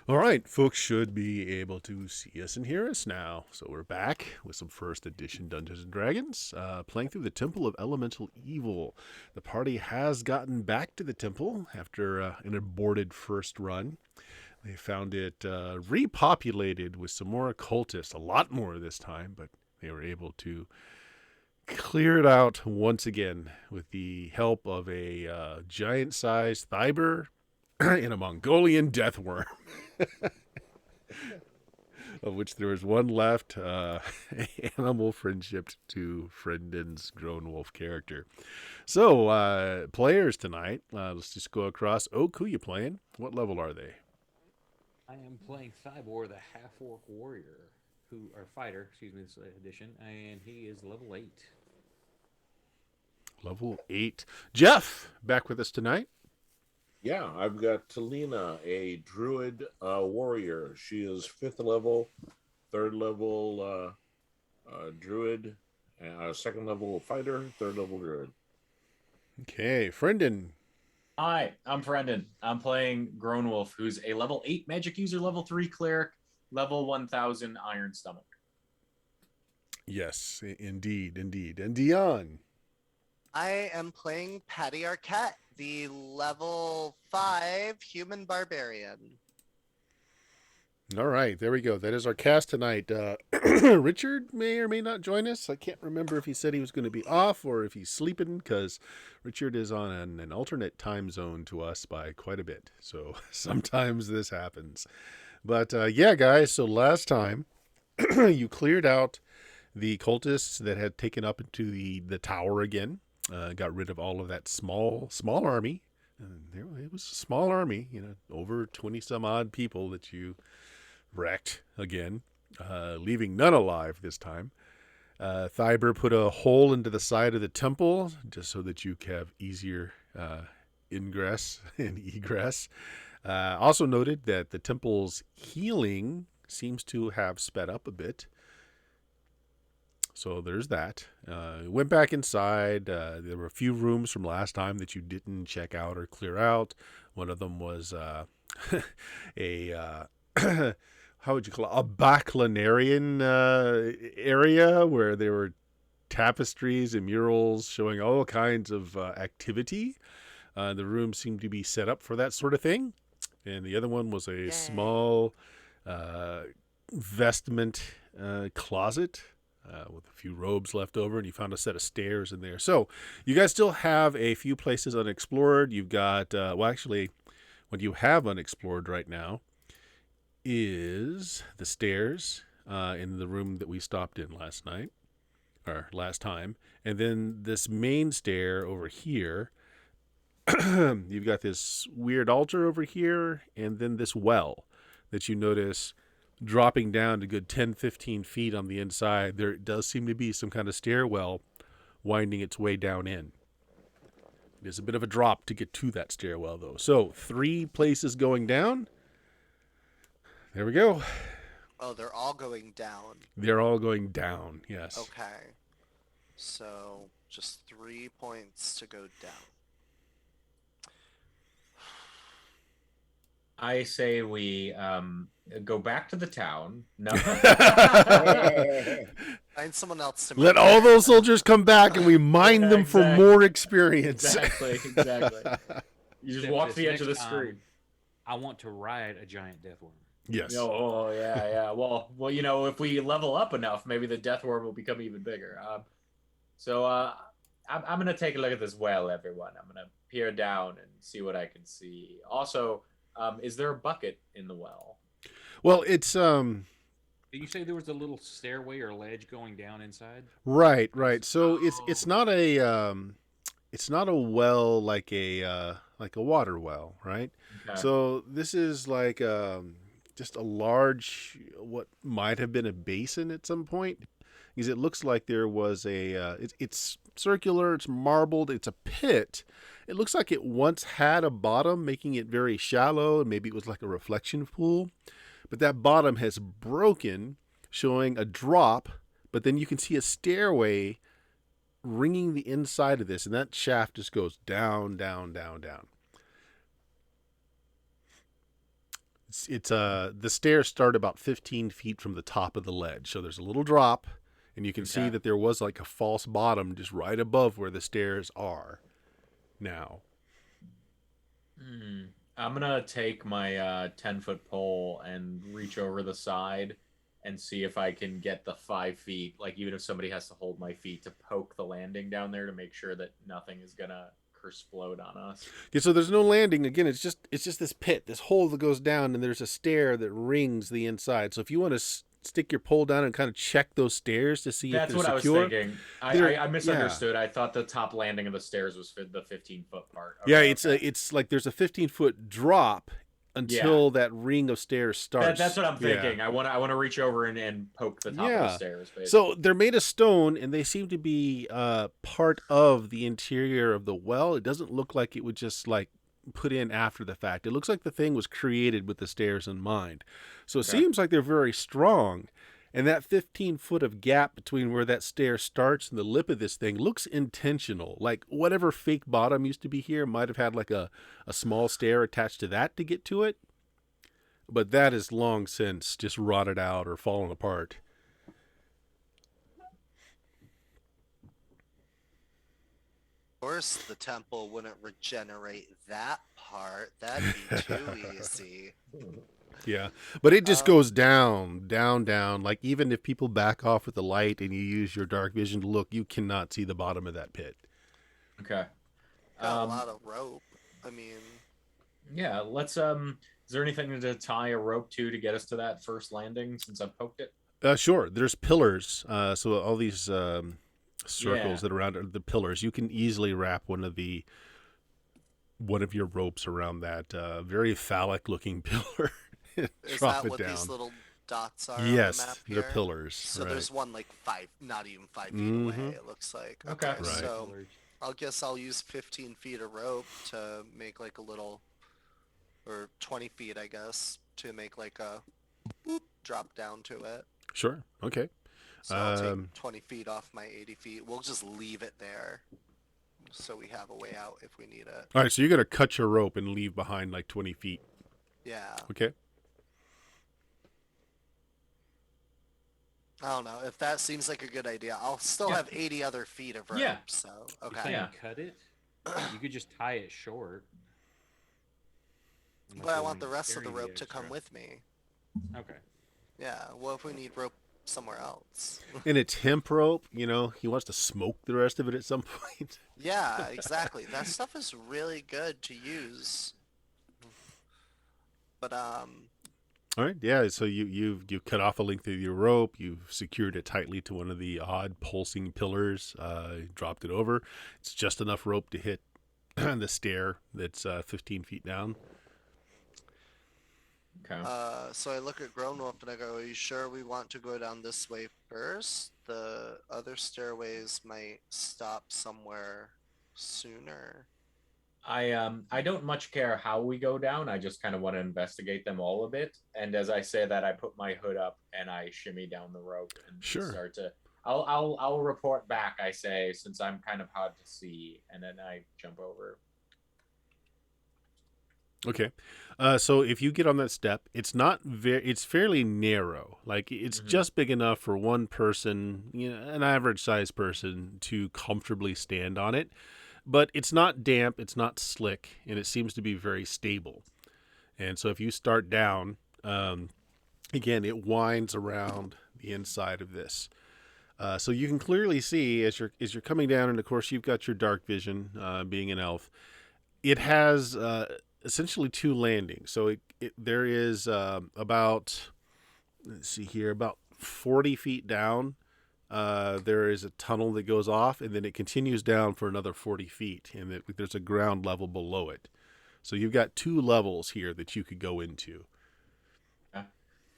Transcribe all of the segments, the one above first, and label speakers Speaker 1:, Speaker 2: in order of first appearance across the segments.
Speaker 1: All right, folks should be able to see us and hear us now. So we're back with some first edition Dungeons and Dragons, playing through the Temple of Elemental Evil. The party has gotten back to the temple after an aborted first run. They found it repopulated with some more occultists, a lot more this time, but they were able to clear it out once again with the help of a giant-sized Thiber and a Mongolian deathworm, of which there was one left, animal friendship to Frendon's grown wolf character. So, players tonight, let's just go across. Oak, who you playing? What level are they?
Speaker 2: I am playing Thybor, the half-orc warrior, or fighter, excuse me, this edition, and he is level 8.
Speaker 1: Level 8. Jeff, back with us tonight.
Speaker 3: Yeah, I've got Talina, a druid warrior. She is 5th level, 3rd level druid, second level fighter, 3rd level druid.
Speaker 1: Okay, Frendon.
Speaker 4: Hi, I'm Brendan. I'm playing Grownwolf, who's a level 8 magic user, level 3 cleric, level 1000 iron stomach.
Speaker 1: Yes, indeed. And Dion.
Speaker 5: I am playing Patty Arquette, the level 5 human barbarian.
Speaker 1: All right, there we go. That is our cast tonight. Richard may or may not join us. I can't remember if he said he was going to be off or if he's sleeping, because Richard is on an alternate time zone to us by quite a bit. So sometimes this happens. But yeah, guys, so last time you cleared out the cultists that had taken up into the tower again, got rid of all of that small army. It was a small army, over 20 some odd people that you wrecked again, leaving none alive this time. Thyber put a hole into the side of the temple just so that you have easier ingress and egress. Also noted that the temple's healing seems to have sped up a bit. So there's that. Went back inside. There were a few rooms from last time that you didn't check out or clear out. One of them was a how would you call it? A Baclanarian area where there were tapestries and murals showing all kinds of activity. The room seemed to be set up for that sort of thing. And the other one was a small vestment closet with a few robes left over, and you found a set of stairs in there. So you guys still have a few places unexplored. You've got, actually, what you have unexplored right now is the stairs in the room that we stopped in last night, or last time. And then this main stair over here. You've got this weird altar over here, and then this well that you notice dropping down to good 10, 15 feet on the inside. There does seem to be some kind of stairwell winding its way down in. It is a bit of a drop to get to that stairwell, though. So 3 places going down. There we go.
Speaker 5: Oh, they're all going down.
Speaker 1: They're all going down, yes.
Speaker 5: Okay. So, just 3 points to go down.
Speaker 4: I say we go back to the town. No.
Speaker 5: Find someone else to
Speaker 1: Let all those soldiers come back and we mine them for more experience.
Speaker 4: Exactly. You just walk to the edge of the screen.
Speaker 2: I want to ride a giant deathworm.
Speaker 1: Yes.
Speaker 4: Oh, yeah. Well, if we level up enough, maybe the death worm will become even bigger. I'm going to take a look at this well, everyone. I'm going to peer down and see what I can see. Also, is there a bucket in the well?
Speaker 1: Well, it's
Speaker 2: Did you say there was a little stairway or ledge going down inside?
Speaker 1: right. So it's not a well like a water well, right?
Speaker 4: Okay.
Speaker 1: So this is like just a large, what might have been a basin at some point, because it looks like there was it's circular, it's marbled, it's a pit. It looks like it once had a bottom, making it very shallow, and maybe it was like a reflection pool. But that bottom has broken, showing a drop, but then you can see a stairway ringing the inside of this, and that shaft just goes down. It's the stairs start about 15 feet from the top of the ledge, so there's a little drop, and you can see
Speaker 4: Okay.
Speaker 1: that there was like a false bottom just right above where the stairs are now.
Speaker 4: I'm gonna take my 10-foot pole and reach over the side and see if I can get the 5 feet. Like even if somebody has to hold my feet to poke the landing down there to make sure that nothing is gonna explode on us.
Speaker 1: Okay, so there's no landing. Again, it's just this pit, this hole that goes down, and there's a stair that rings the inside. So if you want to stick your pole down and kind of check those stairs to see
Speaker 4: That's
Speaker 1: if they're
Speaker 4: what
Speaker 1: secure.
Speaker 4: I was thinking. I misunderstood. I thought the top landing of the stairs was the 15-foot part.
Speaker 1: Yeah,
Speaker 4: Okay,
Speaker 1: it's like there's a 15-foot drop until that ring of stairs starts.
Speaker 4: That's what I'm
Speaker 1: Yeah.
Speaker 4: thinking. I want to reach over and poke the top of the stairs. Basically.
Speaker 1: So they're made of stone, and they seem to be part of the interior of the well. It doesn't look like it would just like put in after the fact. It looks like the thing was created with the stairs in mind. So it seems like they're very strong. And that 15 foot of gap between where that stair starts and the lip of this thing looks intentional. Like whatever fake bottom used to be here might have had like a small stair attached to that to get to it. But that is long since just rotted out or fallen apart.
Speaker 5: Of course, the temple wouldn't regenerate that part. That'd be too easy.
Speaker 1: Yeah, but it just goes down, down, down. Like even if people back off with the light and you use your dark vision to look, you cannot see the bottom of that pit.
Speaker 4: Okay.
Speaker 5: Got a lot of rope. I mean,
Speaker 4: yeah. Let's. Is there anything to tie a rope to get us to that first landing? Since I've poked it.
Speaker 1: Sure. There's pillars. So all these circles that are around the pillars, you can easily wrap one of your ropes around that very phallic-looking pillar.
Speaker 5: is
Speaker 1: Drop
Speaker 5: that
Speaker 1: it
Speaker 5: what
Speaker 1: down.
Speaker 5: these little dots are
Speaker 1: Yes,
Speaker 5: on the map
Speaker 1: they're
Speaker 5: here?
Speaker 1: pillars.
Speaker 5: So
Speaker 1: right.
Speaker 5: there's one like not even 5 feet away, it looks like.
Speaker 4: Okay.
Speaker 1: Right.
Speaker 5: So I'll use 15 feet of rope to make like a little, or 20 feet, I guess, to make like a drop down to it.
Speaker 1: Sure. Okay.
Speaker 5: So I'll take 20 feet off my 80 feet. We'll just leave it there so we have a way out if we need it.
Speaker 1: All right. So you're going to cut your rope and leave behind like 20 feet.
Speaker 5: Yeah.
Speaker 1: Okay.
Speaker 5: I don't know. If that seems like a good idea, I'll still have 80 other feet of rope.
Speaker 4: Yeah.
Speaker 5: So,
Speaker 2: You're
Speaker 5: okay.
Speaker 2: saying cut it? You could just tie it short. Unless
Speaker 5: But I
Speaker 2: you're
Speaker 5: want the
Speaker 2: wanting
Speaker 5: rest of the
Speaker 2: carry
Speaker 5: rope to come
Speaker 2: extra.
Speaker 5: with me.
Speaker 2: Okay.
Speaker 5: Yeah. Well, if we need rope somewhere else.
Speaker 1: And it's hemp rope. You know, he wants to smoke the rest of it at some point.
Speaker 5: Yeah, exactly. That stuff is really good to use. But
Speaker 1: All right, yeah. So you've cut off a length of your rope. You've secured it tightly to one of the odd pulsing pillars. Dropped it over. It's just enough rope to hit the stair that's 15 feet down.
Speaker 4: Okay.
Speaker 5: so I look at Grown Wolf and I go, "Are you sure we want to go down this way first? The other stairways might stop somewhere sooner."
Speaker 4: I don't much care how we go down. I just kind of want to investigate them all a bit. And as I say that, I put my hood up and I shimmy down the rope and start to. I'll report back. I say, since I'm kind of hard to see, and then I jump over.
Speaker 1: Okay. So if you get on that step, it's it's fairly narrow. Like it's just big enough for one person, an average sized person, to comfortably stand on it. But it's not damp, it's not slick, and it seems to be very stable. And so if you start down, again, it winds around the inside of this. So you can clearly see as you're coming down, and of course you've got your dark vision, being an elf. It has essentially two landings. So there is about 40 feet down. There is a tunnel that goes off, and then it continues down for another 40 feet, and there's a ground level below it. So you've got two levels here that you could go into.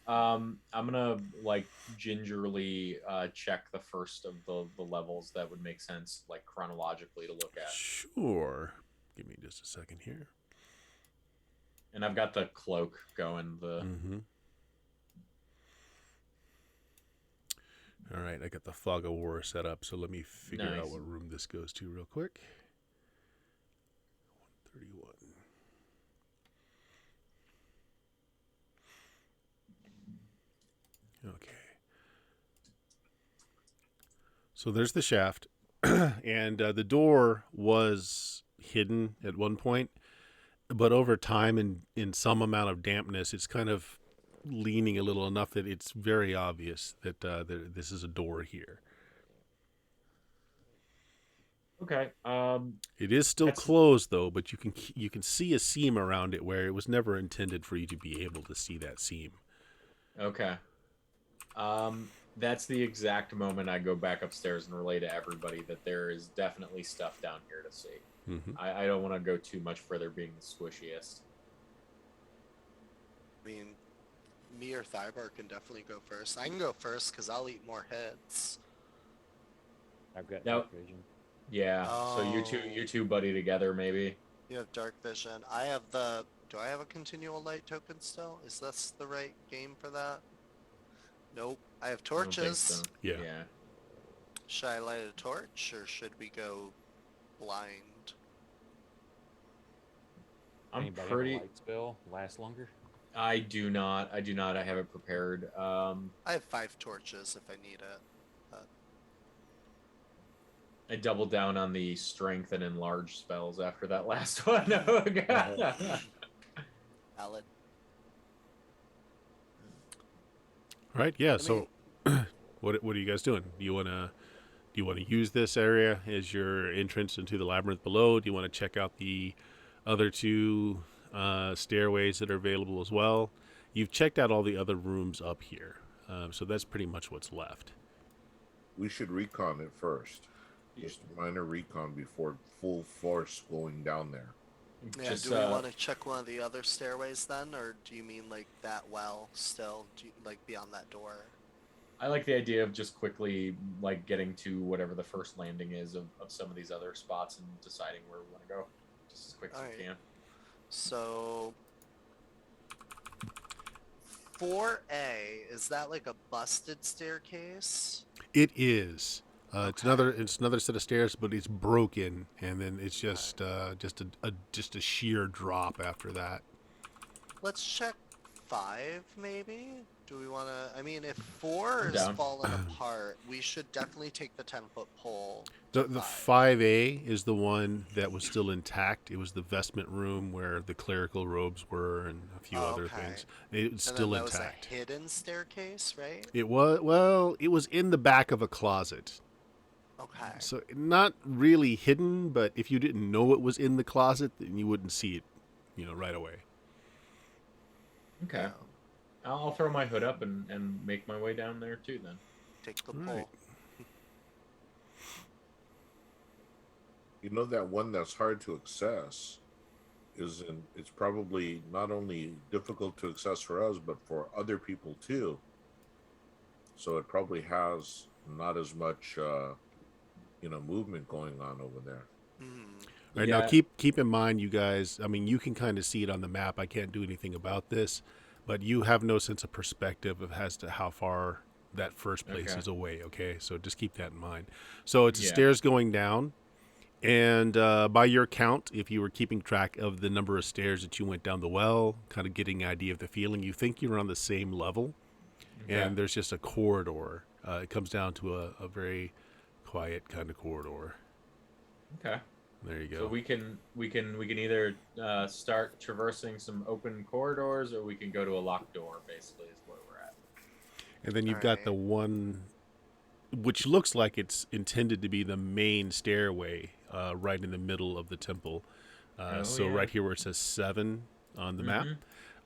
Speaker 4: I'm gonna gingerly check the first of the levels that would make sense, chronologically, to look at.
Speaker 1: Sure. Give me just a second here.
Speaker 4: And I've got the cloak going.
Speaker 1: All right, I got the Fog of War set up, so let me figure out
Speaker 4: Nice.
Speaker 1: what room this goes to real quick. 131. Okay. So there's the shaft, and the door was hidden at one point, but over time and in some amount of dampness, it's kind of leaning a little enough that it's very obvious that this is a door here.
Speaker 4: Okay.
Speaker 1: It is still
Speaker 4: That's
Speaker 1: closed though, but you can see a seam around it where it was never intended for you to be able to see that seam.
Speaker 4: okay. That's the exact moment I go back upstairs and relay to everybody that there is definitely stuff down here to see.
Speaker 1: Mm-hmm.
Speaker 4: I don't want to go too much further being the squishiest.
Speaker 5: I mean, me or Thybar can definitely go first. I can go first because I'll eat more hits.
Speaker 2: I've got
Speaker 4: Now-
Speaker 2: dark vision.
Speaker 4: Yeah. So you
Speaker 5: Oh.
Speaker 4: two buddy together maybe.
Speaker 5: You have dark vision. I have the... Do I have a continual light token still? Is this the right game for that? Nope. I have
Speaker 4: I don't think
Speaker 5: torches.
Speaker 4: so.
Speaker 1: Yeah.
Speaker 4: Yeah.
Speaker 5: Should I light a torch or should we go blind?
Speaker 4: I'm
Speaker 2: Anybody have
Speaker 4: pretty.
Speaker 2: a light spell last longer?
Speaker 4: I do not. I have it prepared.
Speaker 5: I have 5 torches if I need it.
Speaker 4: I doubled down on the strength and enlarge spells after that last one. Oh god.
Speaker 5: Valid.
Speaker 1: All right. Yeah.
Speaker 5: I
Speaker 1: So, what are you guys doing? Do you want to use this area as your entrance into the labyrinth below? Do you want to check out the other 2 stairways that are available as well? You've checked out all the other rooms up here, so that's pretty much what's left.
Speaker 3: We should recon it first. Just minor recon before full force going down there.
Speaker 5: Yeah,
Speaker 4: Just,
Speaker 5: do we want to check one of the other stairways then, or do you mean like that well still, like beyond that door?
Speaker 4: I like the idea of just quickly like getting to whatever the first landing is of some of these other spots and deciding where we want to go just as quick as
Speaker 5: Alright.
Speaker 4: we can.
Speaker 5: So 4A, is that like a busted staircase?
Speaker 1: It is. It's
Speaker 5: Okay.
Speaker 1: another set of stairs, but it's broken, and then it's just a sheer drop after that.
Speaker 5: Let's check 5 maybe? Do we want to... I mean, if 4
Speaker 4: I'm
Speaker 5: is
Speaker 4: down.
Speaker 5: falling apart, we should definitely take the 10-foot pole.
Speaker 1: The
Speaker 5: to
Speaker 1: 5A is the one that was still intact. It was the vestment room where the clerical robes were and a few other
Speaker 5: Okay.
Speaker 1: things. It's
Speaker 5: And
Speaker 1: still
Speaker 5: then that
Speaker 1: intact.
Speaker 5: was a hidden staircase, right?
Speaker 1: It was in the back of a closet.
Speaker 5: Okay.
Speaker 1: So not really hidden, but if you didn't know it was in the closet, then you wouldn't see it, right away.
Speaker 4: Okay.
Speaker 5: Yeah.
Speaker 4: I'll throw my hood up and make my way down there too then.
Speaker 5: Take the
Speaker 1: Right.
Speaker 5: pole.
Speaker 3: You know that one that's hard to access it's probably not only difficult to access for us, but for other people too. So it probably has not as much, movement going on over there.
Speaker 5: Hmm.
Speaker 1: Right
Speaker 4: Yeah.
Speaker 1: now, keep in mind, you guys. I mean, you can kind of see it on the map. I can't do anything about this, but you have no sense of perspective as to how far that first place
Speaker 4: Okay.
Speaker 1: is away. Okay, so just keep that in mind. So it's
Speaker 4: Yeah.
Speaker 1: stairs going down, and by your count, if you were keeping track of the number of stairs that you went down the well, kind of getting an idea of the feeling, you think you're on the same level,
Speaker 4: Okay.
Speaker 1: and there's just a corridor. It comes down to a very quiet kind of corridor.
Speaker 4: Okay.
Speaker 1: There you go.
Speaker 4: So we can either start traversing some open corridors, or we can go to a locked door. Basically, is where we're at.
Speaker 1: And then you've got
Speaker 5: Alright.
Speaker 1: the one, which looks like it's intended to be the main stairway, right in the middle of the temple. So
Speaker 4: yeah.
Speaker 1: right here where it says 7 on the map,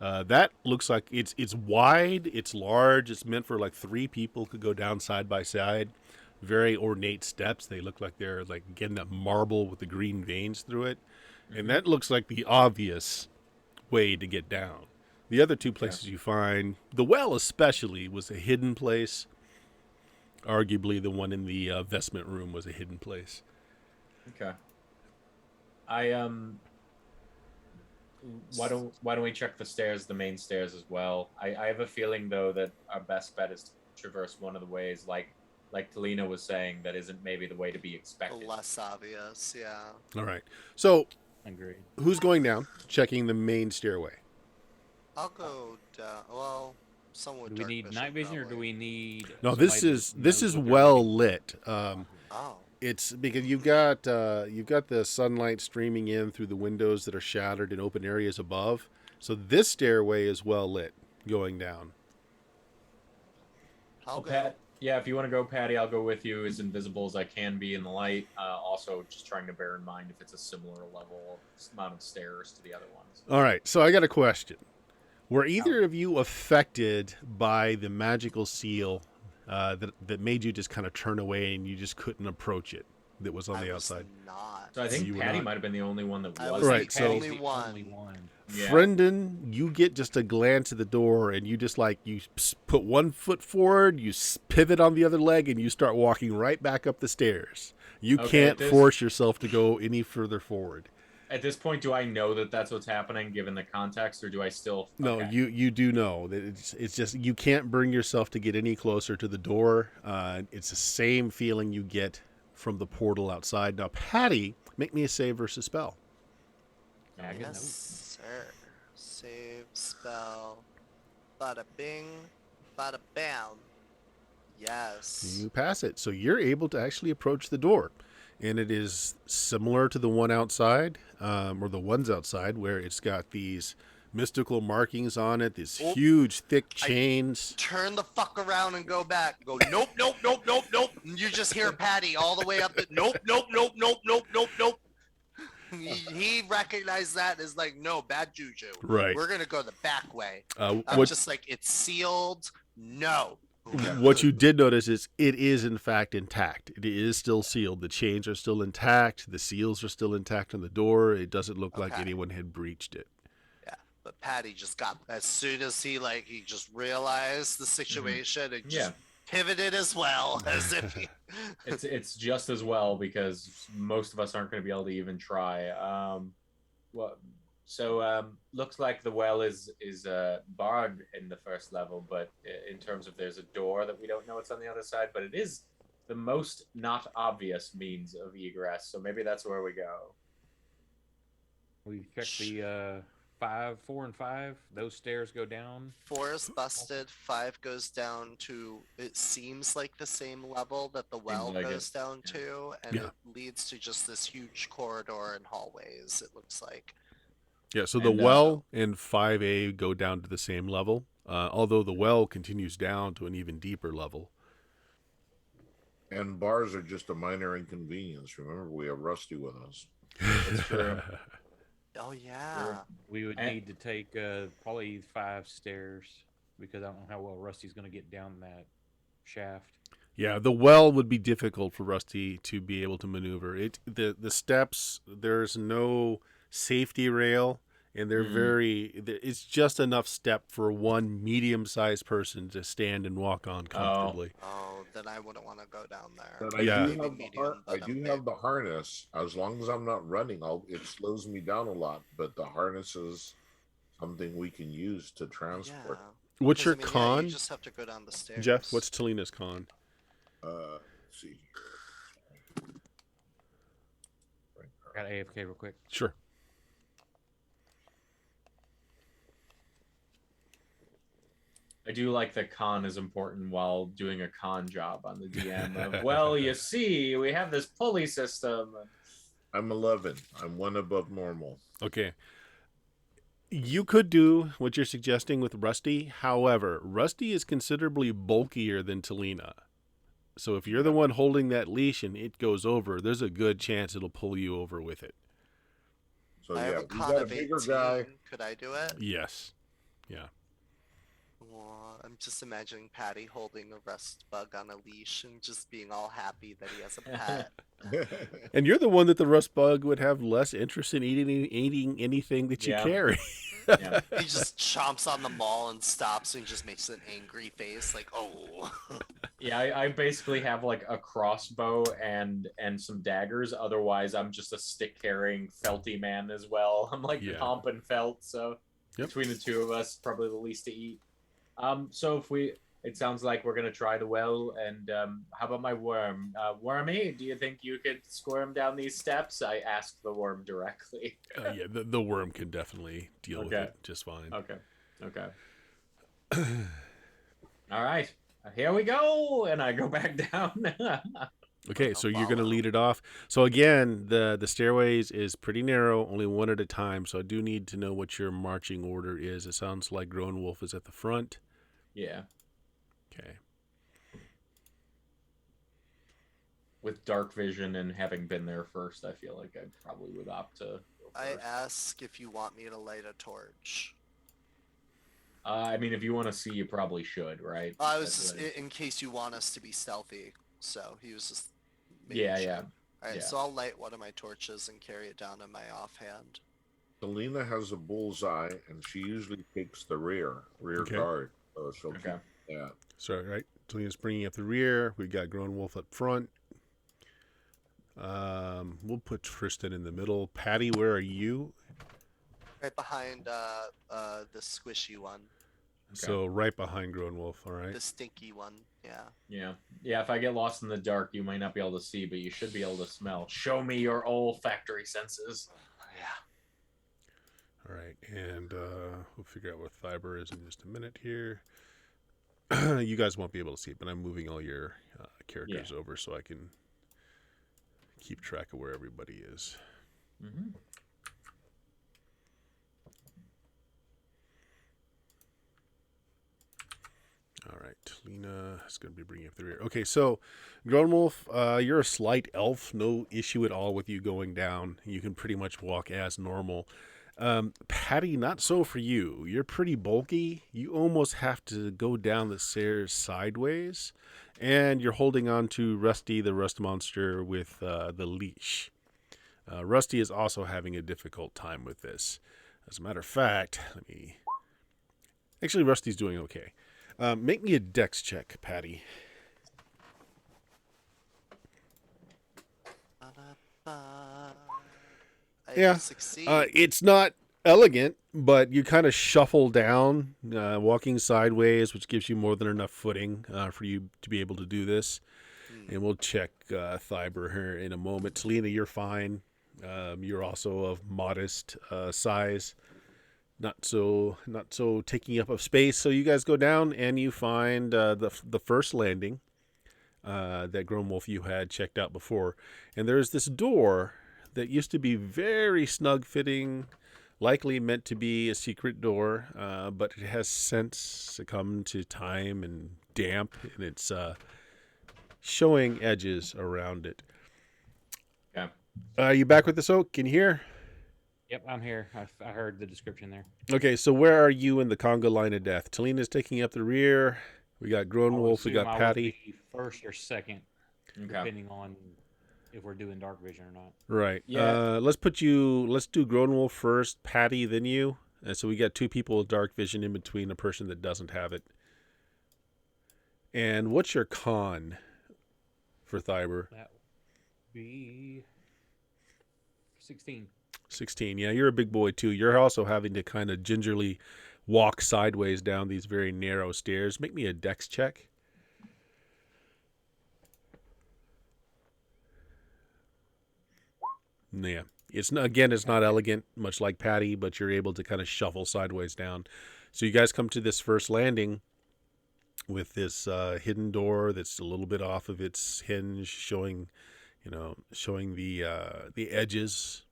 Speaker 4: Mhm.
Speaker 1: that looks like it's wide, it's large, it's meant for like 3 people could go down side by side. Very ornate steps. They look like they're like again that marble with the green veins through it, and that looks like the obvious way to get down. The other 2 places you find, the well especially, was a hidden place. Arguably, the one in the vestment room was a hidden place.
Speaker 4: Okay. Why don't we check the stairs, the main stairs as well? I have a feeling though that our best bet is to traverse one of the ways, like Talina was saying, that isn't maybe the way to be
Speaker 5: The
Speaker 4: expected.
Speaker 5: less obvious, yeah.
Speaker 1: All right. So,
Speaker 2: Agreed.
Speaker 1: who's going down? Checking the main stairway.
Speaker 5: I'll go down. Well, Someone with
Speaker 2: Do we
Speaker 5: dark
Speaker 2: need night vision or do
Speaker 5: probably.
Speaker 2: we need?
Speaker 1: No,
Speaker 2: somebody
Speaker 1: this
Speaker 2: that
Speaker 1: is
Speaker 2: knows what they're
Speaker 1: well
Speaker 2: looking
Speaker 1: lit.
Speaker 5: Oh,
Speaker 1: It's because you've got the sunlight streaming in through the windows that are shattered in open areas above. So this stairway is well lit going down.
Speaker 5: I'll go.
Speaker 4: Pat, yeah, if you want to go, Patty, I'll go with you as invisible as I can be in the light. Also, just trying to bear in mind if it's a similar level amount of stairs to the other ones.
Speaker 1: All right, so I got a question. Were either of you affected by the magical seal that made you just kind of turn away and you just couldn't approach it that was on
Speaker 5: I
Speaker 1: the
Speaker 5: was
Speaker 1: outside?
Speaker 5: not.
Speaker 4: So I
Speaker 1: You
Speaker 4: think
Speaker 1: were
Speaker 4: Patty
Speaker 1: not.
Speaker 4: might have been the only one that
Speaker 5: I
Speaker 4: was.
Speaker 5: was
Speaker 1: Right,
Speaker 5: the
Speaker 1: so-
Speaker 5: only
Speaker 2: the
Speaker 5: one.
Speaker 2: only one.
Speaker 4: Yeah.
Speaker 1: Brendan, you get just a glance at the door and you just you put one foot forward, you pivot on the other leg, and you start walking right back up the stairs. You
Speaker 4: Okay,
Speaker 1: can't
Speaker 4: this-
Speaker 1: force yourself to go any further forward.
Speaker 4: At this point, do I know that that's what's happening given the context, or do I still?
Speaker 1: No,
Speaker 4: Okay.
Speaker 1: you do know that it's just you can't bring yourself to get any closer to the door. It's the same feeling you get from the portal outside. Now, Patty, make me a save versus spell.
Speaker 2: Yeah, good
Speaker 5: Yes, sir. Save spell. Bada bing, bada bam. Yes.
Speaker 1: You pass it, so you're able to actually approach the door, and it is similar to the one outside, or the ones outside, where it's got these mystical markings on it, these
Speaker 5: Oh.
Speaker 1: huge, thick
Speaker 5: I-
Speaker 1: chains.
Speaker 5: Turn the fuck around and go back. Go nope, nope, nope, nope, nope. And you just hear Patty all the way up the nope, nope, nope, nope, nope, nope, nope. He recognized that as like, no, bad juju.
Speaker 1: Right.
Speaker 5: We're gonna go the back way.
Speaker 1: Uh,
Speaker 5: I'm
Speaker 1: what
Speaker 5: just like, it's sealed. No.
Speaker 1: what you did notice is it is in fact intact. It is still sealed. The chains are still intact. The seals are still intact on the door. It doesn't look like
Speaker 5: Okay.
Speaker 1: anyone had breached it.
Speaker 5: Yeah, but Patty just got as soon as he just realized the situation and just pivoted as well as if he.
Speaker 4: It's just as well because most of us aren't going to be able to even try. Looks like the well is barred in the first level, but in terms of there's a door that we don't know what's on the other side, but it is the most not obvious means of egress. So maybe that's where we go.
Speaker 2: We checked the 4 and 5. Those stairs go down.
Speaker 5: 4 is busted. 5 goes down to. It seems like the same level that the well
Speaker 4: like
Speaker 5: goes
Speaker 4: it.
Speaker 5: down
Speaker 4: Yeah.
Speaker 5: to, and
Speaker 1: Yeah.
Speaker 5: it leads to just this huge corridor and hallways. It looks like.
Speaker 1: Yeah, so the
Speaker 4: And,
Speaker 1: well and 5A go down to the same level, although the well continues down to an even deeper level.
Speaker 3: And bars are just a minor inconvenience. Remember, we have Rusty with us.
Speaker 4: It's true.
Speaker 5: Oh yeah.
Speaker 2: We would
Speaker 4: And-
Speaker 2: need to take probably 5 stairs because I don't know how well Rusty's going to get down that shaft.
Speaker 1: Yeah, the well would be difficult for Rusty to be able to maneuver. The steps, there's no safety rail, and they're it's just enough step for one medium-sized person to stand and walk on comfortably.
Speaker 5: Oh, then I wouldn't want to go down there.
Speaker 3: But I
Speaker 1: Yeah.
Speaker 3: do have,
Speaker 5: Maybe
Speaker 3: the,
Speaker 5: medium,
Speaker 3: I
Speaker 5: but
Speaker 3: do
Speaker 5: I'm
Speaker 3: have
Speaker 5: big.
Speaker 3: the harness. As long as I'm not running, it slows me down a lot. But the harness is something we can use to
Speaker 5: Yeah.
Speaker 3: transport.
Speaker 1: What's
Speaker 5: 'Cause,
Speaker 1: your
Speaker 5: I mean, yeah,
Speaker 1: con,
Speaker 5: you just have to go down the stairs.
Speaker 1: Jeff? What's Talina's con?
Speaker 3: Let's see.
Speaker 2: Got AFK real quick.
Speaker 1: Sure.
Speaker 4: I do like that con is important while doing a con job on the DM of, well, you see, we have this pulley system.
Speaker 3: I'm 11. I'm 1 above normal.
Speaker 1: Okay. You could do what you're suggesting with Rusty. However, Rusty is considerably bulkier than Talina. So if you're the one holding that leash and it goes over, there's a good chance it'll pull you over with it.
Speaker 3: So
Speaker 5: I have
Speaker 3: yeah,
Speaker 5: a
Speaker 3: we
Speaker 5: con
Speaker 3: got a
Speaker 5: of 18.
Speaker 3: bigger guy.
Speaker 5: Could I do it?
Speaker 1: Yes. Yeah.
Speaker 5: Well, I'm just imagining Patty holding a rust bug on a leash and just being all happy that he has a pet.
Speaker 1: And you're the one that the rust bug would have less interest in eating anything that you
Speaker 4: Yeah.
Speaker 1: carry.
Speaker 4: Yeah.
Speaker 5: He just chomps on the maul and stops and just makes an angry face like, oh.
Speaker 4: Yeah, I basically have like a crossbow and some daggers. Otherwise, I'm just a stick carrying felty man as well. I'm like
Speaker 1: Yeah.
Speaker 4: Pomp and Felt, so
Speaker 1: Yep.
Speaker 4: between the two of us, probably the least to eat. So it sounds like we're gonna try the well. And how about my worm, Wormy? Do you think you could squirm down these steps? I asked the worm directly.
Speaker 1: Yeah, the worm can definitely deal with
Speaker 4: Okay.
Speaker 1: it just fine.
Speaker 4: Okay. All right, here we go, and I go back down.
Speaker 1: Okay, so you're going to lead it off. So again, the stairways is pretty narrow, only one at a time. So I do need to know what your marching order is. It sounds like Grown Wolf is at the front.
Speaker 4: Yeah.
Speaker 1: Okay.
Speaker 4: With dark vision and having been there first, I feel like I probably would opt to go
Speaker 5: I
Speaker 4: first.
Speaker 5: ask if you want me to light a torch.
Speaker 4: I mean, if you want to see, you probably should, right?
Speaker 5: I was just in case you want us to be stealthy. So he was just.
Speaker 4: Yeah,
Speaker 5: sure.
Speaker 4: yeah.
Speaker 5: All right,
Speaker 4: Yeah.
Speaker 5: so I'll light one of my torches and carry it down in my offhand.
Speaker 3: Selena has a bullseye, and she usually takes the rear
Speaker 1: Okay.
Speaker 3: guard. So she'll
Speaker 4: Okay.
Speaker 3: keep that.
Speaker 1: So, right, Selena's bringing up the rear. We've got Grown Wolf up front. We'll put Tristan in the middle. Patty, where are you?
Speaker 5: Right behind the squishy one,
Speaker 1: So right behind Grown Wolf, all right?
Speaker 5: the stinky one. Yeah.
Speaker 4: Yeah. Yeah, if I get lost in the dark, you might not be able to see, but you should be able to smell. Show me your olfactory senses.
Speaker 5: Yeah.
Speaker 1: All right, and we'll figure out what Fiber is in just a minute here. You guys won't be able to see it, but I'm moving all your characters over so I can keep track of where everybody is.
Speaker 4: Mm-hmm.
Speaker 1: All right, Lena is going to be bringing up the rear. Okay, so Grown Wolf, you're a slight elf. No issue at all with you going down. You can pretty much walk as normal. Patty, not so for you. You're pretty bulky. You almost have to go down the stairs sideways, and you're holding on to Rusty, the rust monster, with the leash. Rusty is also having a difficult time with this. As a matter of fact, Actually, Rusty's doing okay. Make me a dex check, Patty.
Speaker 5: I succeed.
Speaker 1: It's not elegant, but you kind of shuffle down, walking sideways, which gives you more than enough footing for you to be able to do this. And we'll check Thiber here in a moment. Selena, you're fine. You're also of modest size. Not so taking up of space. So you guys go down and you find the first landing that Grown Wolf you had checked out before, and there's this door that used to be very snug fitting, likely meant to be a secret door, but it has since succumbed to time and damp, and it's showing edges around it.
Speaker 4: Yeah.
Speaker 1: Are you back with this, Oak? Can you hear?
Speaker 2: Yep, I'm here. I heard the description there.
Speaker 1: Okay, so where are you in the conga line of death? Talina's taking up the rear. We got Grown Wolf. We got
Speaker 2: I would
Speaker 1: Patty.
Speaker 2: be first or second, depending on if we're doing dark vision or not.
Speaker 1: Right.
Speaker 4: Yeah.
Speaker 1: Let's do Grown Wolf first, Patty, then you. And so we got two people with dark vision in between a person that doesn't have it. And what's your con for Thiber?
Speaker 2: That would be 16.
Speaker 1: 16. Yeah, you're a big boy too. You're also having to kind of gingerly walk sideways down these very narrow stairs. Make me a dex check. Yeah. It's not elegant, much like Patty, but you're able to kind of shuffle sideways down. So you guys come to this first landing with this hidden door that's a little bit off of its hinge, showing the edges.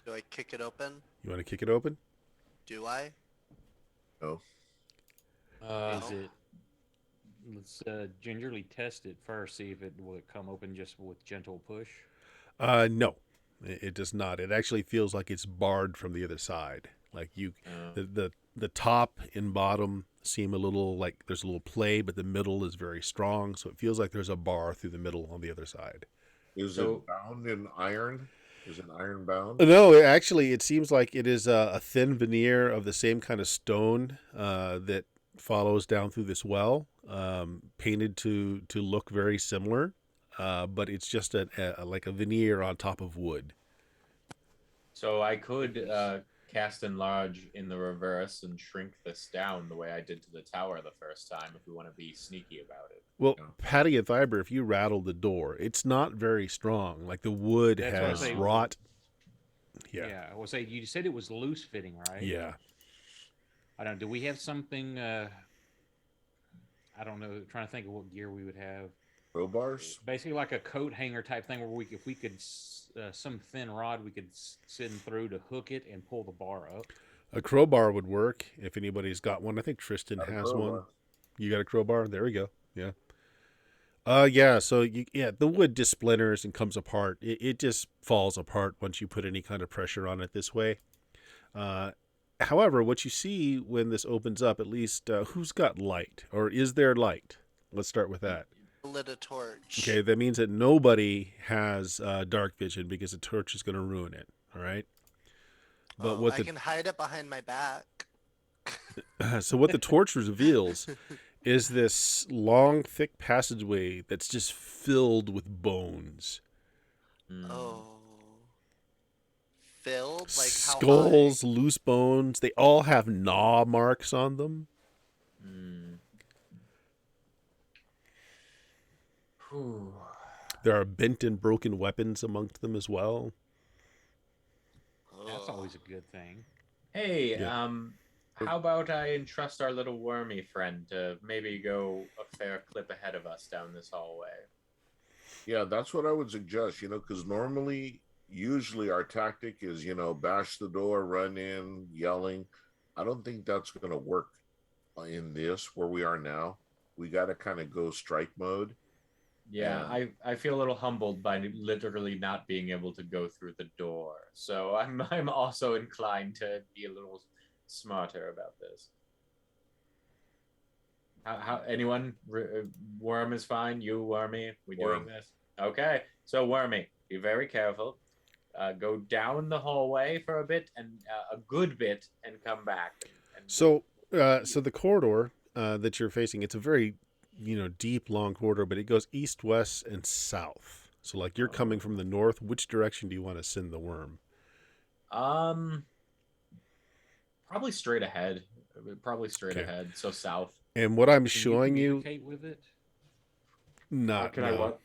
Speaker 5: Do I kick it open?
Speaker 1: You want to kick it open?
Speaker 5: Do I?
Speaker 3: No.
Speaker 2: Is it? Let's gingerly test it first. See if it will come open just with gentle push.
Speaker 1: No, it does not. It actually feels like it's barred from the other side. Like the top and bottom seem a little like there's a little play, but the middle is very strong. So it feels like there's a bar through the middle on the other side.
Speaker 3: Is it bound in iron? Is it iron bound?
Speaker 1: No, it seems like it is a thin veneer of the same kind of stone that follows down through this well, painted to look very similar, but it's just like a veneer on top of wood.
Speaker 4: So I could cast enlarge in the reverse and shrink this down the way I did to the tower the first time if we want to be sneaky about it.
Speaker 1: Well, Patty and Thiber, if you rattle the door, it's not very strong. Like the wood has rot.
Speaker 2: Yeah, I will say you said it was loose fitting, right?
Speaker 1: Yeah.
Speaker 2: I don't know. Do we have something I don't know. Trying to think of what gear we would have.
Speaker 3: Crowbars.
Speaker 2: Basically, like a coat hanger type thing, where if we could some thin rod, we could send through to hook it and pull the bar up.
Speaker 1: A crowbar would work if anybody's got one. I think Tristan
Speaker 3: Got a
Speaker 1: has one.
Speaker 3: crowbar.
Speaker 1: You got a crowbar? There we go. Yeah. Yeah. So the wood just splinters and comes apart. It just falls apart once you put any kind of pressure on it this way. However, what you see when this opens up, at least, who's got light, or is there light? Let's start with that.
Speaker 5: Lit a torch.
Speaker 1: Okay, that means that nobody has dark vision because the torch is going to ruin it. All right. But
Speaker 5: I can hide it behind my back.
Speaker 1: So what the torch reveals is this long, thick passageway that's just filled with bones.
Speaker 5: Oh. Filled? Like how
Speaker 1: Skulls, loose bones. They all have gnaw marks on them. There are bent and broken weapons amongst them as well.
Speaker 5: high?
Speaker 2: That's always a good thing.
Speaker 4: Hey,
Speaker 1: Yeah.
Speaker 4: how about I entrust our little wormy friend to maybe go a fair clip ahead of us down this hallway?
Speaker 3: Yeah, that's what I would suggest, because usually our tactic is, bash the door, run in, yelling. I don't think that's going to work in this where we are now. We got to kind of go strike mode.
Speaker 4: Yeah, I feel a little humbled by literally not being able to go through the door. So I'm also inclined to be a little smarter about this. How anyone? Worm is fine. You, Wormy, we doing
Speaker 3: Worm.
Speaker 4: this? Okay. So Wormy, be very careful. Go down the hallway for a bit and a good bit, and come back.
Speaker 1: So the corridor that you're facing, it's a very, deep, long corridor, but it goes east, west, and south. So like you're coming from the north. Which direction do you want to send the worm?
Speaker 4: Probably straight ahead. Probably straight
Speaker 1: Okay.
Speaker 4: ahead. So south.
Speaker 1: And what I'm
Speaker 2: Can
Speaker 1: showing you,
Speaker 2: communicate with it?
Speaker 1: not
Speaker 4: Can I
Speaker 1: no.
Speaker 4: what?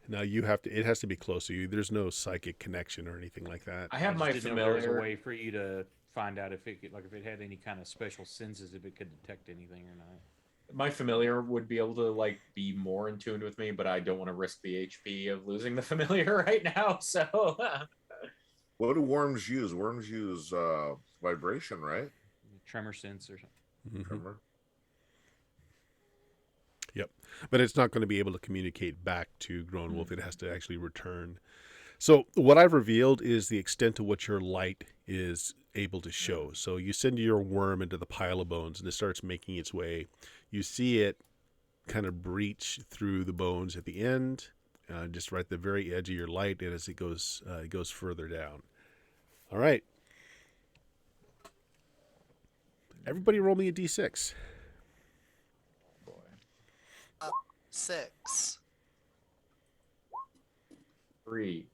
Speaker 1: No, you have to. It has to be close to you. There's no psychic connection or anything like that.
Speaker 4: I have
Speaker 2: just
Speaker 4: my
Speaker 2: didn't know if there was
Speaker 4: familiar.
Speaker 2: a way for you to find out if it had any kind of special senses, if it could detect anything or not.
Speaker 4: My familiar would be able to be more in tune with me, but I don't want to risk the HP of losing the familiar right now. So
Speaker 3: What do worms use? Worms use vibration, right?
Speaker 2: Tremor sense or something.
Speaker 1: Mhm.
Speaker 3: Tremor.
Speaker 1: Yep. But it's not going to be able to communicate back to Grown Wolf. It has to actually return. So what I've revealed is the extent to which your light is able to show. So you send your worm into the pile of bones and it starts making its way. You see it kind of breach through the bones at the end, just right at the very edge of your light, and as it goes further down. All right. Everybody roll me a d6.
Speaker 5: 6.
Speaker 4: 3.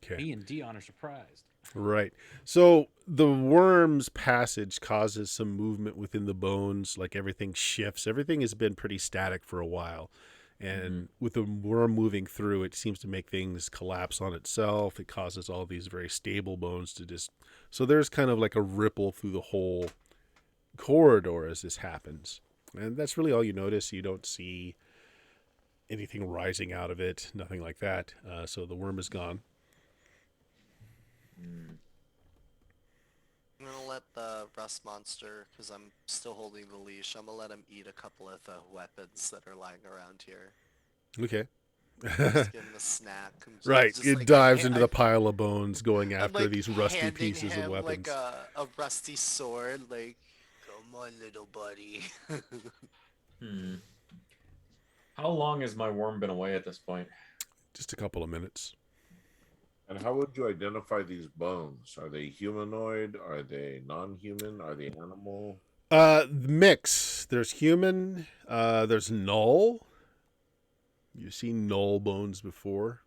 Speaker 1: Okay.
Speaker 2: Me and Dion are surprised.
Speaker 1: Right. So the worm's passage causes some movement within the bones, like everything shifts. Everything has been pretty static for a while. And with the worm moving through, it seems to make things collapse on itself. It causes all these very stable bones to just... So there's kind of like a ripple through the whole corridor as this happens. And that's really all you notice. You don't see anything rising out of it, nothing like that. So the worm is gone.
Speaker 5: I'm gonna let the rust monster, because I'm still holding the leash, I'm gonna let him eat a couple of the weapons that are lying around here.
Speaker 1: Okay.
Speaker 5: Just give him a snack. I'm
Speaker 1: Right.
Speaker 5: just,
Speaker 1: It
Speaker 5: like,
Speaker 1: dives into the pile of bones going
Speaker 5: I'm,
Speaker 1: after
Speaker 5: like,
Speaker 1: these rusty
Speaker 5: handing
Speaker 1: pieces of
Speaker 5: him,
Speaker 1: weapons.
Speaker 5: like a rusty sword, like, come on, little buddy.
Speaker 4: How long has my worm been away at this point?
Speaker 1: Just a couple of minutes.
Speaker 3: And how would you identify these bones? Are they humanoid? Are they non-human? Are they animal?
Speaker 1: Mix. There's human. There's null. You've seen null bones before.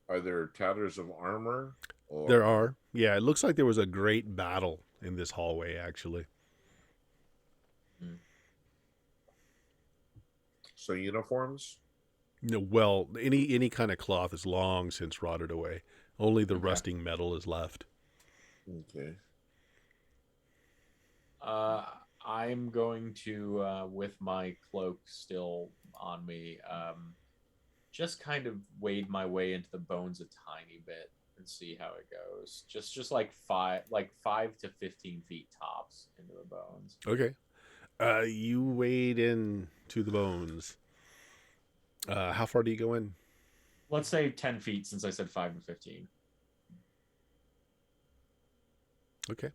Speaker 3: Are there tatters of armor? Or...
Speaker 1: There are. Yeah, it looks like there was a great battle in this hallway, actually.
Speaker 3: So uniforms?
Speaker 1: No, well, any kind of cloth is long since rotted away. Only the rusting metal is left.
Speaker 3: Okay.
Speaker 4: I'm going to, with my cloak still on me, just kind of wade my way into the bones a tiny bit and see how it goes. Just like 5 to 15 feet tops into the bones.
Speaker 1: Okay. You wade in to the bones. How far do you go in?
Speaker 4: Let's say 10 feet since I said 5 to 15.
Speaker 1: Okay.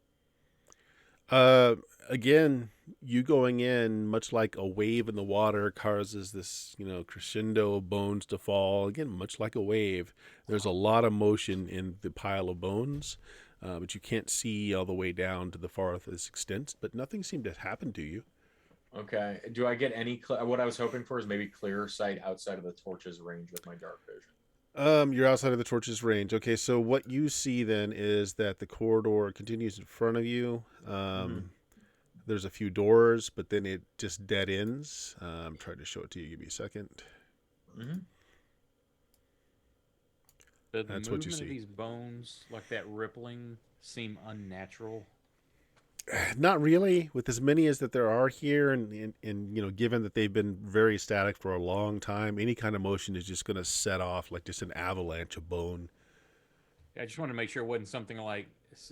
Speaker 1: Again, you going in, much like a wave in the water causes this, crescendo of bones to fall. Again, much like a wave, there's a lot of motion in the pile of bones, but you can't see all the way down to the farthest extent. But nothing seemed to happen to you.
Speaker 4: Okay. Do I get any? What I was hoping for is maybe clearer sight outside of the torch's range with my dark vision.
Speaker 1: You're outside of the torch's range. Okay, so what you see then is that the corridor continues in front of you. There's a few doors, but then it just dead ends. I'm trying to show it to you. Give me a second.
Speaker 2: The
Speaker 1: That's what you
Speaker 2: movement
Speaker 1: see.
Speaker 2: of these bones, like that rippling, seem unnatural.
Speaker 1: Not really. With as many as that there are here, and given that they've been very static for a long time, any kind of motion is just going to set off like just an avalanche of bone.
Speaker 2: I just wanted to make sure it wasn't something like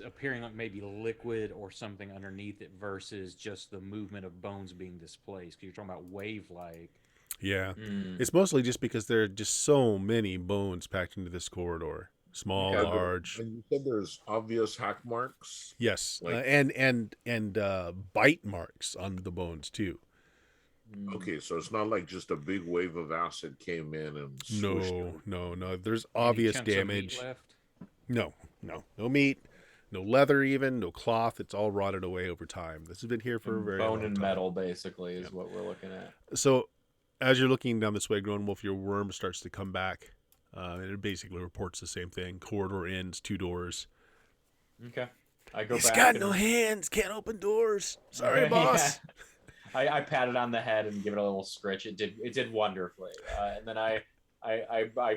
Speaker 2: appearing like maybe liquid or something underneath it versus just the movement of bones being displaced. Because you're talking about wave-like.
Speaker 1: Yeah. It's mostly just because there are just so many bones packed into this corridor. Small,
Speaker 3: Okay.
Speaker 1: large.
Speaker 3: And you said there's obvious hack marks.
Speaker 1: Yes,
Speaker 3: Like-
Speaker 1: and bite marks on the bones too.
Speaker 3: Okay, so it's not like just a big wave of acid came in and swooshed them.
Speaker 1: No. There's
Speaker 2: Any
Speaker 1: obvious
Speaker 2: chunks of meat
Speaker 1: damage.
Speaker 2: left?
Speaker 1: No meat, no leather, even no cloth. It's all rotted away over time. This has been here for a very
Speaker 4: Bone
Speaker 1: long
Speaker 4: and
Speaker 1: time.
Speaker 4: metal, basically, is what we're looking at.
Speaker 1: So, as you're looking down this way, Grown Wolf, your worm starts to come back. And it basically reports the same thing. Corridor ends, 2 doors.
Speaker 4: Okay. I go
Speaker 1: He's
Speaker 4: back.
Speaker 1: got
Speaker 4: and-
Speaker 1: no hands, can't open doors. Sorry,
Speaker 4: Yeah.
Speaker 1: boss.
Speaker 4: I pat it on the head and give it a little scritch. It did wonderfully. And then I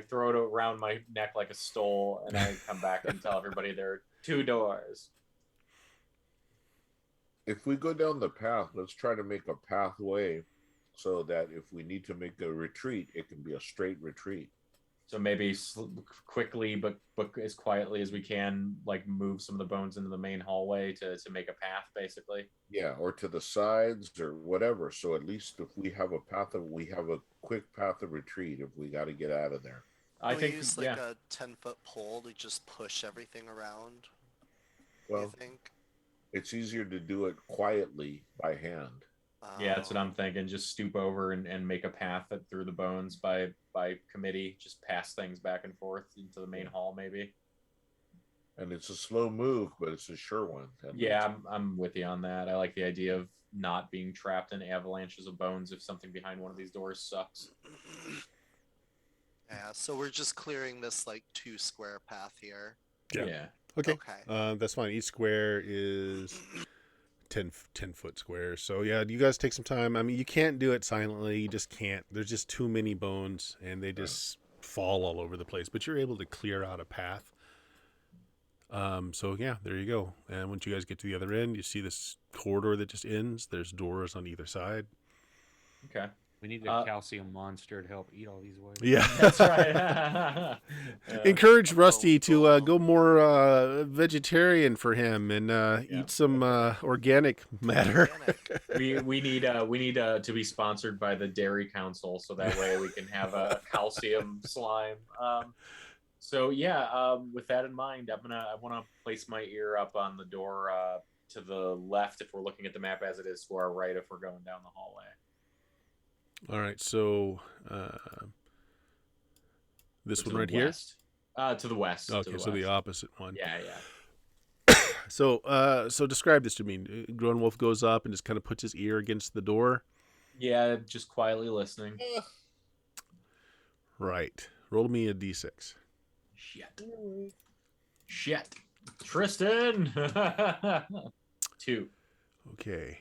Speaker 4: throw it around my neck like a stole, and I come back and tell everybody there are 2 doors.
Speaker 3: If we go down the path, let's try to make a pathway so that if we need to make a retreat, it can be a straight retreat.
Speaker 4: So maybe quickly, but as quietly as we can, like move some of the bones into the main hallway to make a path, basically.
Speaker 3: Yeah, or to the sides or whatever. So at least if we have we have a quick path of retreat if we got to get out of there.
Speaker 4: I
Speaker 5: Can we
Speaker 4: think,
Speaker 5: use like
Speaker 4: yeah.
Speaker 5: a 10-foot pole to just push everything around?
Speaker 3: Well,
Speaker 5: you think?
Speaker 3: it's easier to do it quietly by hand.
Speaker 4: Yeah, that's what I'm thinking. Just stoop over and make a path through the bones by committee. Just pass things back and forth into the main hall, maybe.
Speaker 3: And it's a slow move, but it's a sure one.
Speaker 4: Yeah, I'm with you on that. I like the idea of not being trapped in avalanches of bones if something behind one of these doors sucks.
Speaker 5: Yeah, so we're just clearing this like 2 square path here.
Speaker 1: Yeah. Okay.
Speaker 5: Okay.
Speaker 1: That's fine. Each square is 10 foot squares. So yeah, you guys take some time. I mean, you can't do it silently. You just can't. There's just too many bones, and they just fall all over the place. But you're able to clear out a path. So yeah, there you go. And once you guys get to the other end, you see this corridor that just ends. There's doors on either side.
Speaker 4: Okay.
Speaker 2: We need a calcium monster to help eat all these waves.
Speaker 1: Yeah,
Speaker 4: That's right.
Speaker 1: Encourage Rusty to go more vegetarian for him and eat some organic matter.
Speaker 5: Organic.
Speaker 4: we need to be sponsored by the Dairy Council, so that way we can have a calcium slime. So yeah, with that in mind, I want to place my ear up on the door to the left if we're looking at the map as it is, to our right if we're going down the hallway.
Speaker 1: All right, so this one right here.
Speaker 4: To the west.
Speaker 1: Okay, so the opposite one.
Speaker 4: Yeah.
Speaker 1: So describe this to me. Grown Wolf goes up and just kind of puts his ear against the door.
Speaker 4: Yeah, just quietly listening.
Speaker 1: Right. Roll me a d6.
Speaker 4: Shit. Tristan. 2.
Speaker 1: Okay.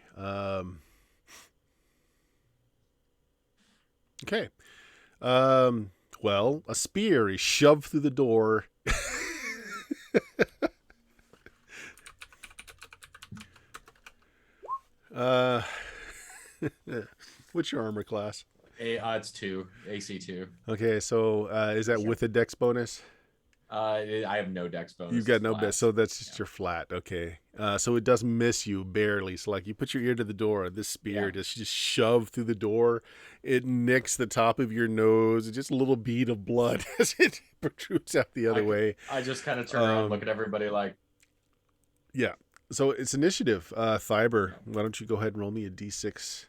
Speaker 1: Okay. Well, a spear is shoved through the door. Uh, what's your armor class?
Speaker 4: It's 2, AC 2.
Speaker 1: Okay, so is that with a dex bonus?
Speaker 4: I have no dex bonus.
Speaker 1: You've got
Speaker 4: it's
Speaker 1: no
Speaker 4: flat.
Speaker 1: dex, so that's just your flat. Okay, so it does miss you barely. So like you put your ear to the door, this spear just shoved through the door. It nicks the top of your nose. Just a little bead of blood as it protrudes out the other way.
Speaker 4: I just kind of turn around, look at everybody like.
Speaker 1: Yeah. So it's initiative. Thiber, why don't you go ahead and roll me a d6?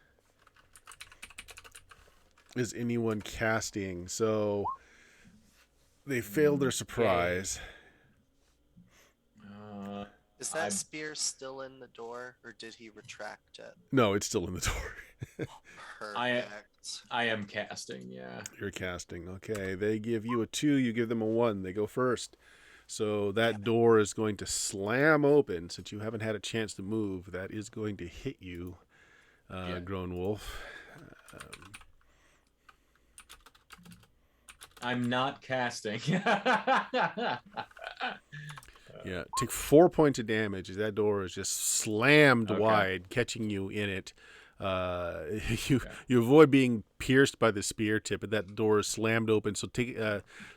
Speaker 1: Is anyone casting? So they failed their surprise.
Speaker 5: Is that spear still in the door, or did he retract it?
Speaker 1: No, it's still in the door.
Speaker 5: Perfect.
Speaker 4: I am casting, yeah.
Speaker 1: You're casting. Okay. They give you a 2, you give them a 1. They go first. So that door is going to slam open. Since you haven't had a chance to move, that is going to hit you, Grown Wolf.
Speaker 4: I'm not casting.
Speaker 1: Yeah, take 4 points of damage as that door is just slammed wide, catching you in it. You avoid being pierced by the spear tip, but that door is slammed open. So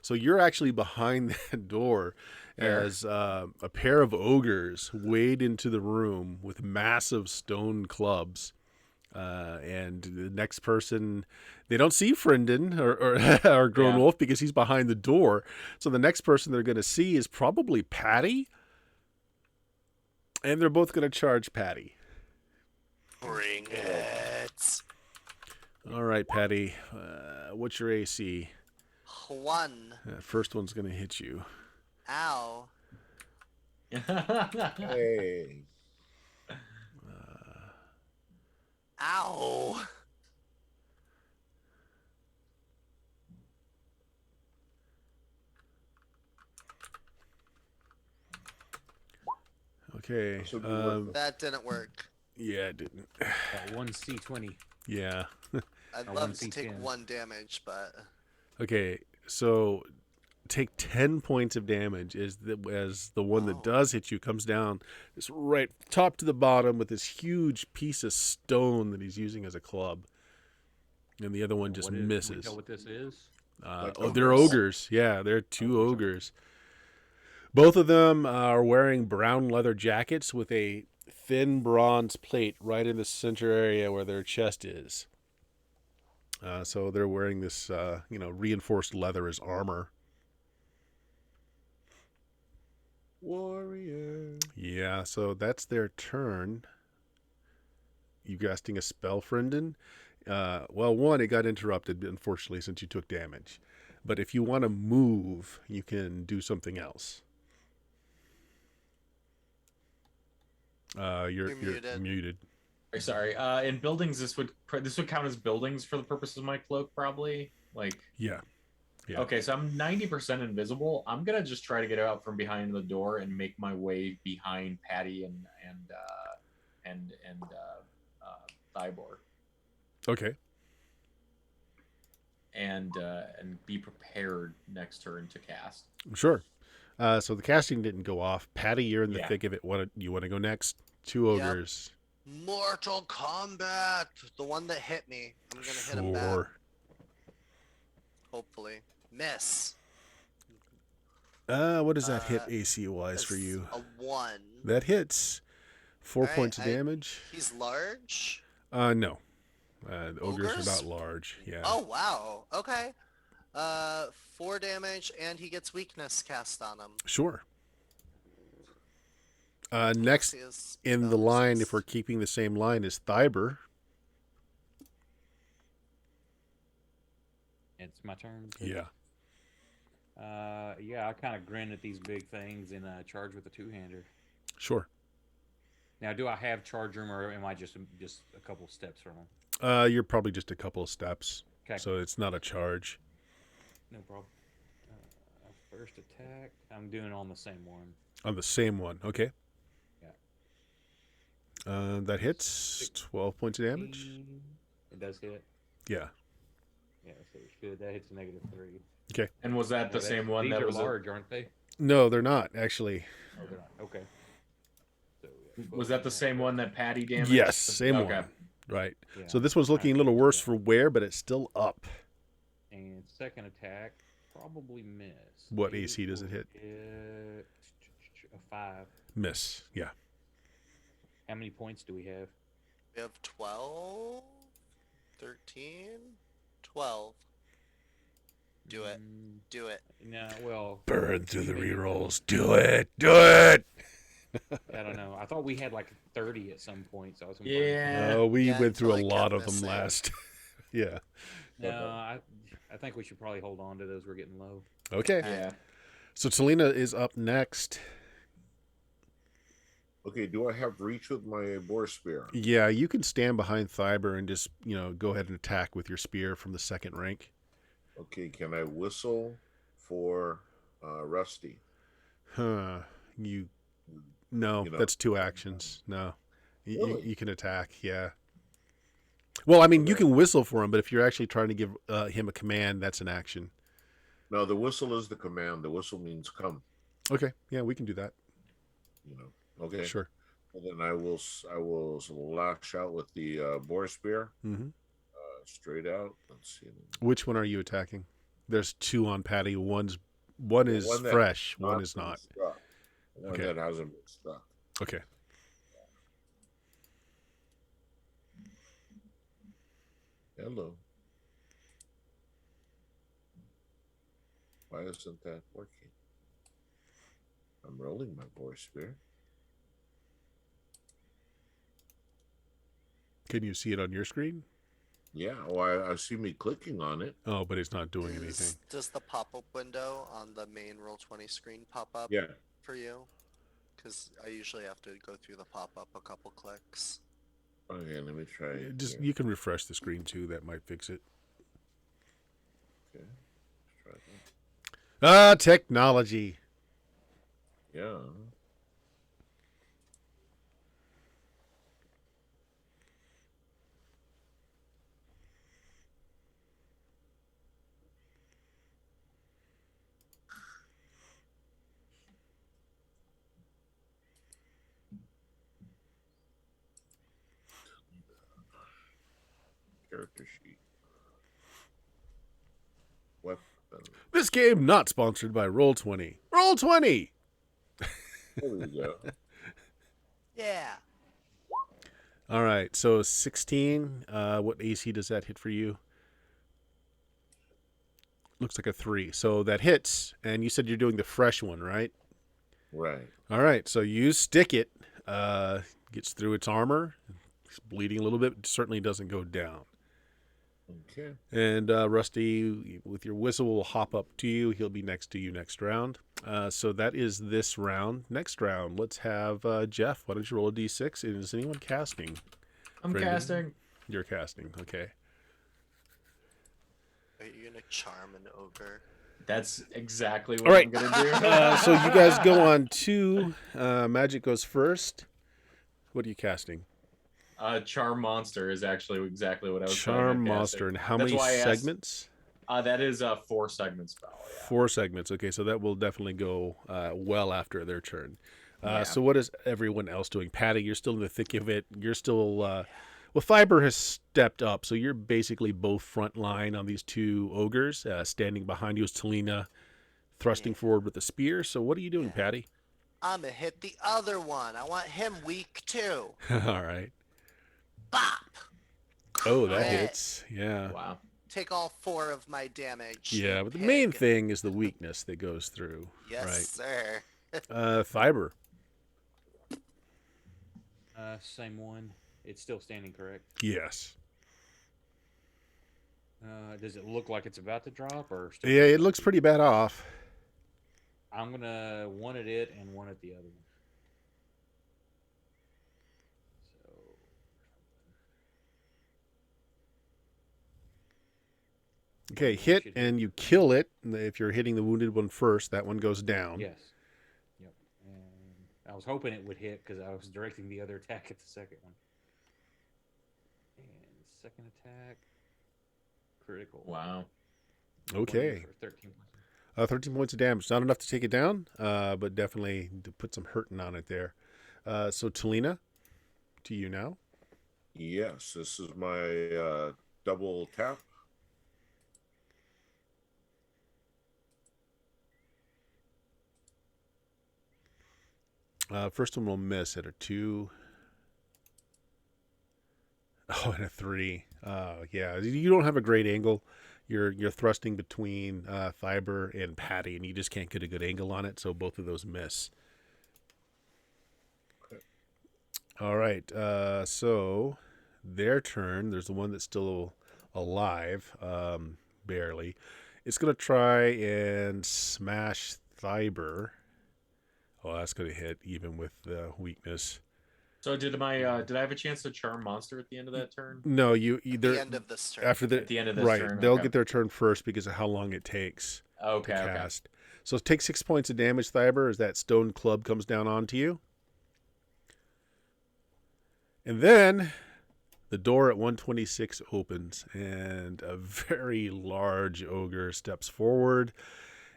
Speaker 1: so you're actually behind that door as a pair of ogres wade into the room with massive stone clubs. And the next person, they don't see Frienden or Grown Wolf because he's behind the door. So the next person they're going to see is probably Patty. And they're both going to charge Patty.
Speaker 5: Bring it.
Speaker 1: All right, Patty. What's your AC?
Speaker 5: 1.
Speaker 1: First one's going to hit you.
Speaker 5: Ow.
Speaker 3: Hey.
Speaker 5: Ow.
Speaker 1: Okay.
Speaker 5: That didn't work.
Speaker 1: Yeah, it didn't.
Speaker 2: 1 C20.
Speaker 1: Yeah.
Speaker 5: I'd
Speaker 2: Or
Speaker 5: love
Speaker 2: 1
Speaker 5: to take
Speaker 2: C10.
Speaker 5: 1 damage, but
Speaker 1: Okay, so take 10 points of damage as the one that does hit you comes down. It's right top to the bottom with this huge piece of stone that he's using as a club. And the other one just
Speaker 2: Can we
Speaker 1: misses.
Speaker 2: tell what this is?
Speaker 1: They're ogres. Yeah, they're 2 ogres. Both of them are wearing brown leather jackets with a thin bronze plate right in the center area where their chest is. So they're wearing this, reinforced leather as armor.
Speaker 3: Warrior.
Speaker 1: Yeah, so that's their turn. You casting a spell, Frienden? One, it got interrupted, unfortunately, since you took damage. But if you want to move, you can do something else. You're muted.
Speaker 4: Sorry. In buildings, this would count as buildings for the purpose of my cloak, probably. Like.
Speaker 1: Yeah.
Speaker 4: Okay, so I'm 90% invisible. I'm gonna just try to get out from behind the door and make my way behind Patty and Thybor.
Speaker 1: Okay.
Speaker 4: And be prepared next turn to cast.
Speaker 1: Sure. So the casting didn't go off. Patty, you're in the thick of it. You want to go next? 2 ogres.
Speaker 5: Mortal Kombat. The one that hit me. I'm gonna hit him back. Hopefully. Miss.
Speaker 1: What does that hit AC wise for you?
Speaker 5: A 1.
Speaker 1: That hits. 4 points of damage.
Speaker 5: He's large?
Speaker 1: No. The ogres are not large. Yeah.
Speaker 5: Oh wow. Okay. 4 damage, and he gets weakness cast on him.
Speaker 1: Sure. Next in the line, if we're keeping the same line, is Thiber.
Speaker 2: It's my turn.
Speaker 1: Yeah.
Speaker 2: I kind of grin at these big things and charge with a 2-hander.
Speaker 1: Sure.
Speaker 2: Now, do I have charge room, or am I just a couple steps from him?
Speaker 1: You're probably just a couple of steps.
Speaker 2: Okay.
Speaker 1: So it's not a charge.
Speaker 2: No problem. First attack. I'm doing on the same one.
Speaker 1: On the same one. Okay.
Speaker 2: Yeah.
Speaker 1: That hits. 12 points of damage.
Speaker 2: It does hit.
Speaker 1: Yeah.
Speaker 2: Yeah, so it should. That hits a -3.
Speaker 1: Okay.
Speaker 4: And was that the same one
Speaker 2: these
Speaker 4: that
Speaker 2: are
Speaker 4: was
Speaker 2: large, aren't they?
Speaker 1: No, they're not actually.
Speaker 2: Oh, they're not. Okay. So
Speaker 4: Was that the same one that Patty damaged?
Speaker 1: Yes, same
Speaker 4: Okay.
Speaker 1: one. Right.
Speaker 2: Yeah.
Speaker 1: So this one's looking a little worse for wear, but it's still up.
Speaker 2: And second attack, probably miss.
Speaker 1: What AC does it hit?
Speaker 2: A 5.
Speaker 1: Miss. Yeah.
Speaker 2: How many points do we have?
Speaker 5: We have 12, 13, 12. Do it. Do it.
Speaker 2: No, well.
Speaker 1: Burn through the rerolls. Do it. Do it.
Speaker 2: I don't know. I thought we had like 30 at some point, so I was.
Speaker 4: Yeah.
Speaker 1: Oh, we
Speaker 5: Yeah,
Speaker 1: went through a
Speaker 5: until it
Speaker 1: lot
Speaker 5: kept
Speaker 1: of them
Speaker 5: missing.
Speaker 1: last. Yeah.
Speaker 2: No, I think we should probably hold on to those. We're getting low.
Speaker 1: Okay.
Speaker 4: Yeah.
Speaker 1: So Talina is up next.
Speaker 3: Okay, do I have reach with my boar spear?
Speaker 1: Yeah, you can stand behind Thyber and just, go ahead and attack with your spear from the second rank.
Speaker 3: Okay, can I whistle for Rusty?
Speaker 1: Huh. No,
Speaker 3: You know.
Speaker 1: that's 2 actions. No.
Speaker 3: Really?
Speaker 1: You can attack, yeah. Well, I mean, you
Speaker 3: Okay.
Speaker 1: can whistle for him, but if you're actually trying to give him a command, that's an action.
Speaker 3: No, the whistle is the command. The whistle means come.
Speaker 1: Okay, yeah, we can do that.
Speaker 3: Okay.
Speaker 1: Sure.
Speaker 3: And then I will lash out with the boar spear
Speaker 1: Hmm.
Speaker 3: straight out. Let's see.
Speaker 1: Which one are you attacking? There's 2 on Patty. One is
Speaker 3: one that
Speaker 1: fresh,
Speaker 3: has
Speaker 1: one is
Speaker 3: been
Speaker 1: not.
Speaker 3: struck. One
Speaker 1: Okay.
Speaker 3: that hasn't been struck.
Speaker 1: Okay.
Speaker 3: Hello. Why isn't that working? I'm rolling my boar spear.
Speaker 1: Can you see it on your screen?
Speaker 3: Yeah, I see me clicking on it.
Speaker 1: Oh, but it's not doing anything.
Speaker 5: Does the pop-up window on the main Roll20 screen pop up
Speaker 3: Yeah.
Speaker 5: for you? Because I usually have to go through the pop-up a couple clicks.
Speaker 3: Okay, let me try it.
Speaker 1: Just
Speaker 3: here.
Speaker 1: you can refresh the screen too. That might fix it.
Speaker 3: Okay. Let's try that.
Speaker 1: Technology.
Speaker 3: Yeah. Character sheet. Weapon.
Speaker 1: This game not sponsored by Roll20. Roll20.
Speaker 3: There we go.
Speaker 5: Yeah.
Speaker 1: All right, so 16. What AC does that hit for you? Looks like a 3. So that hits, and you said you're doing the fresh one, right?
Speaker 3: Right.
Speaker 1: All right, so you stick it. Gets through its armor. It's bleeding a little bit. Certainly doesn't go down.
Speaker 3: Okay.
Speaker 1: And Rusty, with your whistle, will hop up to you. He'll be next to you next round. So that is this round. Next round, let's have Jeff. Why don't you roll a d6? And is anyone casting?
Speaker 4: I'm
Speaker 1: Brendan?
Speaker 4: casting.
Speaker 1: You're casting. Okay.
Speaker 5: Are you gonna charm an ogre?
Speaker 4: That's exactly what
Speaker 1: All right.
Speaker 4: I'm gonna do.
Speaker 1: So you guys go on 2. Magic goes first. What are you casting?
Speaker 4: Charm Monster is actually exactly what I was
Speaker 1: Charm
Speaker 4: planning on
Speaker 1: Monster.
Speaker 4: casting.
Speaker 1: And how
Speaker 4: That's
Speaker 1: many
Speaker 4: why I asked-
Speaker 1: segments?
Speaker 4: That is a 4-segment spell. Yeah.
Speaker 1: 4 segments. Okay, so that will definitely go well after their turn.
Speaker 4: Yeah.
Speaker 1: So what is everyone else doing? Patty, you're still in the thick of it. You're still... well, Fiber has stepped up, so you're basically both front line on these 2 ogres. Standing behind you is Talina, thrusting forward with the spear. So what are you doing, Patty?
Speaker 5: I'm gonna hit the other one. I want him weak too.
Speaker 1: All right.
Speaker 5: Bop!
Speaker 1: Oh, that
Speaker 5: Crit.
Speaker 1: hits. Yeah.
Speaker 4: Wow.
Speaker 5: Take all 4 of my damage.
Speaker 1: Yeah, but the
Speaker 5: Pig.
Speaker 1: main thing is the weakness that goes through.
Speaker 5: Yes, sir.
Speaker 1: Right. Fiber.
Speaker 2: Same one. It's still standing, correct?
Speaker 1: Yes.
Speaker 2: Does it look like it's about to drop, or still
Speaker 1: Yeah, it looks pretty bad off.
Speaker 2: I'm gonna one at it and one at the other one. So
Speaker 1: Okay, hit and you kill it. If you're hitting the wounded one first, that one goes down.
Speaker 2: yes, yep. And I was hoping it would hit because I was directing the other attack at the second one. And second attack, critical.
Speaker 4: Wow.
Speaker 1: Okay.
Speaker 2: For 13 points.
Speaker 1: 13 points of damage. Not enough to take it down, but definitely to put some hurting on it there. So Talina, to you now.
Speaker 3: Yes, this is my double tap.
Speaker 1: First one will miss at a 2. Oh, and a 3. Yeah, you don't have a great angle. You're thrusting between Fiber and Patty, and you just can't get a good angle on it, so both of those miss.
Speaker 3: Okay.
Speaker 1: All right, so their turn. There's the one that's still alive, barely. It's going to try and smash Fiber. Oh, that's going to hit even with the weakness.
Speaker 4: So did I have a chance to charm monster at the end of that turn?
Speaker 1: No,
Speaker 5: At the end of this turn.
Speaker 1: after
Speaker 4: At the end of this
Speaker 1: right,
Speaker 4: turn,
Speaker 1: they'll
Speaker 4: okay.
Speaker 1: get their turn first because of how long it takes to
Speaker 4: Okay.
Speaker 1: cast. So take 6 points of damage, Fiber, as that stone club comes down onto you. And then the door at 126 opens, and a very large ogre steps forward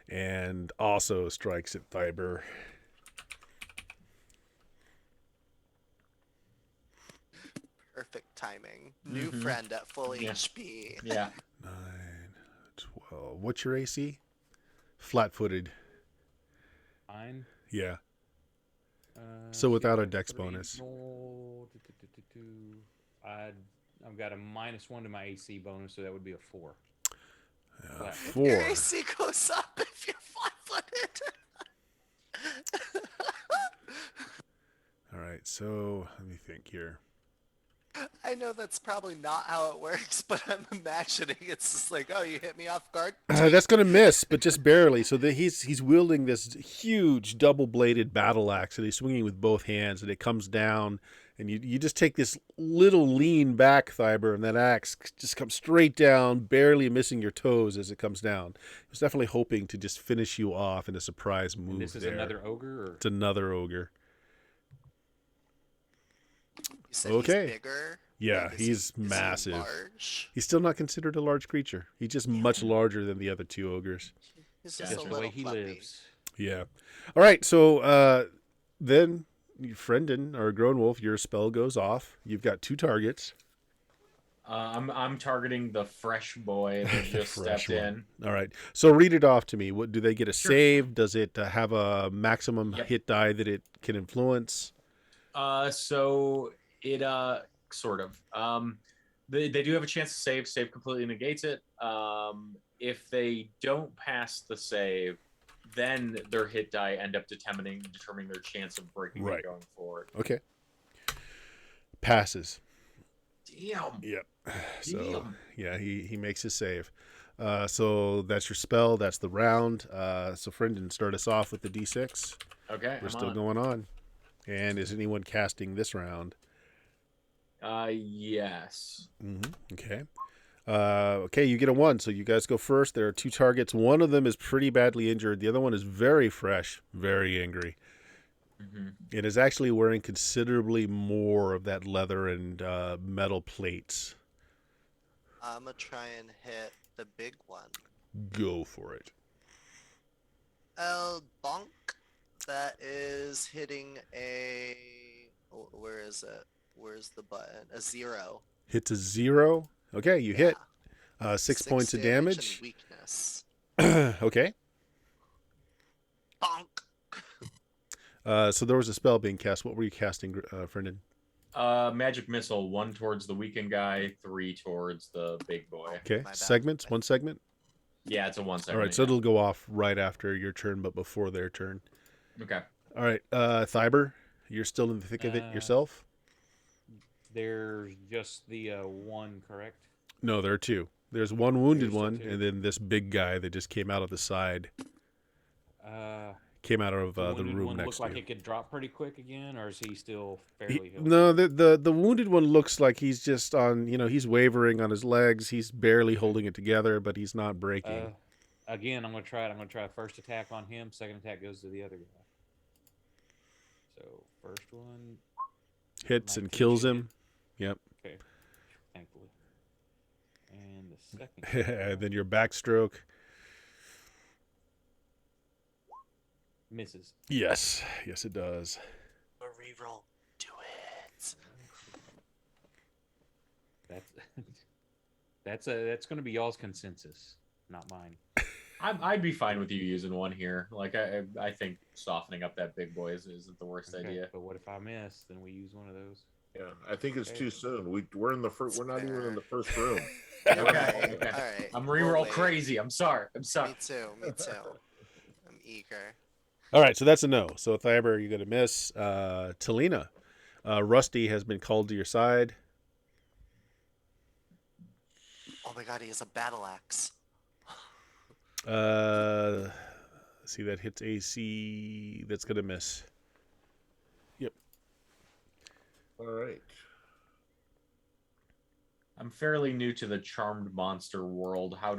Speaker 1: and also strikes at Fiber.
Speaker 5: Perfect timing. New friend at full HP.
Speaker 4: Yeah.
Speaker 1: 9, 12. What's your AC? Flat-footed.
Speaker 2: Fine.
Speaker 1: Yeah.
Speaker 2: So
Speaker 1: without a dex bonus.
Speaker 2: I've got a -1 to my AC bonus, so that would be a 4. Flat.
Speaker 1: 4.
Speaker 5: Your AC goes up if you're flat-footed.
Speaker 1: All right, so let me think here.
Speaker 5: I know that's probably not how it works, but I'm imagining it's just like, oh, you hit me off guard.
Speaker 1: That's going to miss, but just barely. So he's wielding this huge double-bladed battle axe that he's swinging with both hands, and it comes down, and you just take this little lean back, Fiber, and that axe just comes straight down, barely missing your toes as it comes down. He was definitely hoping to just finish you off in a surprise move.
Speaker 2: And this is
Speaker 1: there.
Speaker 2: another ogre? Or?
Speaker 1: It's another ogre.
Speaker 5: You said
Speaker 1: Okay.
Speaker 5: he's bigger?
Speaker 1: Yeah,
Speaker 5: Like,
Speaker 1: he's
Speaker 5: is he
Speaker 1: massive.
Speaker 5: large?
Speaker 1: He's still not considered a large creature. He's just much larger than the other 2 ogres.
Speaker 5: He's
Speaker 2: Just
Speaker 5: just a
Speaker 2: the way
Speaker 5: little
Speaker 2: he
Speaker 5: puppy.
Speaker 2: lives.
Speaker 1: Yeah. All right. So then, Friendin or Grown Wolf, your spell goes off. You've got 2 targets.
Speaker 4: I'm targeting the fresh boy that just
Speaker 1: fresh
Speaker 4: stepped
Speaker 1: one.
Speaker 4: in.
Speaker 1: All right. So read it off to me. What do they get a
Speaker 4: Sure.
Speaker 1: save? Does it have a maximum
Speaker 4: Yep.
Speaker 1: hit die that it can influence?
Speaker 4: So it sort of. They do have a chance to save. Save completely negates it. If they don't pass the save, then their hit die end up determining their chance of breaking
Speaker 1: Right.
Speaker 4: it going forward.
Speaker 1: Okay. Passes.
Speaker 4: Damn.
Speaker 1: Yep. So
Speaker 4: Damn.
Speaker 1: yeah, he makes his save. So that's your spell. That's the round. So Friendin, start us off with the D6.
Speaker 4: Okay.
Speaker 1: We're still going on. And is anyone casting this round?
Speaker 4: Yes.
Speaker 1: Okay. Okay, you get a 1, so you guys go first. There are 2 targets. One of them is pretty badly injured. The other one is very fresh, very angry. It is actually wearing considerably more of that leather and metal plates.
Speaker 5: I'm going to try and hit the big one.
Speaker 1: Go for it.
Speaker 5: El bonk. That is hitting a... oh, where is it? Where's the button? A 0.
Speaker 1: Hits a 0. Okay, you hit. 6 points of damage.
Speaker 5: And weakness.
Speaker 1: Okay.
Speaker 5: Bonk.
Speaker 1: So there was a spell being cast. What were you casting, Friendin?
Speaker 4: Magic missile. 1 towards the weakened guy. 3 towards the big boy.
Speaker 1: Okay.
Speaker 5: My bad.
Speaker 1: Segments. 1 segment.
Speaker 4: Yeah, it's a 1 segment.
Speaker 1: All right, so it'll go off right after your turn, but before their turn.
Speaker 4: Okay.
Speaker 1: All right, Thiber, you're still in the thick of it yourself?
Speaker 2: There's just the 1, correct?
Speaker 1: No, there are 2. There's 1 wounded
Speaker 2: There's still
Speaker 1: one,
Speaker 2: 2.
Speaker 1: and then this big guy that just came out of the side. Came out of the
Speaker 2: wounded
Speaker 1: room
Speaker 2: one
Speaker 1: next
Speaker 2: look
Speaker 1: to
Speaker 2: like
Speaker 1: you.
Speaker 2: it could drop pretty quick again, or is he still fairly healed?
Speaker 1: No, the wounded one looks like he's just on, he's wavering on his legs. He's barely holding it together, but he's not breaking.
Speaker 2: Again, I'm going to try it. I'm going to try a first attack on him. Second attack goes to the other guy. So, first one.
Speaker 1: Hits and
Speaker 2: 19
Speaker 1: kills
Speaker 2: should
Speaker 1: him. Yep.
Speaker 2: Okay. Thankfully. And the second.
Speaker 1: And then your backstroke.
Speaker 2: Misses.
Speaker 1: Yes, it does.
Speaker 5: reroll. Do it.
Speaker 2: That's going to be y'all's consensus, not mine.
Speaker 4: I'd be fine with you using one here. Like I think softening up that big boy isn't the worst idea.
Speaker 2: But what if I miss? Then we use one of those.
Speaker 3: Yeah, I think it's
Speaker 2: Okay.
Speaker 3: too soon. We're in the first. We're not even in the first room.
Speaker 5: Okay.
Speaker 4: Okay.
Speaker 5: All right.
Speaker 4: I'm
Speaker 5: We'll
Speaker 4: reroll
Speaker 5: wait.
Speaker 4: crazy. I'm sorry.
Speaker 5: Me too. I'm eager.
Speaker 1: All right, so that's a no. So Thyber, you're going to miss. Talina, Rusty has been called to your side.
Speaker 5: Oh my god, he has a battle axe.
Speaker 1: See, that hits AC. That's going to miss. Yep.
Speaker 3: All right.
Speaker 4: I'm fairly new to the charmed monster world. How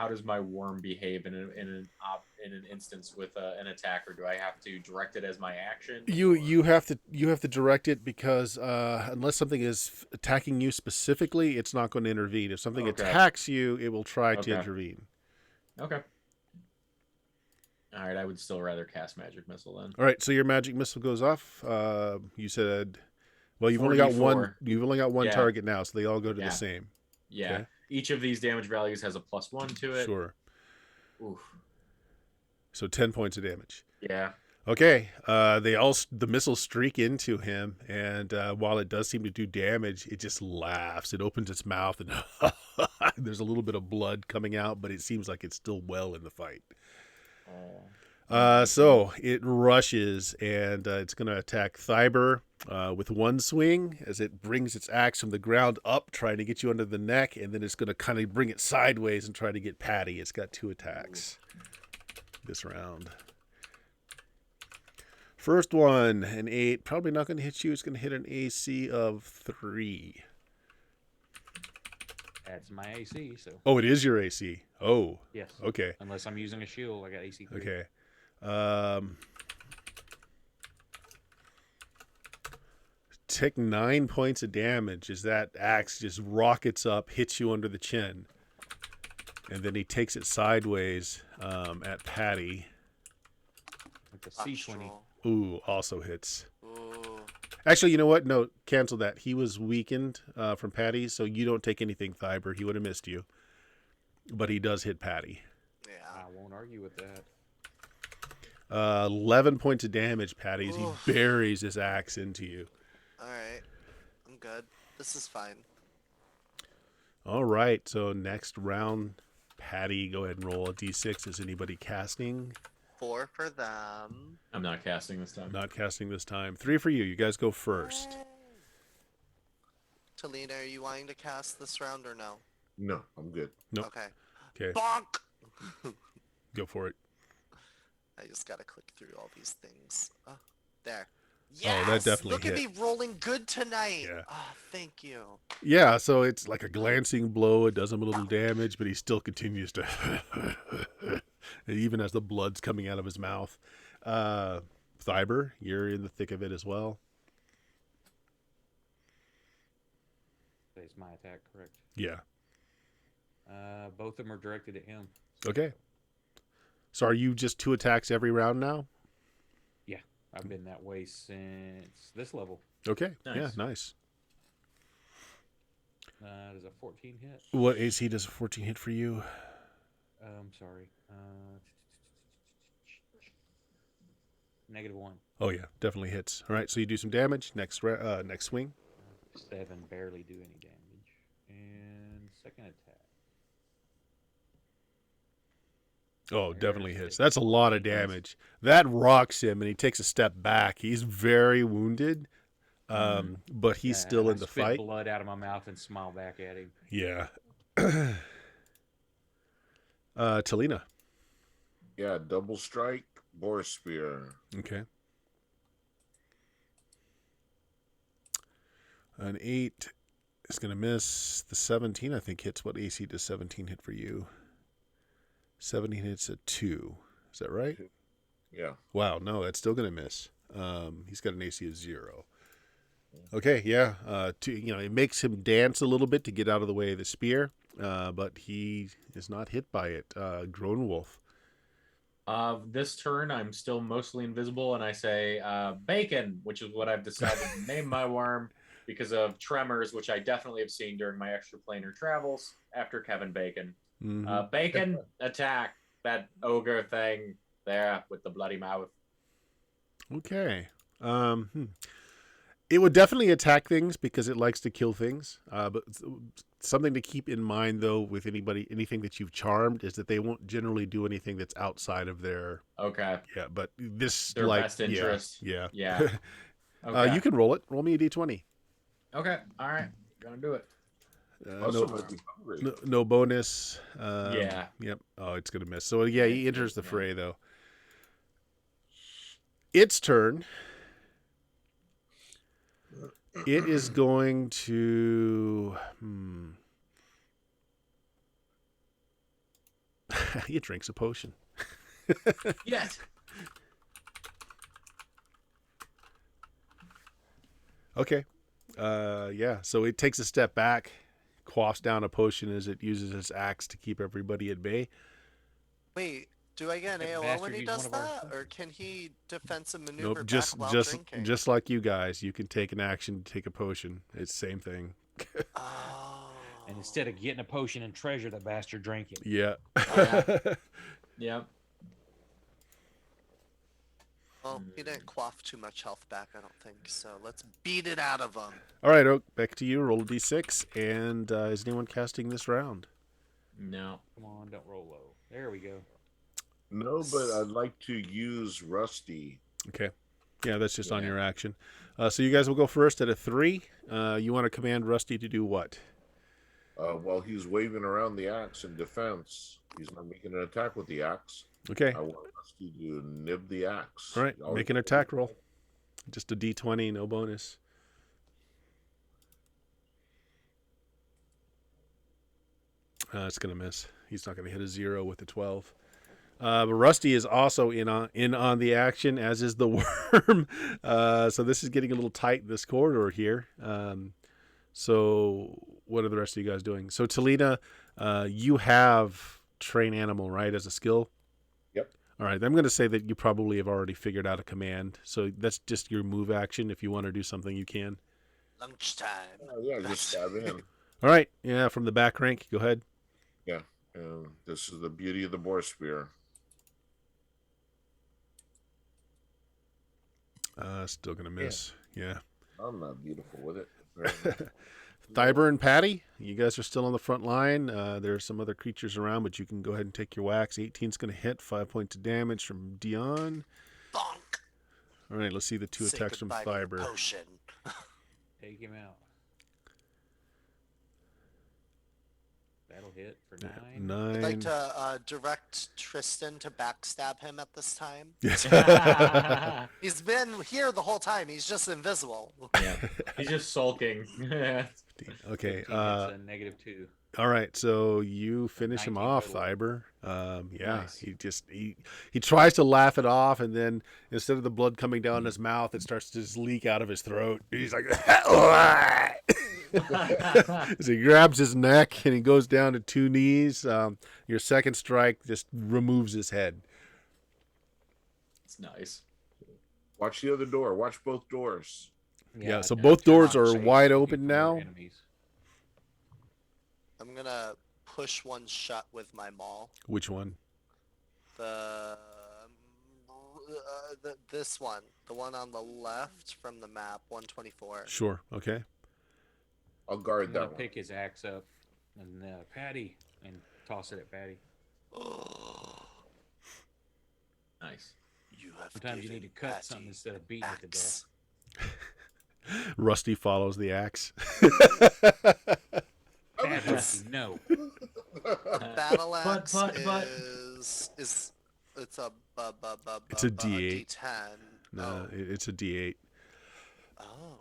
Speaker 4: does my worm behave in an instance with an attacker? Do I have to direct it as my action?
Speaker 1: You have to direct it because unless something is attacking you specifically, it's not going to intervene. If something attacks you, it will try to intervene.
Speaker 4: Okay. All right, I would still rather cast magic missile then.
Speaker 1: All right, so your magic missile goes off. You said, well, you've only got
Speaker 4: 4d4.
Speaker 1: one. You've only got one
Speaker 4: Yeah.
Speaker 1: target now, so they all go to
Speaker 4: Yeah.
Speaker 1: the same.
Speaker 4: Yeah.
Speaker 1: Okay.
Speaker 4: Each of these damage values has a +1 to it.
Speaker 1: Sure.
Speaker 4: Oof.
Speaker 1: So 10 points of damage.
Speaker 4: Yeah.
Speaker 1: Okay. The missiles streak into him, and while it does seem to do damage, it just laughs. It opens its mouth, and there's a little bit of blood coming out, but it seems like it's still well in the fight. So it rushes, and it's going to attack Thyber with one swing as it brings its axe from the ground up, trying to get you under the neck, and then it's going to kind of bring it sideways and try to get Patty. It's got 2 attacks this round. First one, an 8. Probably not going to hit you. It's going to hit an AC of 3.
Speaker 2: That's my AC, so.
Speaker 1: Oh, it is your AC. Oh,
Speaker 2: Yes.
Speaker 1: okay.
Speaker 2: Unless I'm using a shield, I got AC 3.
Speaker 1: Okay. Take 9 points of damage as that axe just rockets up, hits you under the chin. And then he takes it sideways at Patty.
Speaker 2: Like a C20.
Speaker 1: Ooh, also hits.
Speaker 5: Ooh.
Speaker 1: Actually, you know what? No, cancel that. He was weakened from Patty, so you don't take anything, Thyber. He would have missed you. But he does hit Patty.
Speaker 5: Yeah.
Speaker 2: I won't argue with that.
Speaker 1: 11 points of damage, Patty, as he buries his axe into you.
Speaker 5: All right. I'm good. This is fine.
Speaker 1: All right, so next round, Patty, go ahead and roll a d6. Is anybody casting?
Speaker 5: 4 for them.
Speaker 4: I'm not casting this time.
Speaker 1: Not casting this time. 3 for you. You guys go first.
Speaker 5: Talina, are you wanting to cast this round or no?
Speaker 3: No, I'm good.
Speaker 1: Nope.
Speaker 5: Okay.
Speaker 1: Okay,
Speaker 5: Bonk!
Speaker 1: go for it.
Speaker 5: I just gotta click through all these things. There. Yes!
Speaker 1: Oh, that definitely
Speaker 5: Look at
Speaker 1: hit.
Speaker 5: me rolling good tonight.
Speaker 1: Yeah.
Speaker 5: Oh, thank you.
Speaker 1: Yeah, so it's like a glancing blow. It does him a little damage, but he still continues to... even as the blood's coming out of his mouth. Thyber, you're in the thick of it as well.
Speaker 2: It's my attack, correct?
Speaker 1: Yeah.
Speaker 2: Both of them are directed at him.
Speaker 1: Okay. So are you just 2 attacks every round now?
Speaker 2: Yeah, I've been that way since this level.
Speaker 1: Okay.
Speaker 4: Nice.
Speaker 1: Yeah, nice.
Speaker 2: Does a 14 hit?
Speaker 1: What AC does a 14 hit for you?
Speaker 2: I'm sorry. -1.
Speaker 1: Oh yeah, definitely hits. All right, so you do some damage. Next swing.
Speaker 2: 7 barely do any damage. And second attack.
Speaker 1: Oh, definitely hits. That's a lot of damage. That rocks him, and he takes a step back. He's very wounded, but he's still in the
Speaker 2: spit
Speaker 1: fight.
Speaker 2: Blood out of my mouth and smile back at him.
Speaker 1: Yeah. Talina.
Speaker 3: Yeah, double strike, boar spear.
Speaker 1: Okay. An 8 is going to miss. The 17, I think, hits. What AC does 17 hit for you? 17 hits a 2. Is that right?
Speaker 3: Yeah.
Speaker 1: Wow, no, that's still going to miss. He's got an AC of 0. Okay, yeah. It makes him dance a little bit to get out of the way of the spear, but he is not hit by it. Grown Wolf.
Speaker 4: This turn, I'm still mostly invisible, and I say Bacon, which is what I've decided to name my worm because of tremors, which I definitely have seen during my extraplanar travels after Kevin Bacon.
Speaker 1: Mm-hmm.
Speaker 4: Bacon, attack that ogre thing there with the bloody mouth.
Speaker 1: Okay. It would definitely attack things because it likes to kill things. But something to keep in mind, though, with anything that you've charmed, is that they won't generally do anything that's outside of their.
Speaker 4: Okay.
Speaker 1: Yeah, but this
Speaker 4: Their best interest.
Speaker 1: Yeah.
Speaker 4: Yeah. Okay.
Speaker 1: You can roll it. Roll me a d20.
Speaker 4: Okay. All right. Gonna do it.
Speaker 1: No bonus.
Speaker 4: Yeah.
Speaker 1: Yep. Oh, it's gonna miss. So yeah, he enters the fray though. Its turn. It is going to. It drinks a potion.
Speaker 4: Yes.
Speaker 1: Okay. Yeah. So it takes a step back, quaffs down a potion as it uses its axe to keep everybody at bay.
Speaker 5: Wait, do I get an
Speaker 2: That
Speaker 5: AOL
Speaker 2: bastard
Speaker 5: when he
Speaker 2: used
Speaker 5: does
Speaker 2: one of our
Speaker 5: that, or
Speaker 2: spells.
Speaker 5: can he defensive maneuver
Speaker 1: Nope.
Speaker 5: back while drinking?
Speaker 1: Just like you guys, you can take an action to take a potion. It's the same thing.
Speaker 5: Oh.
Speaker 2: And instead of getting a potion and treasure, the bastard drank it.
Speaker 1: Yeah.
Speaker 4: Yeah.
Speaker 5: Well, he didn't quaff too much health back, I don't think. So let's beat it out of him.
Speaker 1: All right, Oak, back to you. Roll a d6. And is anyone casting this round?
Speaker 4: No.
Speaker 2: Come on, don't roll low. There we go.
Speaker 3: No, but I'd like to use Rusty.
Speaker 1: Okay. Yeah, that's just on your action. So you guys will go first at a 3. You want to command Rusty to do what?
Speaker 3: While he's waving around the axe in defense, he's not making an attack with the axe.
Speaker 1: Okay.
Speaker 3: I want Rusty to nib the axe.
Speaker 1: All right. Make an attack roll. Just a d20, no bonus. It's going to miss. He's not going to hit a 0 with the 12. But Rusty is also in on the action, as is the worm. So this is getting a little tight in this corridor here. So what are the rest of you guys doing? So Talina, you have train animal, right, as a skill?
Speaker 3: Yep.
Speaker 1: All right. I'm going to say that you probably have already figured out a command. So that's just your move action. If you want to do something, you can.
Speaker 5: Lunchtime.
Speaker 3: Yeah, just stab in.
Speaker 1: All right. Yeah, from the back rank. Go ahead.
Speaker 3: Yeah. This is the beauty of the boar spear.
Speaker 1: Still going to miss. Yeah.
Speaker 3: I'm not beautiful with it.
Speaker 1: Thiber and Patty, you guys are still on the front line. There are some other creatures around, but you can go ahead and take your whacks. 18's going to hit. 5 points of damage from Dion.
Speaker 5: Bonk.
Speaker 1: All right, let's see the 2
Speaker 5: Say
Speaker 1: attacks from
Speaker 5: goodbye to the
Speaker 1: Thiber.
Speaker 5: potion.
Speaker 2: Take him out. That'll hit for 9.
Speaker 1: 9.
Speaker 5: I'd like to direct Tristan to backstab him at this time. He's been here the whole time. He's just invisible.
Speaker 4: Yeah. He's just sulking.
Speaker 1: Okay.
Speaker 2: That's a -2.
Speaker 1: All right, so you finish him
Speaker 2: 19
Speaker 1: off,
Speaker 2: total.
Speaker 1: Thiber. Yeah,
Speaker 2: Nice.
Speaker 1: he tries to laugh it off, and then instead of the blood coming down his mouth, it starts to just leak out of his throat. He's like, as he grabs his neck and he goes down to 2 knees. Your second strike just removes his head.
Speaker 4: It's nice.
Speaker 3: Watch the other door. Watch both doors.
Speaker 1: Yeah, so both doors are
Speaker 5: safe.
Speaker 1: wide
Speaker 2: Looking
Speaker 1: open
Speaker 2: for
Speaker 1: now.
Speaker 2: more enemies.
Speaker 5: I'm gonna push one shut with my maul.
Speaker 1: Which one?
Speaker 5: This one, the one on the left from the map, 124.
Speaker 1: Sure. Okay.
Speaker 3: I'll
Speaker 2: I'm
Speaker 3: guard
Speaker 2: gonna
Speaker 3: that one.
Speaker 2: pick his axe up and Patty and toss it at Patty.
Speaker 4: Nice.
Speaker 5: You have
Speaker 2: Sometimes you need to cut
Speaker 5: Patty
Speaker 2: something instead of beating it to death.
Speaker 5: axe.
Speaker 1: Rusty follows the axe.
Speaker 2: Bad Rusty, no.
Speaker 5: Battle axe
Speaker 4: but-
Speaker 5: is it's a
Speaker 1: It's a D8.
Speaker 5: D10.
Speaker 1: No, it's a D8.
Speaker 5: Oh.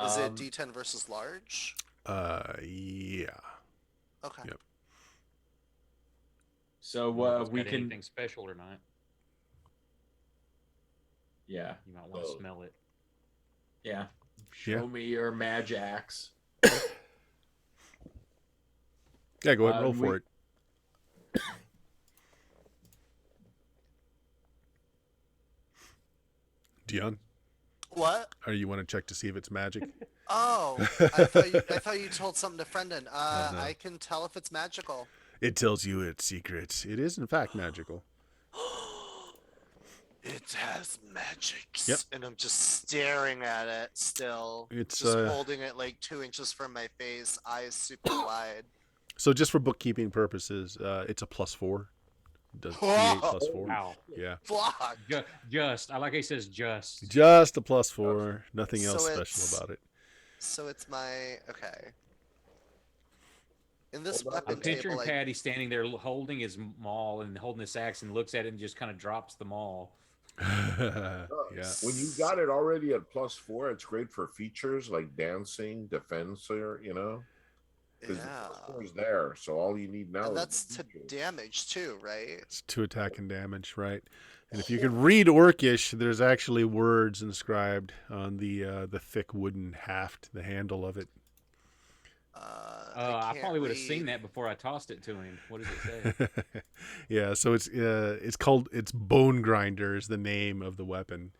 Speaker 5: Is it
Speaker 4: Um,
Speaker 5: D10 versus large?
Speaker 1: Yeah.
Speaker 5: Okay.
Speaker 1: Yep.
Speaker 4: So
Speaker 2: Got
Speaker 4: we can.
Speaker 2: anything special or not?
Speaker 4: Yeah.
Speaker 2: You might want to smell it.
Speaker 4: Yeah. Show me your Majax.
Speaker 1: Yeah, go ahead and roll
Speaker 4: we-
Speaker 1: for it. Dion,
Speaker 5: What?
Speaker 1: or you want to check to see if it's magic?
Speaker 5: Oh, I thought you told something to Brendan.
Speaker 1: No.
Speaker 5: I can tell if it's magical.
Speaker 1: It tells you it's secret. It is in fact magical.
Speaker 5: It has magics.
Speaker 1: Yep.
Speaker 5: And I'm just staring at it still.
Speaker 1: It's
Speaker 5: just holding it like 2 inches from my face, eyes super wide.
Speaker 1: So just for bookkeeping purposes, it's a +4. It does D8 +4.
Speaker 2: Wow.
Speaker 1: Yeah.
Speaker 5: Fuck.
Speaker 2: Just. I like how he says just.
Speaker 1: Just a +4. Nothing
Speaker 5: So
Speaker 1: else
Speaker 5: it's-
Speaker 1: special about it.
Speaker 5: So it's my okay. In this
Speaker 3: Hold on.
Speaker 5: weapon
Speaker 2: I'm picturing
Speaker 5: table,
Speaker 2: Patty standing there holding his maul and holding this axe and looks at it and just kind of drops the maul.
Speaker 1: Yeah.
Speaker 3: When you got it already at +4, it's great for features like dancing, defense, or because
Speaker 5: yeah.
Speaker 3: the +4 is there. So all you need now
Speaker 5: And
Speaker 3: is
Speaker 5: that's
Speaker 3: the
Speaker 5: to
Speaker 3: features.
Speaker 5: damage too, right?
Speaker 1: It's 2 attack and damage, right? And if you can read Orcish, there's actually words inscribed on the thick wooden haft, the handle of it.
Speaker 2: I
Speaker 5: can't
Speaker 2: probably would have seen
Speaker 5: read.
Speaker 2: that before I tossed it to him. What does it say?
Speaker 1: Yeah, so it's Bone Grinder is the name of the weapon.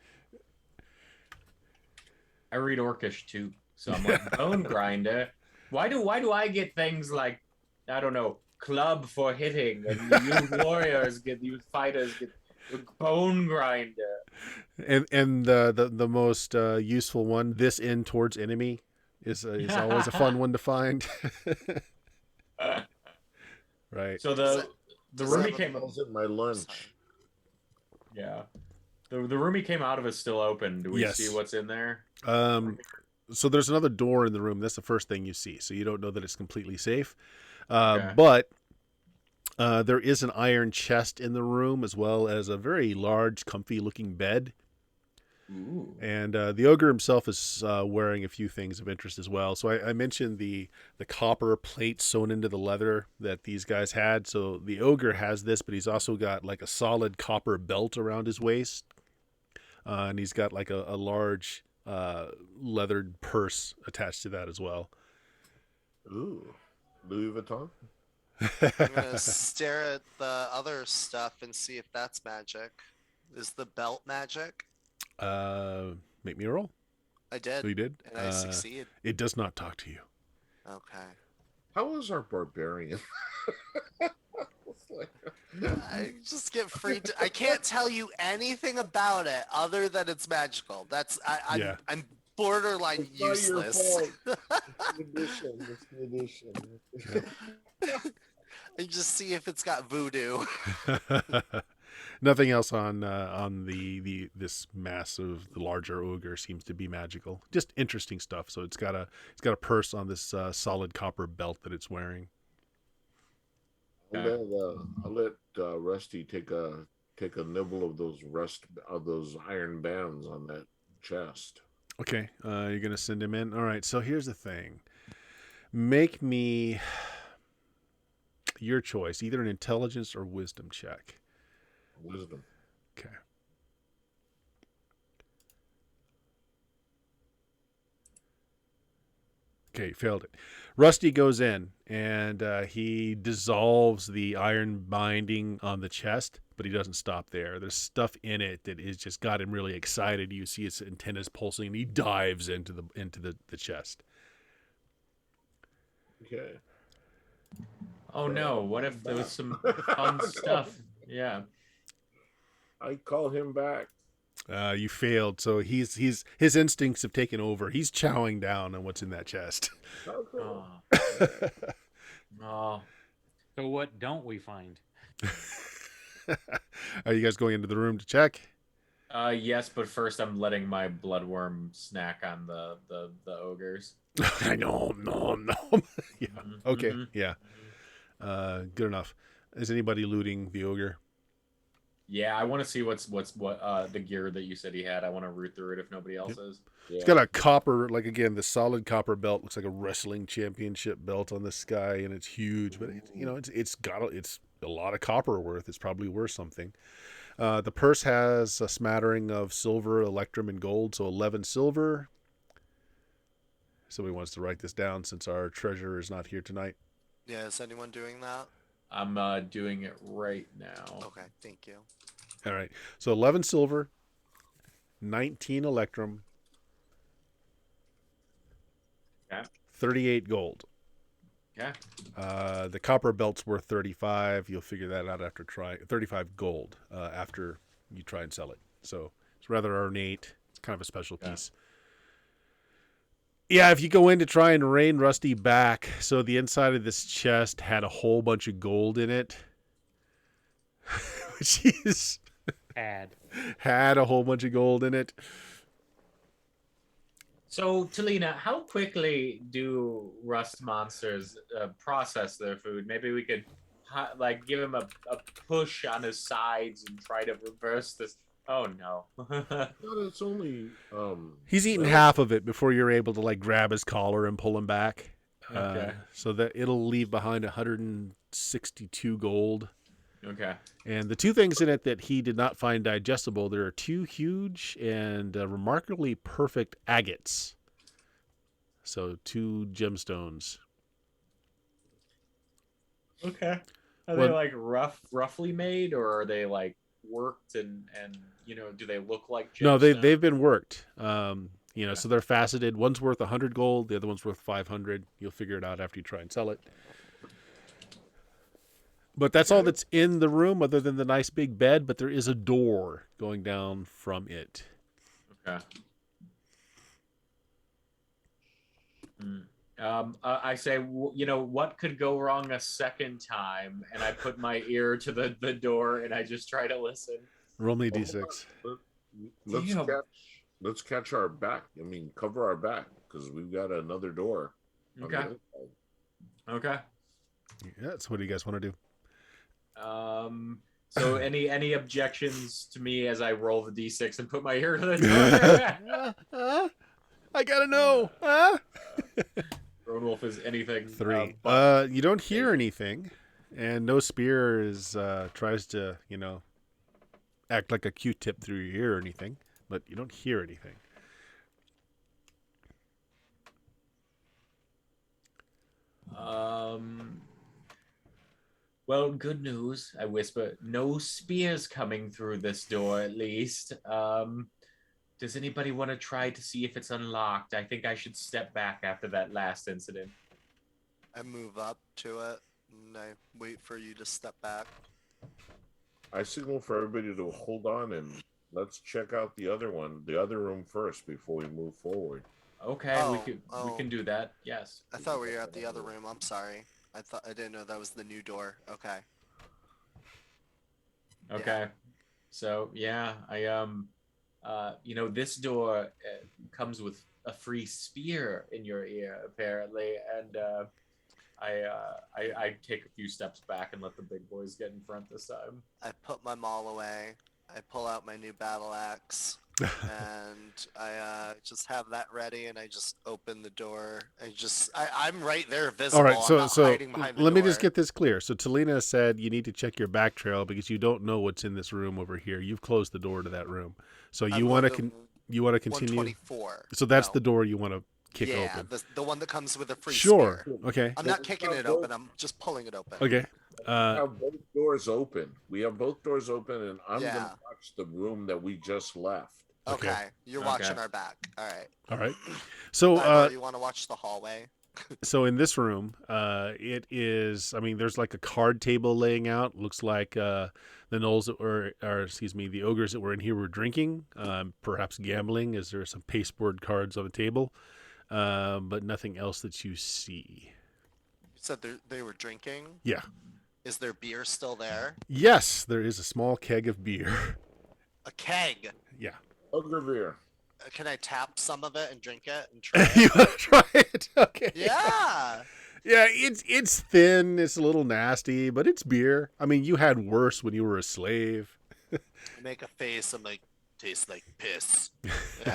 Speaker 4: I read Orcish too, so I'm like bone grinder. Why do I get things like, I don't know, club for hitting, and you fighters get bone grinder.
Speaker 1: And the most useful one, this end towards enemy, is always a fun one to find. Right.
Speaker 4: So
Speaker 5: Does
Speaker 4: the
Speaker 5: it
Speaker 4: roomie
Speaker 5: have a-
Speaker 4: came.
Speaker 3: Calls it my lunch.
Speaker 4: Yeah, the roomie came out of is still open. Do we
Speaker 1: Yes.
Speaker 4: see what's in there?
Speaker 1: So there's another door in the room. That's the first thing you see. So you don't know that it's completely safe.
Speaker 4: Okay.
Speaker 1: But there is an iron chest in the room, as well as a very large, comfy-looking bed.
Speaker 4: Ooh.
Speaker 1: And the ogre himself is wearing a few things of interest as well. So I mentioned the copper plate sewn into the leather that these guys had. So the ogre has this, but he's also got like a solid copper belt around his waist. And he's got like a large leathered purse attached to that as well.
Speaker 3: Ooh, Louis Vuitton.
Speaker 5: I'm gonna stare at the other stuff and see if that's magic. Is the belt magic?
Speaker 1: Make me a roll.
Speaker 5: I did,
Speaker 1: Oh, you did?
Speaker 5: and I succeed.
Speaker 1: It does not talk to you.
Speaker 5: Okay.
Speaker 3: How was our barbarian? It's like-
Speaker 5: I just get free. I can't tell you anything about it other than it's magical.
Speaker 1: Yeah.
Speaker 5: I'm borderline
Speaker 3: It's not your
Speaker 5: useless.
Speaker 3: fault. It's the addition.
Speaker 5: And just see if it's got voodoo.
Speaker 1: Nothing else on this massive, the larger ogre seems to be magical. Just interesting stuff. So it's got a purse on this solid copper belt that it's wearing.
Speaker 3: I'll let Rusty take a nibble of those iron bands on that chest.
Speaker 1: Okay, you're gonna send him in. All right. So here's the thing. Make me your choice, either an intelligence or wisdom check.
Speaker 3: Wisdom.
Speaker 1: Okay. Okay, failed it. Rusty goes in and he dissolves the iron binding on the chest, but he doesn't stop there. There's stuff in it that is just got him really excited. You see his antennas pulsing, and he dives into the chest.
Speaker 3: Okay.
Speaker 4: Oh no! What if there was some fun stuff? Yeah.
Speaker 3: I call him back.
Speaker 1: You failed, so his instincts have taken over. He's chowing down on what's in that chest.
Speaker 3: Okay.
Speaker 4: Oh. Oh.
Speaker 2: So what don't we find?
Speaker 1: Are you guys going into the room to check?
Speaker 4: Yes, but first I'm letting my bloodworm snack on the ogres.
Speaker 1: I know, no. Yeah.
Speaker 4: Mhm,
Speaker 1: Okay.
Speaker 4: mhm.
Speaker 1: Yeah. Good enough. Is anybody looting the ogre?
Speaker 4: Yeah, I want to see what the gear that you said he had. I want to root through it if nobody else is.
Speaker 3: Yeah.
Speaker 1: It's got a copper, like again, the solid copper belt looks like a wrestling championship belt on this guy, and it's huge. But it's a lot of copper worth. It's probably worth something. The purse has a smattering of silver, electrum, and gold, so 11 silver. Somebody wants to write this down since our treasurer is not here tonight.
Speaker 5: Yeah, is anyone doing that?
Speaker 4: I'm doing it right now.
Speaker 5: Okay, thank you.
Speaker 1: All right, so 11 silver, 19 electrum,
Speaker 4: Okay.
Speaker 1: 38 gold.
Speaker 4: Okay.
Speaker 1: The copper belt's worth 35. You'll figure that out after 35 gold after you try and sell it. So it's rather ornate. It's kind of a special piece. Yeah, if you go in to try and rein Rusty back, so the inside of this chest had a whole bunch of gold in it. Which is... had a whole bunch of gold in it.
Speaker 4: So, Talina, how quickly do rust monsters process their food? Maybe we could like give him a push on his sides and try to reverse this. Oh no!
Speaker 3: But it's only
Speaker 1: he's eaten half of it before you're able to like grab his collar and pull him back.
Speaker 4: Okay.
Speaker 1: So that it'll leave behind 162 gold.
Speaker 4: Okay.
Speaker 1: And the two things in it that he did not find digestible, there are two huge and remarkably perfect agates. So 2 gemstones.
Speaker 4: Okay. Are they like roughly made, or are they like worked and do they look like gemstones?
Speaker 1: No, they've been worked. So they're faceted. One's worth 100 gold, the other one's worth 500. You'll figure it out after you try and sell it. But that's all that's in the room other than the nice big bed, but there is a door going down from it.
Speaker 4: Okay. I say, what could go wrong a second time? And I put my ear to the door and I just try to listen.
Speaker 1: Roll me D6.
Speaker 3: Let's catch our back. I mean, cover our back because we've got another door.
Speaker 4: Okay. Okay.
Speaker 1: Yeah, so what do you guys want to do?
Speaker 4: So any objections to me as I roll the D6 and put my ear to the door?
Speaker 1: I gotta know.
Speaker 4: Lone Wolf is anything.
Speaker 1: 3. You don't hear anything, and no spear is tries to act like a Q-tip through your ear or anything, but you don't hear anything.
Speaker 4: Well, good news, I whisper. No spears coming through this door, at least. Does anybody want to try to see if it's unlocked? I think I should step back after that last incident.
Speaker 5: I move up to it and I wait for you to step back.
Speaker 3: I signal for everybody to hold on and let's check out the other room first before we move forward.
Speaker 4: Okay, we can do that. Yes.
Speaker 5: I thought we were at the other room. I'm sorry. I didn't know that was the new door. Okay.
Speaker 4: Okay. Yeah. So yeah, this door comes with a free spear in your ear apparently, and I take a few steps back and let the big boys get in front this time.
Speaker 5: I put my maul away. I pull out my new battle axe. And I just have that ready, and I just open the door. I'm right there visible.
Speaker 1: All right, so
Speaker 5: hiding behind the
Speaker 1: let me
Speaker 5: door.
Speaker 1: just get this clear. So Talina said you need to check your back trail because you don't know what's in this room over here. You've closed the door to that room, so you want to continue.
Speaker 5: 124.
Speaker 1: So that's the door you want to kick open.
Speaker 5: Yeah, the one that comes with a free
Speaker 1: Sure.
Speaker 5: spear.
Speaker 1: Okay.
Speaker 5: I'm not kicking it open. I'm just pulling it open.
Speaker 1: Okay.
Speaker 3: We have both doors open. And I'm going to watch the room that we just left.
Speaker 5: Okay. You're watching our back. All right.
Speaker 1: So
Speaker 5: you want to watch the hallway?
Speaker 1: So in this room, it is. I mean, there's like a card table laying out. Looks like the gnolls that were, the ogres that were in here were drinking, perhaps gambling, as there are some pasteboard cards on the table, but nothing else that you see.
Speaker 5: You said they were drinking?
Speaker 1: Yeah.
Speaker 5: Is there beer still there?
Speaker 1: Yes, there is a small keg of beer.
Speaker 5: A keg?
Speaker 1: Yeah.
Speaker 3: Ogre beer.
Speaker 5: Can I tap some of it and drink it and try it?
Speaker 1: You want to try it? Okay.
Speaker 5: Yeah.
Speaker 1: Yeah, it's thin. It's a little nasty, but it's beer. I mean, you had worse when you were a slave.
Speaker 5: I make a face. I'm like, tastes like piss.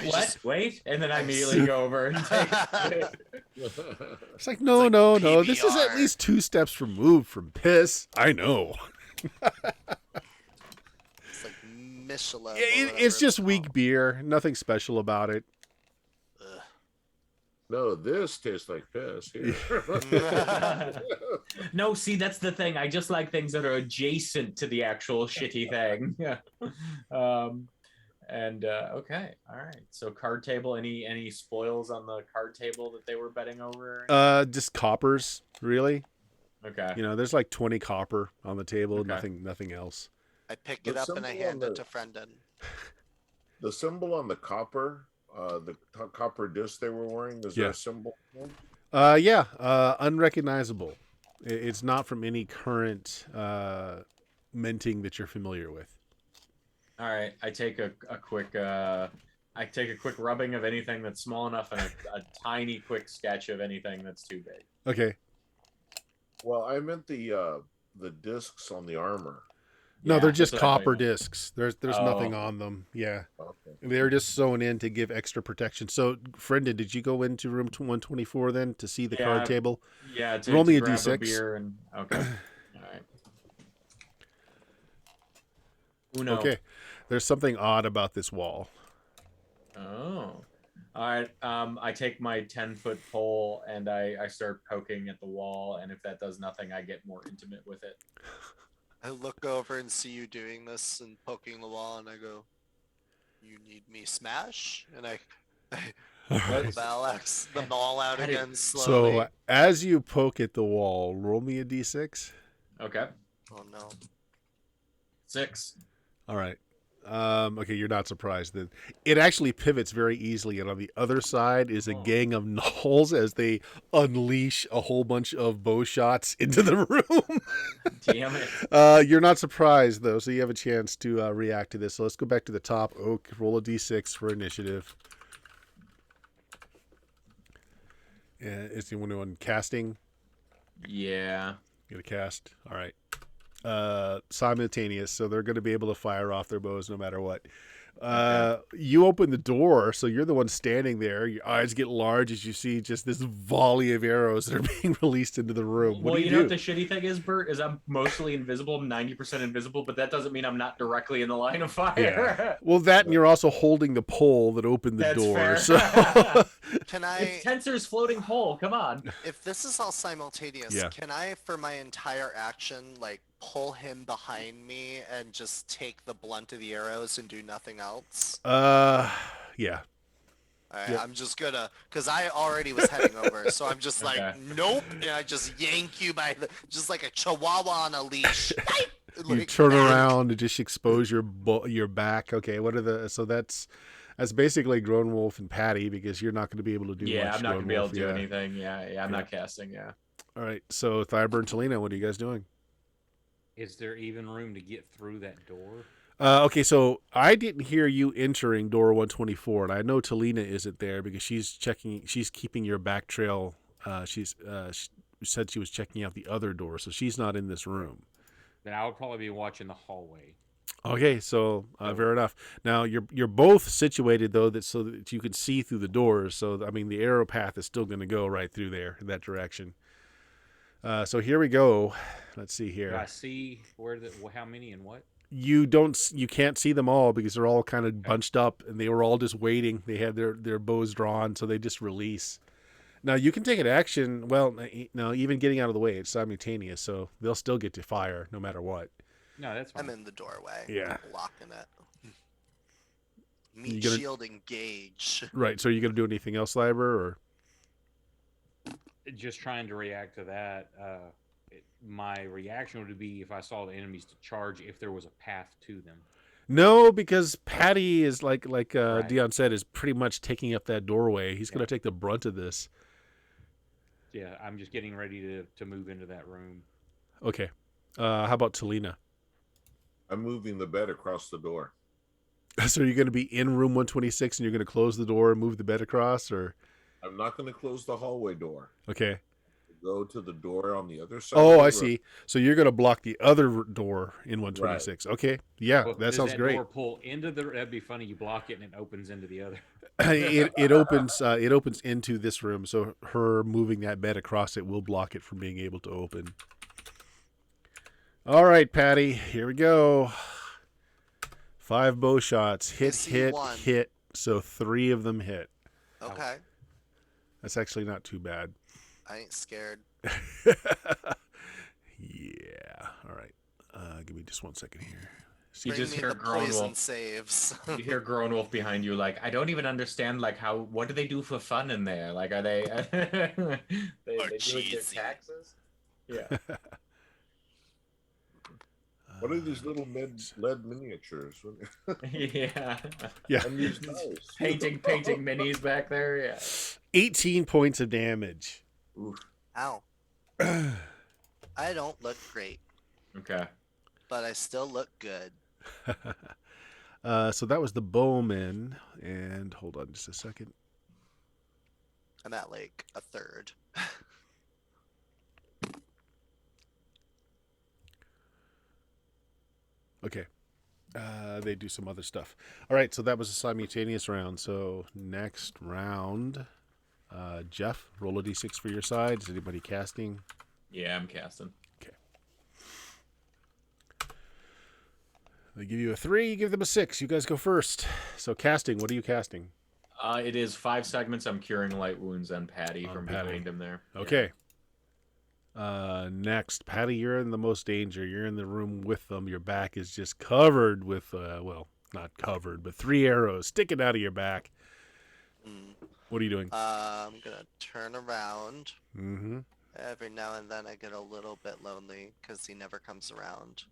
Speaker 4: What? Wait, and then I immediately go over and take it.
Speaker 1: It's like, no. This is at least 2 steps removed from piss. I know.
Speaker 5: It's like Michelin.
Speaker 1: It's just weak beer. Nothing special about it.
Speaker 3: No, this tastes like piss. Here.
Speaker 4: No, see, that's the thing. I just like things that are adjacent to the actual shitty thing. And okay, all right. So card table. Any spoils on the card table that they were betting over?
Speaker 1: Just coppers, really.
Speaker 4: Okay.
Speaker 1: You know, there's like 20 copper on the table.
Speaker 4: Okay.
Speaker 1: Nothing else.
Speaker 5: I pick
Speaker 3: The
Speaker 5: it up and I
Speaker 3: symbol
Speaker 5: hand
Speaker 3: on
Speaker 5: it
Speaker 3: the-
Speaker 5: to Brendan.
Speaker 3: The symbol on the copper, copper disc they were wearing, is there
Speaker 1: Yeah.
Speaker 3: a symbol?
Speaker 1: Yeah, unrecognizable. It's not from any current minting that you're familiar with.
Speaker 4: All right. I take a quick rubbing of anything that's small enough, and a tiny quick sketch of anything that's too big.
Speaker 1: Okay.
Speaker 3: Well, I meant the discs on the armor.
Speaker 1: No,
Speaker 4: Yeah,
Speaker 1: they're
Speaker 4: that's
Speaker 1: just
Speaker 4: what I thought
Speaker 1: copper
Speaker 4: you meant.
Speaker 1: discs. There's nothing on them. Yeah.
Speaker 3: Okay.
Speaker 1: They're just sewn in to give extra protection. So, Brendan, did you go into room 124 then to see the card table?
Speaker 4: Yeah.
Speaker 1: Roll me a
Speaker 4: grab
Speaker 1: D6.
Speaker 4: beer and okay. All right. Uno.
Speaker 1: Okay. There's something odd about this wall.
Speaker 4: Oh. All right. I take my 10-foot pole and I start poking at the wall, and if that does nothing, I get more intimate with it.
Speaker 5: I look over and see you doing this and poking the wall, and I go, "You need me smash?" And I pull the ball out
Speaker 4: How did-
Speaker 5: again slowly.
Speaker 1: So, as you poke at the wall, roll me a D6.
Speaker 4: Okay.
Speaker 5: Oh no.
Speaker 4: 6.
Speaker 1: All right. Okay, you're not surprised then. It actually pivots very easily, and on the other side is a gang of gnolls as they unleash a whole bunch of bow shots into the room.
Speaker 4: Damn it.
Speaker 1: You're not surprised though, so you have a chance to react to this. So let's go back to the top. Oak, roll a d6 for initiative. Is anyone casting?
Speaker 4: Yeah.
Speaker 1: Get a cast. All right. Simultaneous, so they're going to be able to fire off their bows no matter what. You open the door, so you're the one standing there. Your eyes get large as you see just this volley of arrows that are being released into the room. What
Speaker 4: Well,
Speaker 1: do you
Speaker 4: know
Speaker 1: do?
Speaker 4: what the shitty thing is, Bert, is I'm mostly invisible, 90% invisible, but that doesn't mean I'm not directly in the line of fire.
Speaker 1: Yeah. Well, that and you're also holding the pole that opened the
Speaker 4: That's
Speaker 1: door.
Speaker 4: fair.
Speaker 1: So
Speaker 5: Can I,
Speaker 4: It's Tensor's floating pole. Come on.
Speaker 5: if this is all simultaneous,
Speaker 1: Yeah.
Speaker 5: can I, for my entire action, like pull him behind me and just take the blunt of the arrows and do nothing else?
Speaker 1: yeah.
Speaker 5: Alright,
Speaker 1: Yep.
Speaker 5: I'm just gonna, cause I already was heading over, so I'm just like,
Speaker 4: Okay.
Speaker 5: nope, and I just yank you by the, just like a chihuahua on a leash.
Speaker 1: You
Speaker 5: Like,
Speaker 1: turn around and just expose your back. Okay, what are the? So that's basically Grown Wolf and Patty because you're not going to be able to do much.
Speaker 4: Yeah, I'm not
Speaker 1: Grown
Speaker 4: going to be able
Speaker 1: Wolf,
Speaker 4: to do
Speaker 1: yeah.
Speaker 4: anything. Yeah, I'm not casting, yeah.
Speaker 1: All right, so Thyber and Talina, what are you guys doing?
Speaker 2: Is there even room to get through that door?
Speaker 1: Okay, so I didn't hear you entering door 124, and I know Talina isn't there because she's keeping your back trail. She said she was checking out the other door, so she's not in this room.
Speaker 2: Then I would probably be watching the hallway.
Speaker 1: Okay, so fair enough. Now you're both situated though so that you can see through the doors. So I mean, the arrow path is still going to go right through there in that direction. So here we go. Let's see here.
Speaker 2: Do I see how many and what?
Speaker 1: You can't see them all because they're all kind of bunched up and they were all just waiting. They had their bows drawn, so they just release. Now you can take an action. Well, no, even getting out of the way, it's simultaneous, so they'll still get to fire no matter what.
Speaker 2: No, that's fine.
Speaker 5: I'm in the doorway.
Speaker 1: Yeah.
Speaker 5: Blocking it.
Speaker 1: You
Speaker 5: Meat
Speaker 1: gonna-
Speaker 5: shield engage.
Speaker 1: Right. So are you going to do anything else, Liber, or?
Speaker 2: Just trying to react to that. My reaction would be if I saw the enemies to charge, if there was a path to them.
Speaker 1: No, because Patty is like
Speaker 2: Right.
Speaker 1: Dion said, is pretty much taking up that doorway. He's going
Speaker 2: Yeah.
Speaker 1: to take the brunt of this.
Speaker 2: Yeah, I'm just getting ready to move into that room.
Speaker 1: Okay. How about Talina?
Speaker 3: I'm moving the bed across the door.
Speaker 1: So you're going to be in room 126 and you're going to close the door and move the bed across, or?
Speaker 3: I'm not going to close the hallway door.
Speaker 1: Okay.
Speaker 3: Go to the door on the other side.
Speaker 1: Oh,
Speaker 3: of the
Speaker 1: I
Speaker 3: room.
Speaker 1: see. So you're going to block the other door in 126. Okay. Yeah,
Speaker 2: Well,
Speaker 1: that
Speaker 2: does
Speaker 1: sounds great.
Speaker 2: Door pull into the. That'd be funny. You block it and it opens into the other.
Speaker 1: it opens into this room, so her moving that bed across it will block it from being able to open. All right, Patty, here we go. 5 bow shots. Hit,
Speaker 5: see
Speaker 1: hit,
Speaker 5: one.
Speaker 1: hit. So 3 of them hit.
Speaker 5: Okay.
Speaker 1: That's actually not too bad.
Speaker 5: I ain't scared.
Speaker 1: Yeah. All right. Give me just 1 second here.
Speaker 4: You
Speaker 5: Bring
Speaker 4: just
Speaker 5: me
Speaker 4: hear
Speaker 5: the
Speaker 4: Grown
Speaker 5: poison
Speaker 4: Wolf.
Speaker 5: saves.
Speaker 4: You hear Grown Wolf behind you, like, I don't even understand, like, what do they do for fun in there? Like, are they they doing their
Speaker 5: cheesy.
Speaker 4: taxes? Yeah.
Speaker 3: What are these little lead miniatures?
Speaker 4: Yeah.
Speaker 1: Yeah.
Speaker 3: And these dice.
Speaker 4: painting minis back there. Yeah.
Speaker 1: 18 points of damage.
Speaker 4: Oof.
Speaker 5: Ow. I don't look great,
Speaker 4: Okay.
Speaker 5: but I still look good.
Speaker 1: So that was the bowman. And hold on just a second.
Speaker 5: I'm at like a third.
Speaker 1: Okay. They do some other stuff. All right, so that was a simultaneous round. So next round, Jeff, roll a d6 for your side. Is anybody casting?
Speaker 4: Yeah, I'm casting.
Speaker 1: Okay. They give you a 3, you give them a 6. You guys go first. So casting, what are you casting?
Speaker 4: It is 5 segments. I'm curing light wounds on Patty
Speaker 1: On
Speaker 4: from
Speaker 1: Patty.
Speaker 4: behind him there.
Speaker 1: Okay. Next, Patty, you're in the most danger. You're in the room with them. Your back is just covered with, well, not covered, but 3 arrows sticking out of your back. What are you doing?
Speaker 5: I'm gonna turn around.
Speaker 1: Mm-hmm.
Speaker 5: Every now and then I get a little bit lonely because he never comes around.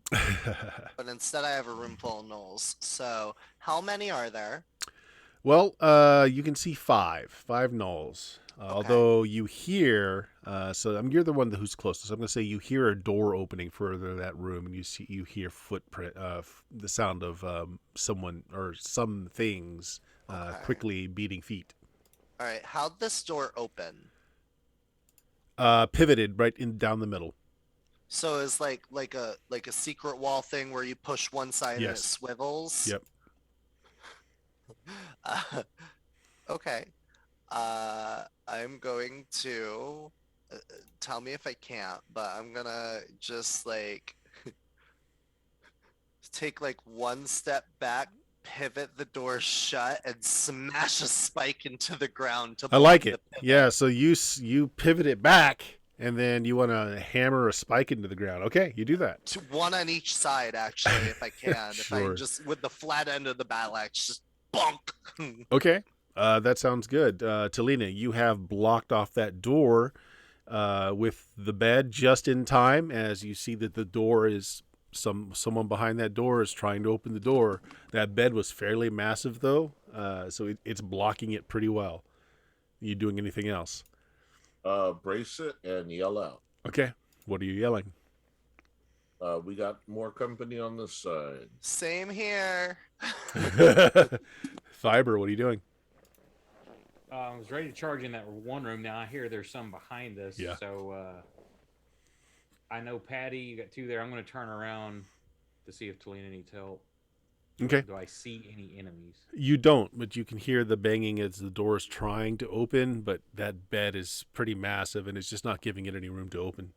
Speaker 5: But instead I have a room full of gnolls. So how many are there?
Speaker 1: Well, you can see 5 gnolls. Although you hear, you're the one who's closest. I'm going to say you hear a door opening further in that room, and you hear footprint, the sound of someone or some things quickly beating feet.
Speaker 5: All right, how'd this door open?
Speaker 1: Pivoted right in down the middle.
Speaker 5: So it's like a secret wall thing where you push one side and it
Speaker 1: Yes.
Speaker 5: swivels.
Speaker 1: Yep.
Speaker 5: Okay. I'm going to tell me if I can't, but I'm gonna just like take like one step back, pivot the door shut, and smash a spike into the ground to
Speaker 1: I like
Speaker 5: block
Speaker 1: it.
Speaker 5: the pivot.
Speaker 1: Yeah. So you pivot it back, and then you want to hammer a spike into the ground. Okay, you do that.
Speaker 5: To one on each side, actually, if I can. If I
Speaker 1: Sure.
Speaker 5: can just with the flat end of the battle axe, just bonk.
Speaker 1: Okay. That sounds good. Talina, you have blocked off that door with the bed just in time as you see that the door is someone behind that door is trying to open the door. That bed was fairly massive though, so it's blocking it pretty well. Are you doing anything else?
Speaker 3: Brace it and yell out.
Speaker 1: Okay. What are you yelling?
Speaker 3: We got more company on this side.
Speaker 5: Same here.
Speaker 1: Fiber, what are you doing?
Speaker 2: I was ready to charge in that one room. Now I hear there's some behind us.
Speaker 1: Yeah.
Speaker 2: So I know Patty, you got 2 there. I'm going to turn around to see if Talina needs help.
Speaker 1: Okay.
Speaker 2: Do I see any enemies?
Speaker 1: You don't, but you can hear the banging as the door is trying to open, but that bed is pretty massive and it's just not giving it any room to open.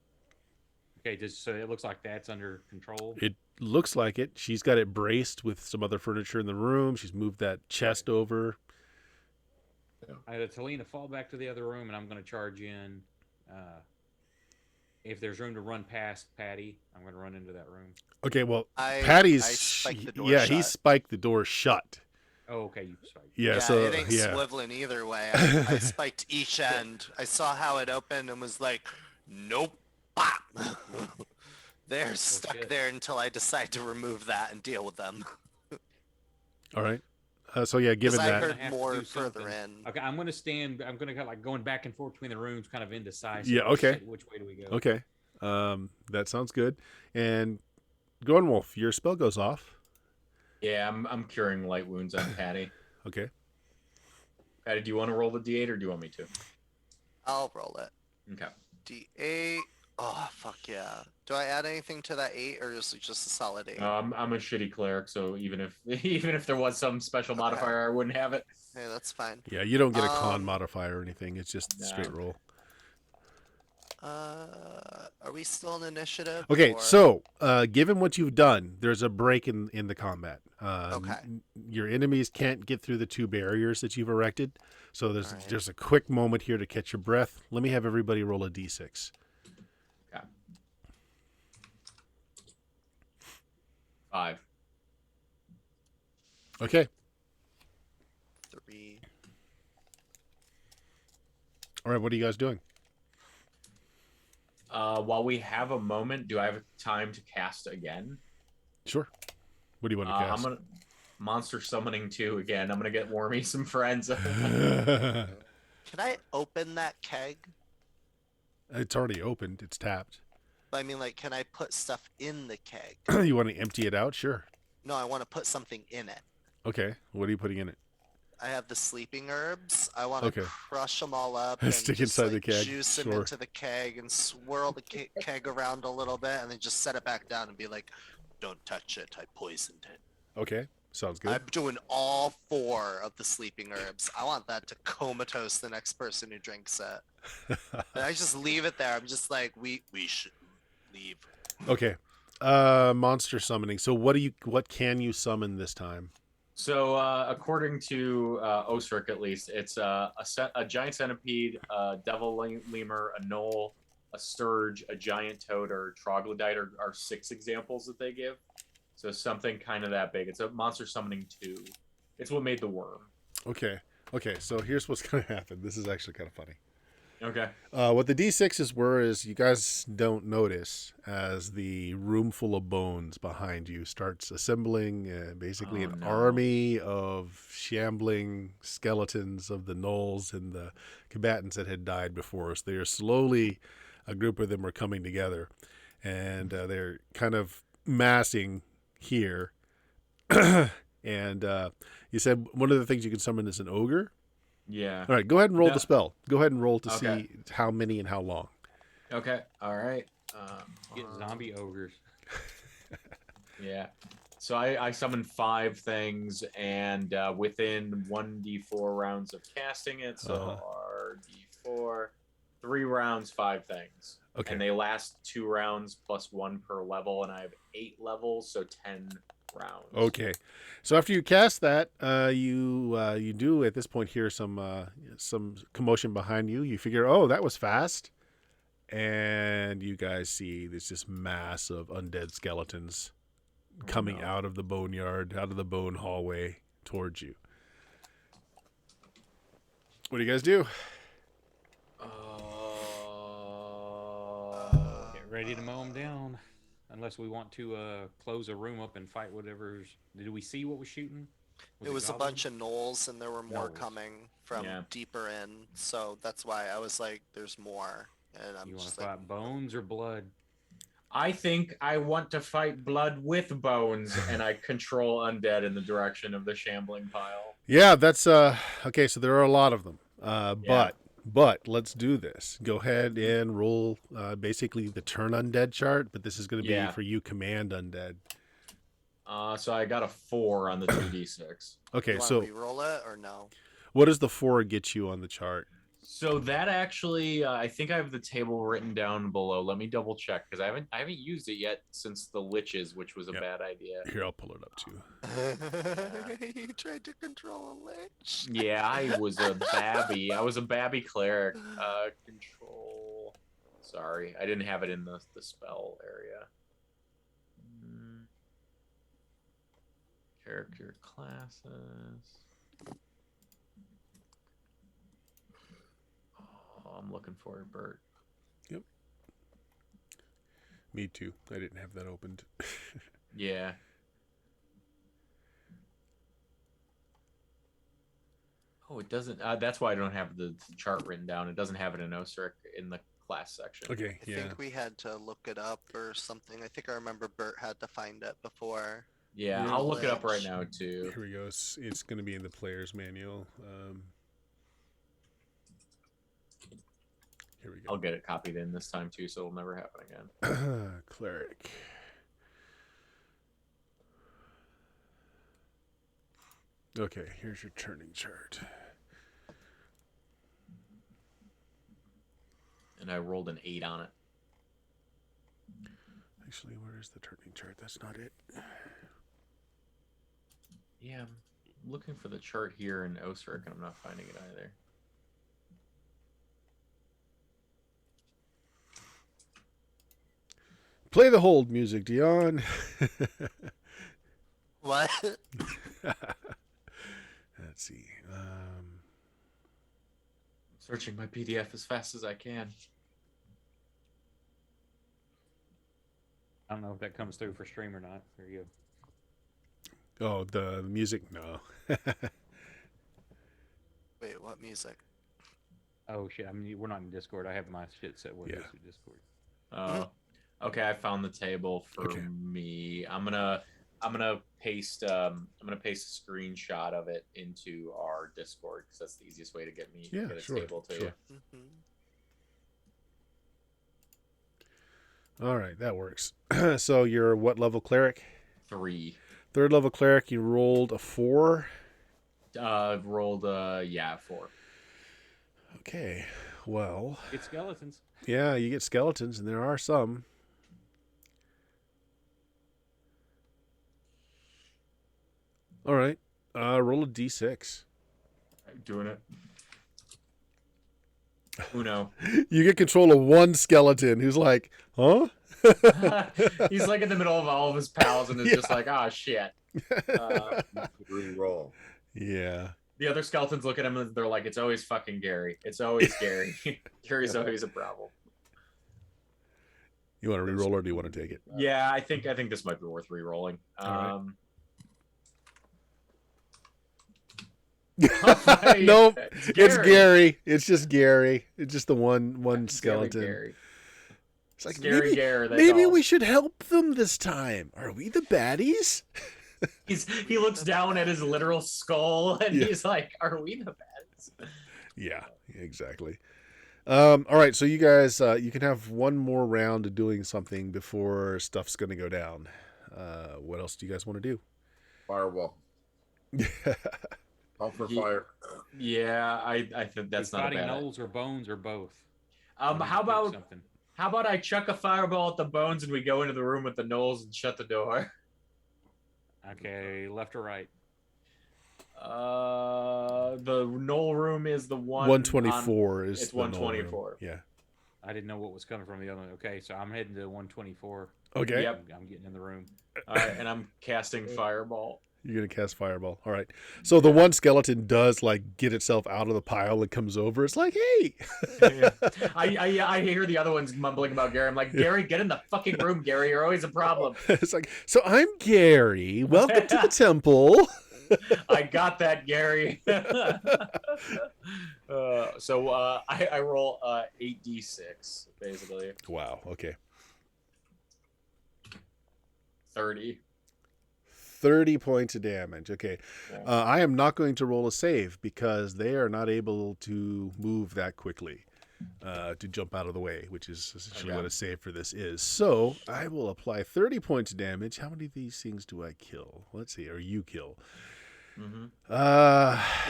Speaker 2: Okay, so it looks like that's under control.
Speaker 1: It looks like it. She's got it braced with some other furniture in the room. She's moved that chest over.
Speaker 2: I had Talina fall back to the other room, and I'm going to charge in. If there's room to run past Patty, I'm going to run into that room.
Speaker 1: Okay, well,
Speaker 5: I
Speaker 1: Patty's
Speaker 5: spiked the door
Speaker 1: he
Speaker 5: shut.
Speaker 1: spiked the door shut.
Speaker 2: Oh, okay, you spiked.
Speaker 1: Yeah,
Speaker 5: Yeah,
Speaker 1: so
Speaker 5: it ain't swiveling either way. I spiked each end. I saw how it opened and was like, nope. Bop. They're stuck
Speaker 2: shit.
Speaker 5: there until I decide to remove that and deal with them.
Speaker 1: all right. So yeah, given
Speaker 5: I
Speaker 1: that,
Speaker 5: heard
Speaker 2: have to
Speaker 5: more
Speaker 2: do
Speaker 5: further
Speaker 2: something.
Speaker 5: in.
Speaker 2: Okay, I'm going to stand. I'm going to like going back and forth between the rooms, kind of indecisive.
Speaker 1: Yeah, okay.
Speaker 2: Which way do we go?
Speaker 1: okay, that sounds good. And Gone Wolf, your spell goes off.
Speaker 4: Yeah, I'm curing light wounds on Patty.
Speaker 1: Okay.
Speaker 4: Patty, do you want to roll the D8 or do you want me to?
Speaker 5: I'll roll it.
Speaker 4: Okay.
Speaker 5: D8. Oh, fuck yeah. Do I add anything to that 8 or is it just a solid 8?
Speaker 4: I'm a shitty cleric, so even if there was some special modifier, I wouldn't have it.
Speaker 5: Yeah, that's fine.
Speaker 1: Yeah, you don't get a con modifier or anything. It's just
Speaker 4: No.
Speaker 1: straight roll.
Speaker 5: Are we still in initiative?
Speaker 1: Okay,
Speaker 5: or-
Speaker 1: so given what you've done, there's a break in the combat.
Speaker 5: Okay.
Speaker 1: Your enemies can't get through the 2 barriers that you've erected, so there's
Speaker 5: Alright.
Speaker 1: there's a quick moment here to catch your breath. Let me have everybody roll a d6.
Speaker 4: Okay. 5.
Speaker 1: Okay.
Speaker 5: 3.
Speaker 1: All right. What are you guys doing?
Speaker 4: While we have a moment, do I have time to cast again?
Speaker 1: Sure. What do you want to cast?
Speaker 4: I'm gonna monster summoning 2 again. I'm gonna get Wormy some friends.
Speaker 5: Can I open that keg?
Speaker 1: It's already opened. It's tapped.
Speaker 5: But I mean, like, can I put stuff in the keg?
Speaker 1: You want to empty it out? Sure.
Speaker 5: No, I want to put something in it.
Speaker 1: Okay. What are you putting in it?
Speaker 5: I have the sleeping herbs. I want to
Speaker 1: Okay.
Speaker 5: crush them all up and
Speaker 1: Stick
Speaker 5: just,
Speaker 1: inside the
Speaker 5: like,
Speaker 1: keg.
Speaker 5: juice them
Speaker 1: Sure.
Speaker 5: into the keg and swirl the keg around a little bit and then just set it back down and be like, don't touch it. I poisoned it.
Speaker 1: Okay. Sounds good.
Speaker 5: I'm doing all 4 of the sleeping herbs. I want that to comatose the next person who drinks it. And I just leave it there. I'm just like, we should leave.
Speaker 1: Okay. Monster summoning. So what can you summon this time?
Speaker 4: So, according to Osric, at least, it's a giant centipede, a devil lemur, a gnoll, a sturge, a giant toad, or troglodyte are 6 examples that they give. So something kind of that big. It's a monster summoning 2. It's what made the worm.
Speaker 1: Okay. Okay. So here's what's going to happen. This is actually kind of funny.
Speaker 4: Okay.
Speaker 1: What the D6s were is you guys don't notice as the room full of bones behind you starts assembling basically an army of shambling skeletons of the gnolls and the combatants that had died before us. They are slowly, a group of them are coming together, and they're kind of massing here. And you said one of the things you can summon is an ogre.
Speaker 4: Yeah.
Speaker 1: All right, go ahead and roll the spell. Go ahead and roll to
Speaker 4: Okay.
Speaker 1: see how many and how long.
Speaker 4: Okay. All right.
Speaker 2: Get zombie ogres.
Speaker 4: Yeah. So I summoned 5 things, and within 1d4 rounds of casting it, so RD4, 3 rounds, 5 things.
Speaker 1: Okay.
Speaker 4: And they last 2 rounds plus 1 per level, and I have 8 levels, so 10 rounds.
Speaker 1: Okay. So after you cast that, you do at this point hear some commotion behind you. You figure, oh, that was fast, and you guys see there's this mass of undead skeletons coming out of the boneyard, out of the bone hallway towards you. What do you guys do?
Speaker 2: Get ready to mow them down. Unless we want to close a room up and fight whatever's... Did we see what was shooting?
Speaker 5: It was a bunch of gnolls, and there were more
Speaker 2: Gnolls.
Speaker 5: coming from deeper in. So that's why I was like, there's more. And I'm
Speaker 2: You want
Speaker 5: just
Speaker 2: to
Speaker 5: like,
Speaker 2: fight bones or blood?
Speaker 4: I think I want to fight blood with bones, and I control undead in the direction of the shambling pile.
Speaker 1: Yeah, that's okay. So there are a lot of them, but let's do this. Go ahead and roll basically the turn undead chart, but this is going to be for you command undead.
Speaker 4: So I got a 4 on the 2d6.
Speaker 1: Okay,
Speaker 5: you want
Speaker 1: so
Speaker 5: to re-roll it or no?
Speaker 1: what does the 4 get you on the chart?
Speaker 4: So that actually, I think I have the table written down below. Let me double check because I haven't used it yet since the liches, which was a bad idea.
Speaker 1: Here, I'll pull it up too.
Speaker 5: You tried to control a lich.
Speaker 4: Yeah, I was a babby. I was a babby cleric. Control. Sorry, I didn't have it in the spell area. Character classes. Oh, I'm looking for it, Bert.
Speaker 1: Yep. Me too. I didn't have that opened.
Speaker 4: Yeah. Oh, it doesn't. That's why I don't have the chart written down. It doesn't have it in OSRIC in the class section.
Speaker 1: Okay.
Speaker 5: I think we had to look it up or something. I think I remember Bert had to find it before.
Speaker 4: Yeah, I'll look it up right now too.
Speaker 1: Here we go. It's going to be in the player's manual. Here we go.
Speaker 4: I'll get it copied in this time too, so it'll never happen again.
Speaker 1: Cleric. Okay, here's your turning chart.
Speaker 4: And I rolled an 8 on it.
Speaker 1: Actually, where is the turning chart? That's not it.
Speaker 4: Yeah, I'm looking for the chart here in OSRIC, and I'm not finding it either.
Speaker 1: Play the hold music, Dion.
Speaker 5: What?
Speaker 1: Let's see.
Speaker 4: Searching my PDF as fast as I can.
Speaker 2: I don't know if that comes through for stream or not. There you go.
Speaker 1: Oh, the music? No.
Speaker 5: Wait, what music?
Speaker 2: Oh shit! I mean, we're not in Discord. I have my shit set where it
Speaker 1: Yeah.
Speaker 2: is in Discord.
Speaker 4: Okay, I found the table for
Speaker 1: Okay.
Speaker 4: me. I'm gonna paste a screenshot of it into our Discord because that's the easiest way to get
Speaker 1: Yeah,
Speaker 4: get a
Speaker 1: sure,
Speaker 4: table to
Speaker 1: sure.
Speaker 4: you.
Speaker 1: All right, that works. So you're what level cleric?
Speaker 4: 3.
Speaker 1: 3rd level cleric. You rolled a 4.
Speaker 4: Rolled 4.
Speaker 1: Okay. Well,
Speaker 2: It's skeletons.
Speaker 1: yeah, you get skeletons, and there are some. All right. Roll a d6.
Speaker 4: Doing it. Uno.
Speaker 1: You get control of one skeleton who's like, huh?
Speaker 4: He's like in the middle of all of his pals and is just like, oh shit.
Speaker 3: Re-roll.
Speaker 1: Yeah.
Speaker 4: The other skeletons look at him and they're like, it's always fucking Gary. It's always Gary. Gary's always a problem.
Speaker 1: You want to re-roll or do you want to take it?
Speaker 4: Yeah, I think this might be worth re-rolling.
Speaker 1: All
Speaker 4: right.
Speaker 1: Nope. It's Gary. It's just Gary. It's just the one skeleton.
Speaker 4: Gary.
Speaker 1: It's like
Speaker 4: Scary Gary.
Speaker 1: maybe we should help them this time. Are we the baddies?
Speaker 4: He looks down at his literal skull and
Speaker 1: Yeah.
Speaker 4: he's like, "Are we the bads?"
Speaker 1: Yeah, exactly. All right, so you guys, you can have one more round of doing something before stuff's going to go down. What else do you guys want to do?
Speaker 3: Fireball. Call for fire.
Speaker 4: Yeah, I think that's not a
Speaker 2: Fighting
Speaker 4: bad.
Speaker 2: gnolls or bones or both.
Speaker 4: How about
Speaker 2: something?
Speaker 4: how about I chuck a fireball at the bones and we go into the room with the gnolls and shut the door?
Speaker 2: Okay, left or right?
Speaker 4: The gnoll room is the one.
Speaker 1: 124 is
Speaker 4: it's
Speaker 1: the null room.
Speaker 4: 124.
Speaker 1: Yeah.
Speaker 2: I didn't know what was coming from the other one. Okay, so I'm heading to 124.
Speaker 1: Okay.
Speaker 4: Yep.
Speaker 2: I'm getting in the room.
Speaker 4: All right, and I'm casting fireball.
Speaker 1: You're going to cast fireball. All right. So the one skeleton does like get itself out of the pile and comes over. It's like, hey.
Speaker 4: I hear the other ones mumbling about Gary. I'm like, Gary, get in the fucking room, Gary. You're always a problem.
Speaker 1: It's like, so I'm Gary. Welcome to the temple.
Speaker 4: I got that, Gary. So I roll 8d6 basically.
Speaker 1: Wow. Okay.
Speaker 4: 30.
Speaker 1: 30 points of damage. Okay.
Speaker 4: Yeah.
Speaker 1: I am not going to roll a save because they are not able to move that quickly to jump out of the way, which is essentially what a save for this is. So I will apply 30 points of damage. How many of these things do I kill? Let's see. Or you kill?
Speaker 4: Mm-hmm.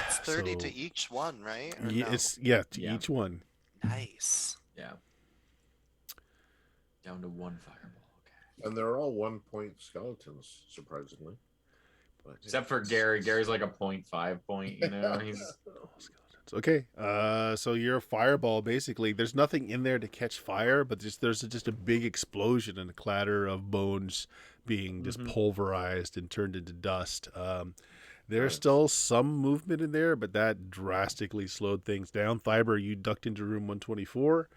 Speaker 5: It's 30 to each one, right? Or
Speaker 1: Yeah,
Speaker 5: no?
Speaker 1: it's
Speaker 4: Yeah.
Speaker 1: each one.
Speaker 5: Nice.
Speaker 4: Yeah. Down to one fireball. Okay.
Speaker 3: And they're all 1 point skeletons, surprisingly. But
Speaker 4: Except for Gary. Gary's like a 0.5 point, you know. He's
Speaker 1: Okay. So your fireball, basically, there's nothing in there to catch fire, but there's just a big explosion and a clatter of bones being just pulverized and turned into dust. There's still some movement in there, but that drastically slowed things down. Fiber, you ducked into room 124.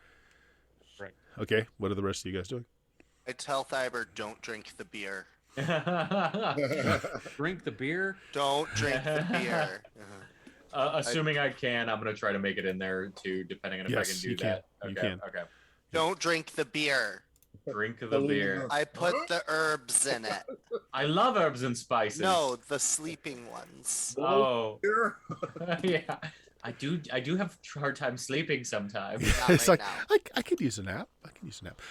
Speaker 2: Right.
Speaker 1: Okay. What are the rest of you guys doing?
Speaker 5: I tell Thiber, don't drink the beer.
Speaker 2: Drink the beer.
Speaker 5: Don't drink the beer.
Speaker 4: assuming I can, I'm gonna try to make it in there too, depending on if I
Speaker 1: Yes,
Speaker 4: can do
Speaker 1: you can.
Speaker 4: that.
Speaker 1: You
Speaker 4: Okay.
Speaker 1: can.
Speaker 4: Okay.
Speaker 5: Don't drink the beer.
Speaker 4: Drink the beer.
Speaker 5: I put the herbs in it.
Speaker 4: I love herbs and spices.
Speaker 5: No, the sleeping ones.
Speaker 4: Oh.
Speaker 3: Here.
Speaker 4: Yeah. I do have a hard time sleeping sometimes.
Speaker 5: Not
Speaker 1: It's
Speaker 5: right
Speaker 1: like,
Speaker 5: now.
Speaker 1: I could use a nap.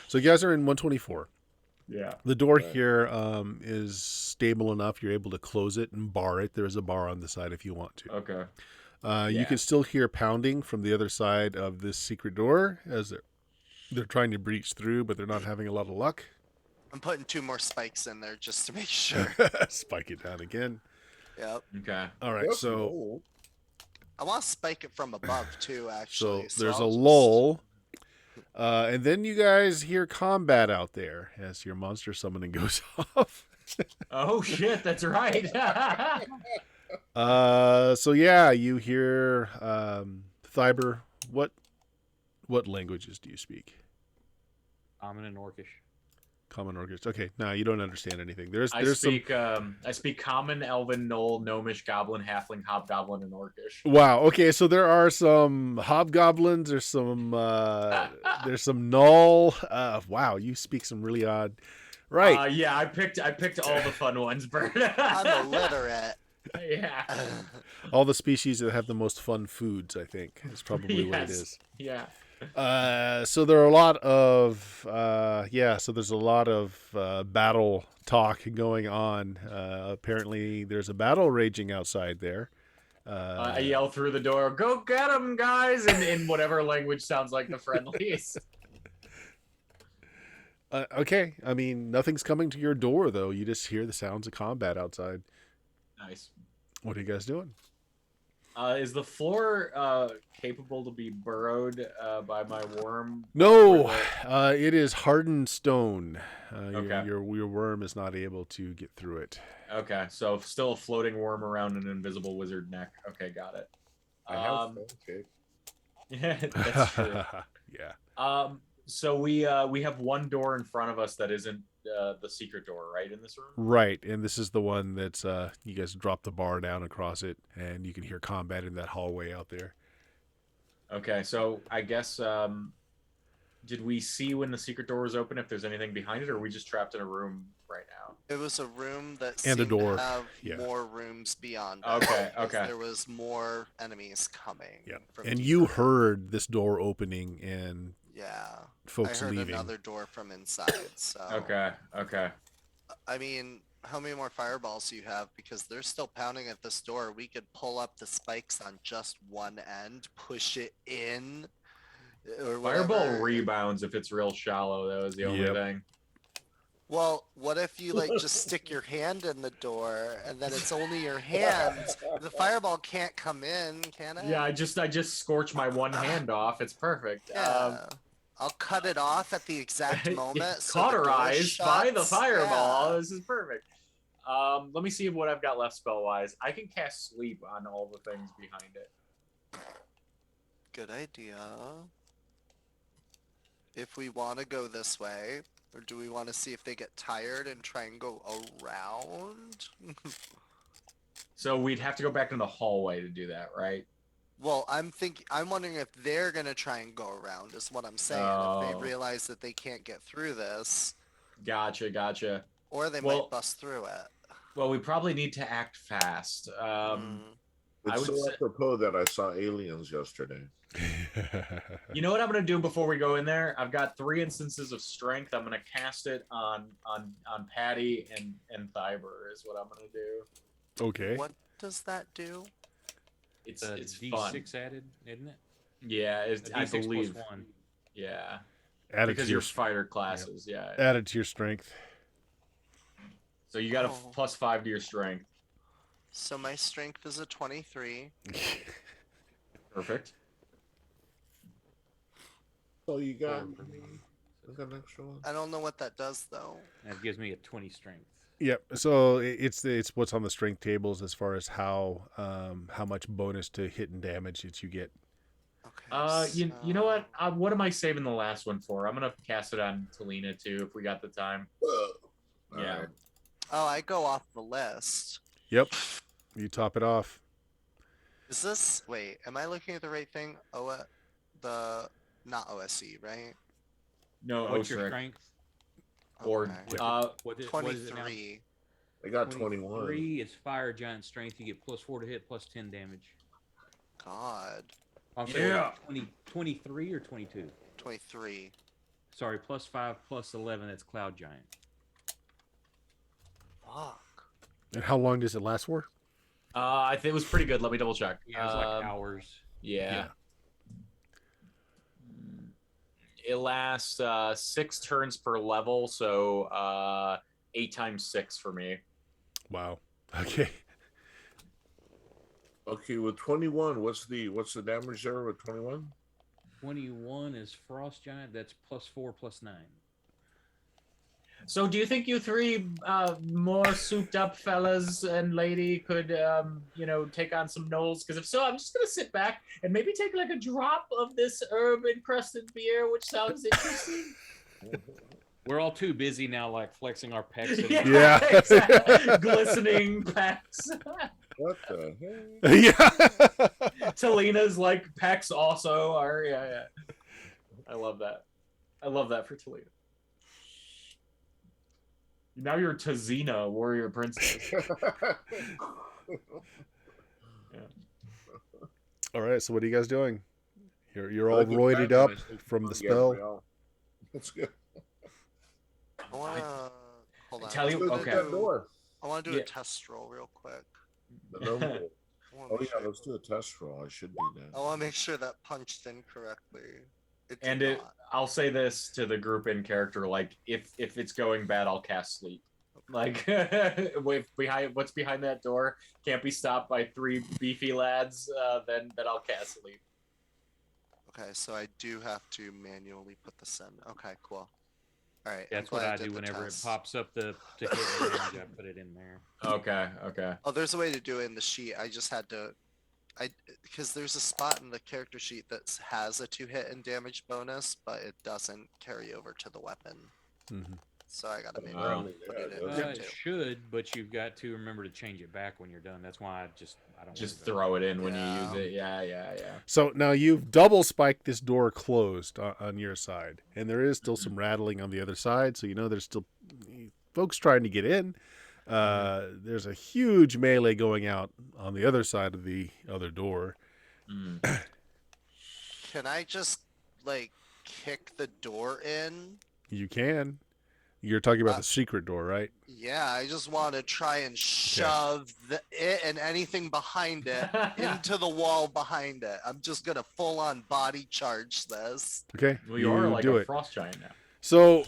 Speaker 1: So you guys are in 124.
Speaker 4: Yeah.
Speaker 1: The door
Speaker 3: Okay.
Speaker 1: here is stable enough. You're able to close it and bar it. There's a bar on the side if you want to.
Speaker 4: Okay.
Speaker 1: You
Speaker 4: Yeah.
Speaker 1: can still hear pounding from the other side of this secret door as they're trying to breach through, but they're not having a lot of luck.
Speaker 5: I'm putting 2 more spikes in there just to make sure.
Speaker 1: Spike it down again.
Speaker 5: Yep.
Speaker 4: Okay.
Speaker 1: All right,
Speaker 3: That's
Speaker 1: so
Speaker 3: old.
Speaker 5: I want to spike it from above too,
Speaker 1: so
Speaker 5: actually.
Speaker 1: there's a
Speaker 5: I'll just-
Speaker 1: lull. And then you guys hear combat out there as your monster summoning goes off.
Speaker 4: Oh shit, that's right.
Speaker 1: So yeah, you hear Thyber. What languages do you speak?
Speaker 2: Common and Orcish.
Speaker 1: Common Orcish. Okay, no, you don't understand anything.
Speaker 4: I speak Common, Elven, Knoll, Gnomish, Goblin, Halfling, Hobgoblin, and Orcish.
Speaker 1: Wow. Okay, so there are some hobgoblins. There's some null. Wow, you speak some really odd. Right.
Speaker 4: Yeah, I picked all the fun ones, Bert.
Speaker 5: I'm illiterate.
Speaker 4: Yeah.
Speaker 1: All the species that have the most fun foods, I think, is probably what it is.
Speaker 4: Yeah.
Speaker 1: So there are a lot of so there's a lot of battle talk going on. Apparently there's a battle raging outside there.
Speaker 4: I yell through the door, "Go get them, guys!" in whatever language sounds like the friendliest.
Speaker 1: Okay, I mean, nothing's coming to your door, though. You just hear the sounds of combat outside.
Speaker 4: Nice.
Speaker 1: What are you guys doing?
Speaker 4: Is the floor capable to be burrowed by my worm?
Speaker 1: No, it is hardened stone.
Speaker 4: Okay.
Speaker 1: Your worm is not able to get through it.
Speaker 4: Okay, so still a floating worm around an invisible wizard neck. Okay, got it.
Speaker 3: I have okay.
Speaker 4: Yeah, that's true.
Speaker 1: Yeah.
Speaker 4: So we have one door in front of us that isn't the secret door, right, in this room?
Speaker 1: Right, and this is the one that's you guys drop the bar down across it, and you can hear combat in that hallway out there.
Speaker 4: Okay, so I guess did we see when the secret door was open if there's anything behind it, or are we just trapped in a room right now?
Speaker 5: It was a room that
Speaker 1: And a
Speaker 5: seemed
Speaker 1: door.
Speaker 5: to have
Speaker 1: Yeah.
Speaker 5: more rooms beyond it.
Speaker 4: Okay,
Speaker 5: because
Speaker 4: okay.
Speaker 5: There was more enemies coming.
Speaker 1: Yeah,
Speaker 5: from
Speaker 1: and
Speaker 5: deeper
Speaker 1: you
Speaker 5: in.
Speaker 1: heard this door opening and
Speaker 5: Yeah.
Speaker 1: folks
Speaker 5: I heard
Speaker 1: leaving.
Speaker 5: another door from inside. So.
Speaker 4: Okay.
Speaker 5: I mean, how many more fireballs do you have? Because they're still pounding at this door. We could pull up the spikes on just one end, push it in, or whatever.
Speaker 4: Fireball rebounds if it's real shallow. That was the only
Speaker 1: Yep.
Speaker 4: thing.
Speaker 5: Well, what if you like just stick your hand in the door and then it's only your hand? The fireball can't come in, can it?
Speaker 4: Yeah, I just scorch my one hand off. It's perfect.
Speaker 5: Yeah. I'll cut it off at the exact moment. so the door
Speaker 4: Cauterized by the
Speaker 5: shuts.
Speaker 4: fireball.
Speaker 5: Yeah.
Speaker 4: This is perfect. Let me see what I've got left spell wise. I can cast sleep on all the things behind it.
Speaker 5: Good idea. If we want to go this way, or do we want to see if they get tired and try and go around?
Speaker 4: So we'd have to go back in the hallway to do that, right?
Speaker 5: Well, I'm wondering if they're gonna try and go around. Is what I'm saying. If
Speaker 4: Oh.
Speaker 5: they realize that they can't get through this,
Speaker 4: Gotcha.
Speaker 5: or they
Speaker 4: Well-
Speaker 5: might bust through it.
Speaker 4: Well, we probably need to act fast. I
Speaker 3: It's
Speaker 4: would
Speaker 3: so
Speaker 4: say-
Speaker 3: apropos that I saw aliens yesterday.
Speaker 4: You know what I'm gonna do before we go in there? I've got 3 instances of strength. I'm gonna cast it on Patty and Thyber is what I'm gonna do.
Speaker 1: Okay.
Speaker 5: What does that do?
Speaker 4: It's fun.
Speaker 2: D6 added, isn't it?
Speaker 4: Yeah,
Speaker 2: A
Speaker 4: I
Speaker 2: D6
Speaker 4: believe.
Speaker 2: plus 1.
Speaker 4: Yeah,
Speaker 1: Add it
Speaker 4: because
Speaker 1: to
Speaker 4: you're
Speaker 1: your
Speaker 4: fighter classes. Yeah.
Speaker 1: add it to your strength.
Speaker 4: So you got a
Speaker 5: Oh.
Speaker 4: +5 to your strength.
Speaker 5: So my strength is a 23.
Speaker 4: Perfect.
Speaker 3: So you got,
Speaker 2: Four for me.
Speaker 3: you got an extra one?
Speaker 5: I don't know what that does though.
Speaker 2: That gives me a 20 strength.
Speaker 1: Yep. So it's what's on the strength tables as far as how much bonus to hit and damage that you get.
Speaker 5: Okay.
Speaker 4: You know what? What am I saving the last one for? I'm gonna cast it on Talina too if we got the time.
Speaker 3: All
Speaker 4: Yeah.
Speaker 3: right.
Speaker 5: Oh, I go off the list.
Speaker 1: Yep. You top it off.
Speaker 5: Is this? Wait, am I looking at the right thing? Not OSE, right?
Speaker 4: No,
Speaker 2: What's your
Speaker 4: Osric.
Speaker 2: strength?
Speaker 4: Or
Speaker 5: Okay.
Speaker 2: What is it now?
Speaker 5: 23.
Speaker 3: I got 21.
Speaker 2: 23 is fire giant strength. You get +4 to hit, +10 damage.
Speaker 5: God.
Speaker 2: I'm sorry,
Speaker 4: Yeah.
Speaker 2: 23 or 22?
Speaker 5: 23.
Speaker 2: Sorry, +5, +11. That's cloud giant.
Speaker 5: Fuck.
Speaker 1: And how long does it last for?
Speaker 4: I think it was pretty good. Let me double check.
Speaker 2: Yeah, it's like hours.
Speaker 4: Yeah. It lasts 6 turns per level, so 8 times 6 for me.
Speaker 1: Wow. Okay.
Speaker 3: Okay, with 21, what's the damage there with 21?
Speaker 2: 21 is Frost Giant. That's +4, +9.
Speaker 4: So do you think you three more souped up fellas and lady could take on some gnolls? Because if so, I'm just gonna sit back and maybe take like a drop of this herb encrusted beer, which sounds interesting.
Speaker 2: We're all too busy now, like flexing our pecs.
Speaker 1: Yeah.
Speaker 4: Exactly. Glistening pecs.
Speaker 3: What the heck?
Speaker 1: Yeah.
Speaker 4: Talina's like pecs also are yeah. I love that. I love that for Talina. Now you're Tazina, warrior princess. Yeah.
Speaker 1: All right. So what are you guys doing? You're all roided up from the spell.
Speaker 3: That's good.
Speaker 5: I wanna hold on.
Speaker 4: Tell you, okay.
Speaker 5: I want to do a test roll real quick.
Speaker 3: Oh yeah, let's do a test roll. I should do that.
Speaker 5: I want to make sure that punched in correctly.
Speaker 4: I'll say this to the group in character: like, if it's going bad, I'll cast sleep. Like, what's behind that door can't be stopped by 3 beefy lads, then I'll cast sleep.
Speaker 5: Okay, so I do have to manually put this in. Okay, cool. All right.
Speaker 2: That's what I do whenever it pops up to hit range. I put it in there.
Speaker 4: Okay.
Speaker 5: Oh, there's a way to do it in the sheet. I just had to, because there's a spot in the character sheet that has a 2-hit and damage bonus, but it doesn't carry over to the weapon.
Speaker 1: Mm-hmm.
Speaker 5: So I gotta manually put it in there
Speaker 2: It
Speaker 5: too.
Speaker 2: should, but you've got to remember to change it back when you're done. That's why I don't
Speaker 4: Just throw it in when you use it. Yeah.
Speaker 1: So now you've double spiked this door closed on your side, and there is still some rattling on the other side. So there's still folks trying to get in. There's a huge melee going out on the other side of the other door.
Speaker 5: Can I just kick the door in?
Speaker 1: You can. You're talking about the secret door, right?
Speaker 5: Yeah, I just want to try and shove it and anything behind it into the wall behind it. I'm just gonna full on body charge this.
Speaker 1: Okay.
Speaker 4: Well, you are like a frost giant now.
Speaker 1: So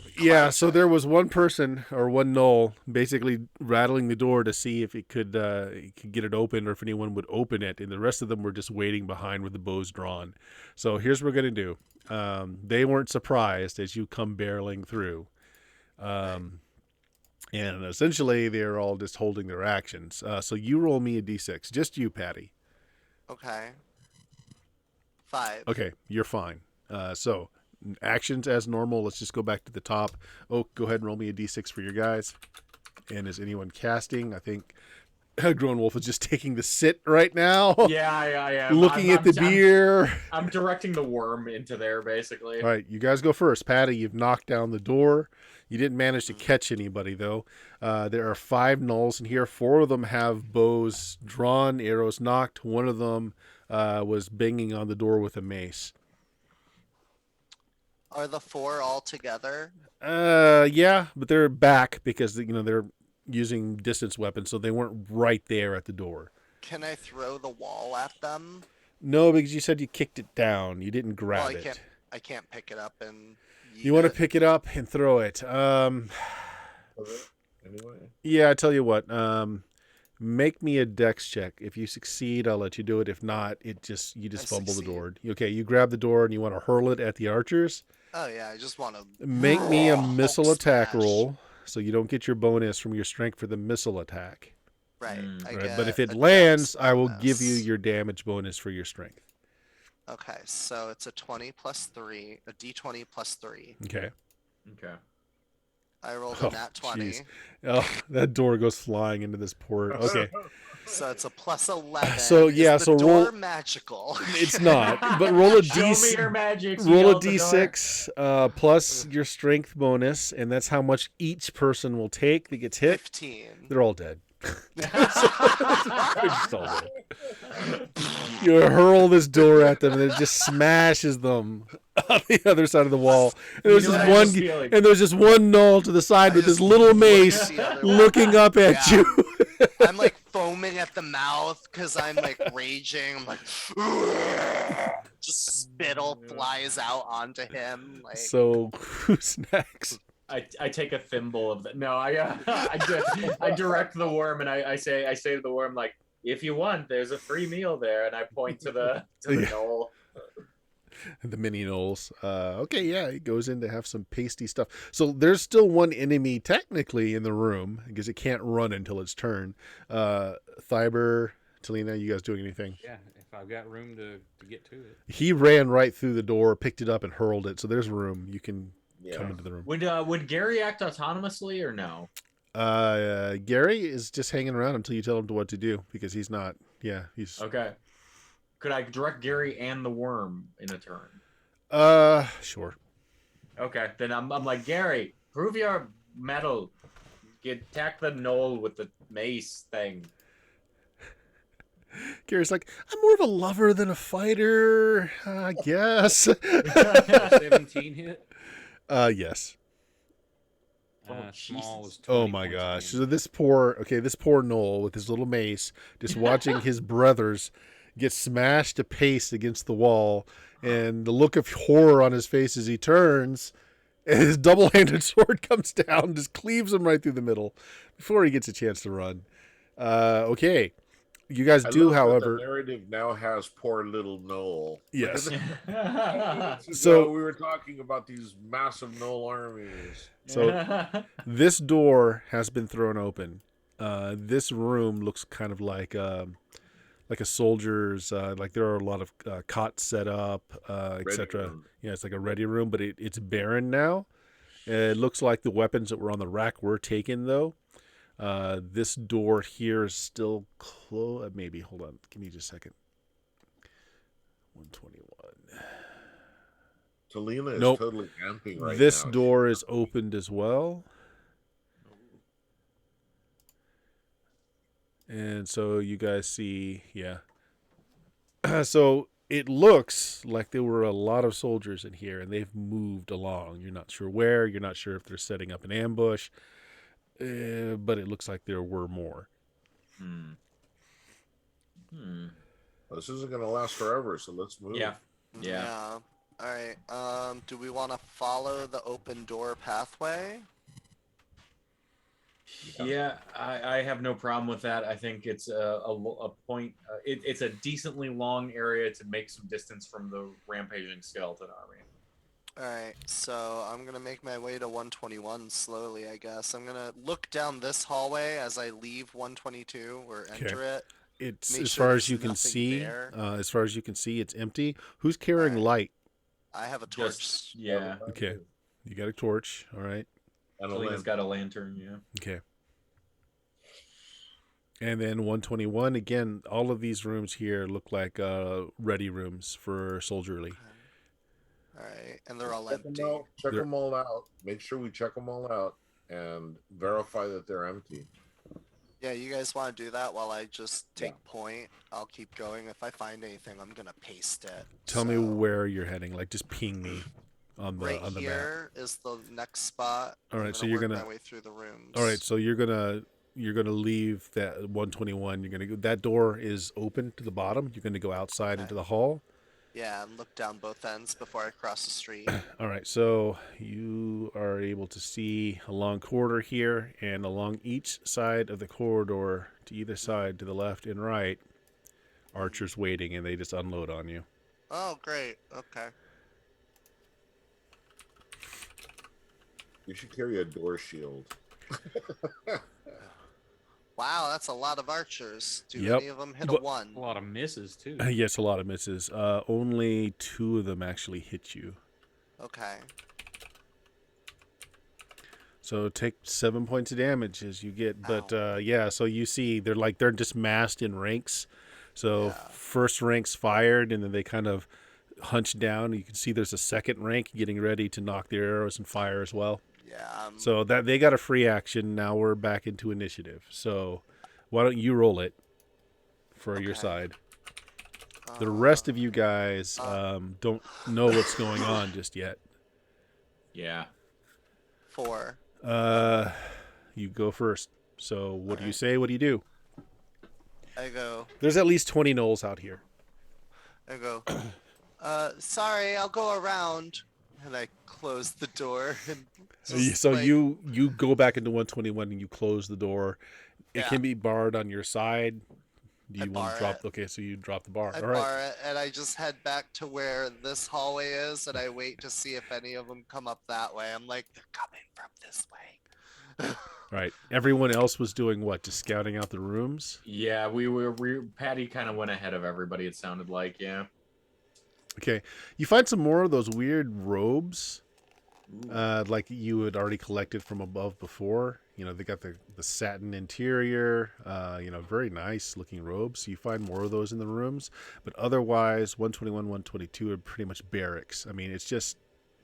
Speaker 1: so there was one person or one gnoll basically rattling the door to see if he could get it open or if anyone would open it, and the rest of them were just waiting behind with the bows drawn. So here's what we're gonna do. They weren't surprised as you come barreling through. And essentially they're all just holding their actions. So you roll me a d6, just you, Patty.
Speaker 5: Okay. 5.
Speaker 1: Okay, you're fine. So actions as normal. Let's just go back to the top. Oh, go ahead and roll me a d6 for your guys. And is anyone casting? I think Grown Wolf is just taking the sit right now.
Speaker 4: Yeah, I am.
Speaker 1: Looking at the beer.
Speaker 4: I'm directing the worm into there, basically.
Speaker 1: All right, you guys go first. Patty, you've knocked down the door. You didn't manage to catch anybody, though. There are 5 gnolls in here. 4 of them have bows drawn, arrows knocked. One of them was banging on the door with a mace.
Speaker 5: Are the 4 all together?
Speaker 1: Yeah, but they're back because they're using distance weapons, so they weren't right there at the door.
Speaker 5: Can I throw the wall at them?
Speaker 1: No, because you said you kicked it down. You didn't grab it.
Speaker 5: I can't pick it up and.
Speaker 1: You want to pick it up and throw it.
Speaker 3: Anyway.
Speaker 1: Yeah, I tell you what. Make me a dex check. If you succeed, I'll let you do it. If not, you just fumble the door. Okay, you grab the door and you want to hurl it at the archers.
Speaker 5: Oh yeah, I just want to.
Speaker 1: Make me a missile attack roll, so you don't get your bonus from your strength for the missile attack.
Speaker 5: Right.
Speaker 1: Right. But if it lands, I will give you your damage bonus for your strength.
Speaker 5: Okay, so it's a 20 plus 3, a d20 plus 3.
Speaker 1: Okay.
Speaker 5: I rolled a nat 20.
Speaker 1: Geez. Oh, that door goes flying into this port. Okay.
Speaker 5: So it's a plus 11.
Speaker 1: So yeah,
Speaker 5: Is the
Speaker 1: so
Speaker 5: door
Speaker 1: roll.
Speaker 5: magical.
Speaker 1: It's not, but roll a
Speaker 4: Show me your magic.
Speaker 1: roll a d6 plus your strength bonus, and that's how much each person will take that gets hit.
Speaker 5: 15.
Speaker 1: They're all dead. They're just all dead. You hurl this door at them, and it just smashes them on the other side of the wall. And there's just one gnoll to the side with this little mace looking up at you.
Speaker 5: I'm like foaming at the mouth because I'm like raging. I'm like, just spittle flies out onto him. Like,
Speaker 1: so who's next?
Speaker 4: I take a thimble of that. No, I direct the worm and I say to the worm, like, if you want, there's a free meal there, and I point to the gnoll.
Speaker 1: The mini gnolls. Okay, yeah, he goes in to have some pasty stuff. So there's still one enemy technically in the room because it can't run until its turn. Thiber, Talina, you guys doing anything?
Speaker 2: Yeah, if I've got room to get to it.
Speaker 1: He ran right through the door, picked it up, and hurled it. So there's room. You can come into the room.
Speaker 4: Would Gary act autonomously or no?
Speaker 1: Gary is just hanging around until you tell him what to do because he's not. Yeah, he's
Speaker 4: okay. Could I direct Gary and the worm in a turn?
Speaker 1: Sure.
Speaker 4: Okay, then I'm like, Gary, prove your metal. Attack the gnoll with the mace thing.
Speaker 1: Gary's like, I'm more of a lover than a fighter, I guess.
Speaker 2: 17 hit.
Speaker 1: Yes.
Speaker 2: Small was 20
Speaker 1: Oh my
Speaker 2: points of
Speaker 1: gosh.
Speaker 2: damage.
Speaker 1: So this poor Noel with his little mace, just watching his brothers get smashed to paste against the wall, and the look of horror on his face as he turns, and his double-handed sword comes down, just cleaves him right through the middle before he gets a chance to run. Okay. You guys
Speaker 3: I
Speaker 1: do,
Speaker 3: love that
Speaker 1: however.
Speaker 3: the narrative now has poor little Noel.
Speaker 1: Yes.
Speaker 3: So we were talking about these massive Noel armies.
Speaker 1: So this door has been thrown open. This room looks kind of like a soldier's. Like there are a lot of cots set up, etc. Yeah, it's like a ready room, but it's barren now. It looks like the weapons that were on the rack were taken, though. This door here is still closed. Maybe. Hold on. Give me just a second. 121.
Speaker 3: Talina is
Speaker 1: Nope.
Speaker 3: totally camping right
Speaker 1: This
Speaker 3: now.
Speaker 1: door is opened as well. And so you guys see, yeah. So it looks like there were a lot of soldiers in here, and they've moved along. You're not sure where. You're not sure if they're setting up an ambush. But it looks like there were more.
Speaker 3: This isn't going to last forever, so let's move.
Speaker 4: Yeah.
Speaker 5: All right. Do we want to follow the open door pathway?
Speaker 4: Yeah, I have no problem with that. I think it's a point. It's a decently long area to make some distance from the rampaging skeleton army.
Speaker 5: All right. So I'm gonna make my way to 121 slowly. I guess I'm gonna look down this hallway as I leave 122 or enter it.
Speaker 1: It's
Speaker 5: Make
Speaker 1: as
Speaker 5: sure
Speaker 1: far as
Speaker 5: there's
Speaker 1: you can
Speaker 5: nothing
Speaker 1: see.
Speaker 5: there.
Speaker 1: As far as you can see, it's empty. Who's carrying
Speaker 5: Alright.
Speaker 1: light?
Speaker 5: I have a torch.
Speaker 4: Just yeah.
Speaker 1: Okay, you got a torch. All right.
Speaker 3: And a
Speaker 4: Selena's
Speaker 3: lamp.
Speaker 4: got a lantern. Yeah.
Speaker 1: Okay. And then 121 again. All of these rooms here look like ready rooms for soldierly.
Speaker 5: All right, and they're all
Speaker 3: Check
Speaker 5: empty.
Speaker 3: them out. Check
Speaker 1: They're-
Speaker 3: them all out. Make sure we check them all out and verify that they're empty.
Speaker 5: Yeah, you guys want to do that while I just take
Speaker 3: Yeah.
Speaker 5: point? I'll keep going. If I find anything, I'm gonna paste it.
Speaker 1: Tell me
Speaker 5: So,
Speaker 1: where you're heading. Like, just ping me on the
Speaker 5: right
Speaker 1: on the map.
Speaker 5: here is the next spot.
Speaker 1: All right,
Speaker 5: I'm
Speaker 1: so you're
Speaker 5: work
Speaker 1: gonna-
Speaker 5: my way through the rooms.
Speaker 1: All right, so you're gonna leave that 121. You're gonna go. That door is open to the bottom. You're gonna go outside
Speaker 5: Okay.
Speaker 1: into the hall.
Speaker 5: Yeah, and look down both ends before I cross the street.
Speaker 1: All right, so you are able to see a long corridor here, and along each side of the corridor, to either side, to the left and right, archers waiting, and they just unload on you.
Speaker 5: Oh, great. Okay.
Speaker 3: You should carry a door shield.
Speaker 5: Wow, that's a lot of archers. Do
Speaker 1: Yep.
Speaker 5: any of them hit a
Speaker 1: But-
Speaker 5: one?
Speaker 2: A lot of misses too.
Speaker 1: Yes, a lot of misses. Only 2 of them actually hit you.
Speaker 5: Okay.
Speaker 1: So take 7 points of damage as you get. But
Speaker 5: Ow.
Speaker 1: yeah, so you see they're just massed in ranks. So
Speaker 5: Yeah.
Speaker 1: first rank's fired, and then they kind of hunch down. You can see there's a second rank getting ready to knock their arrows and fire as well.
Speaker 5: Yeah.
Speaker 1: So that they got a free action. Now we're back into initiative. So why don't you roll it for your
Speaker 5: Okay.
Speaker 1: side? The rest of you guys
Speaker 5: uh,
Speaker 1: don't know what's going on just yet.
Speaker 4: Yeah.
Speaker 5: 4.
Speaker 1: You go first. So what do you
Speaker 5: Alright.
Speaker 1: say? What do you do?
Speaker 5: I go.
Speaker 1: There's at least 20 gnolls out here.
Speaker 5: I go. Sorry, I'll go around. And I close the door. And just,
Speaker 1: So
Speaker 5: like,
Speaker 1: you go back into 121 and you close the door. It
Speaker 5: Yeah.
Speaker 1: can be barred on your side, Do you want
Speaker 5: bar
Speaker 1: to drop?
Speaker 5: it.
Speaker 1: Okay, so you drop the bar.
Speaker 5: I
Speaker 1: All right.
Speaker 5: bar it, and I just head back to where this hallway is, and I wait to see if any of them come up that way. I'm like, they're coming from this way.
Speaker 1: All right. Everyone else was doing what? Just scouting out the rooms?
Speaker 4: Yeah, Patty kind of went ahead of everybody, it sounded like, yeah.
Speaker 1: Okay. You find some more of those weird robes,
Speaker 4: Ooh.
Speaker 1: like you had already collected from above before. You know, they got the satin interior, very nice looking robes. You find more of those in the rooms. But otherwise, 121, 122 are pretty much barracks. I mean, it's just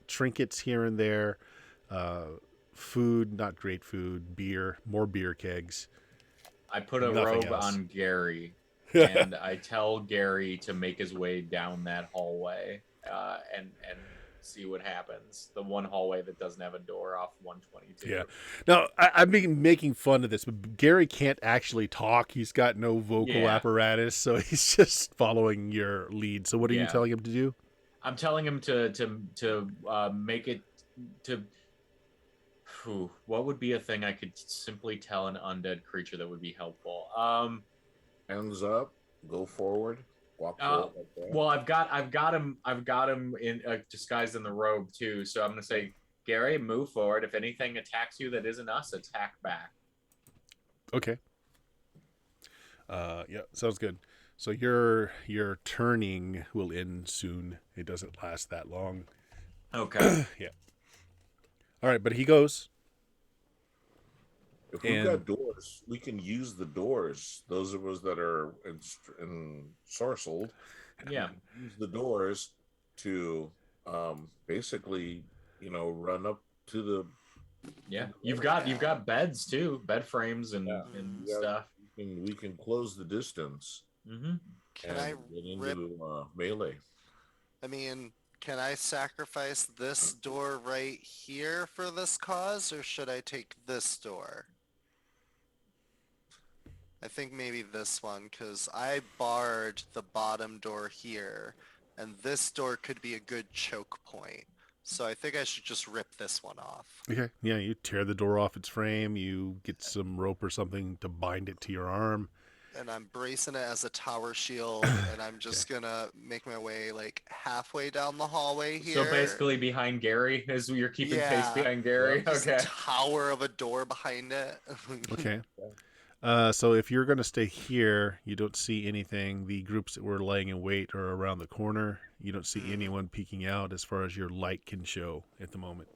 Speaker 1: trinkets here and there, food, not great food, beer, more beer kegs.
Speaker 4: I put a
Speaker 1: Nothing
Speaker 4: robe
Speaker 1: else.
Speaker 4: on Gary, and I tell Gary to make his way down that hallway and see what happens. The one hallway that doesn't have a door off 122.
Speaker 1: Yeah. Now, I've been making fun of this, but Gary can't actually talk. He's got no vocal apparatus, so he's just following your lead. So what are you telling him to do?
Speaker 4: I'm telling him to make it to... what would be a thing I could simply tell an undead creature that would be helpful?
Speaker 3: Hands up, go forward, walk forward. Like that.
Speaker 4: Well, I've got him in disguised in the robe too. So I'm gonna say, Gary, move forward. If anything attacks you that isn't us, attack back.
Speaker 1: Okay. Yeah, sounds good. So your turning will end soon. It doesn't last that long.
Speaker 4: Okay.
Speaker 1: Yeah. All right, but he goes.
Speaker 3: If we've got doors, we can use the doors. Those of us that are ensorcelled, use the doors to basically, run up to the.
Speaker 4: Yeah, you've got beds too, bed frames and stuff.
Speaker 3: We can close the distance.
Speaker 4: Mm-hmm.
Speaker 5: Can I
Speaker 3: get into melee?
Speaker 5: I mean, can I sacrifice this door right here for this cause, or should I take this door? I think maybe this one, because I barred the bottom door here, and this door could be a good choke point. So I think I should just rip this one off.
Speaker 1: Okay. Yeah, you tear the door off its frame. You get some rope or something to bind it to your arm.
Speaker 5: And I'm bracing it as a tower shield, and I'm just gonna make my way like halfway down the hallway here.
Speaker 4: So basically behind Gary, as you're keeping pace behind Gary.
Speaker 5: Just
Speaker 4: Okay.
Speaker 5: a tower of a door behind it.
Speaker 1: Okay. So if you're going to stay here, you don't see anything. The groups that were laying in wait are around the corner. You don't see anyone peeking out as far as your light can show at the moment.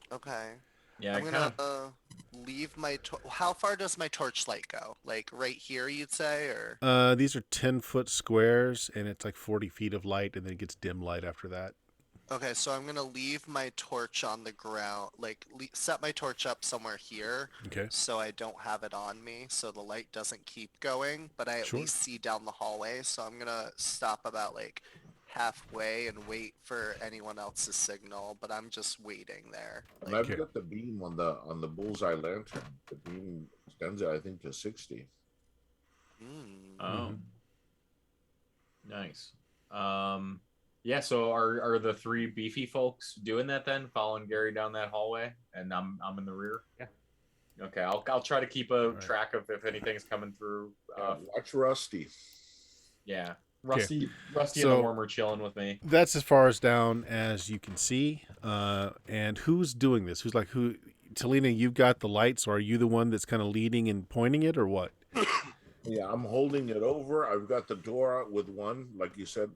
Speaker 5: Okay.
Speaker 4: Yeah,
Speaker 5: I'm gonna leave my. How far does my torchlight go? Like right here, you'd say, or?
Speaker 1: These are 10-foot squares, and it's like 40 feet of light, and then it gets dim light after that.
Speaker 5: Okay, so I'm gonna leave my torch on the ground, like set my torch up somewhere here,
Speaker 1: Okay.
Speaker 5: so I don't have it on me, so the light doesn't keep going, but I at least see down the hallway. So I'm gonna stop about like halfway and wait for anyone else's signal, but I'm just waiting there.
Speaker 3: And I've got the beam on the bullseye lantern. The beam extends it, I think, to 60.
Speaker 4: Oh, nice. Yeah, so are the three beefy folks doing that then, following Gary down that hallway, and I'm in the rear?
Speaker 2: Yeah.
Speaker 4: Okay, I'll try to keep a track of if anything's coming through.
Speaker 3: Watch Rusty.
Speaker 4: Yeah, Rusty and the Worm are chilling with me.
Speaker 1: That's as far as down as you can see. And who's doing this? Who? Talina, you've got the light, so are you the one that's kind of leading and pointing it, or what?
Speaker 3: Yeah, I'm holding it over. I've got the door out with one, like you said.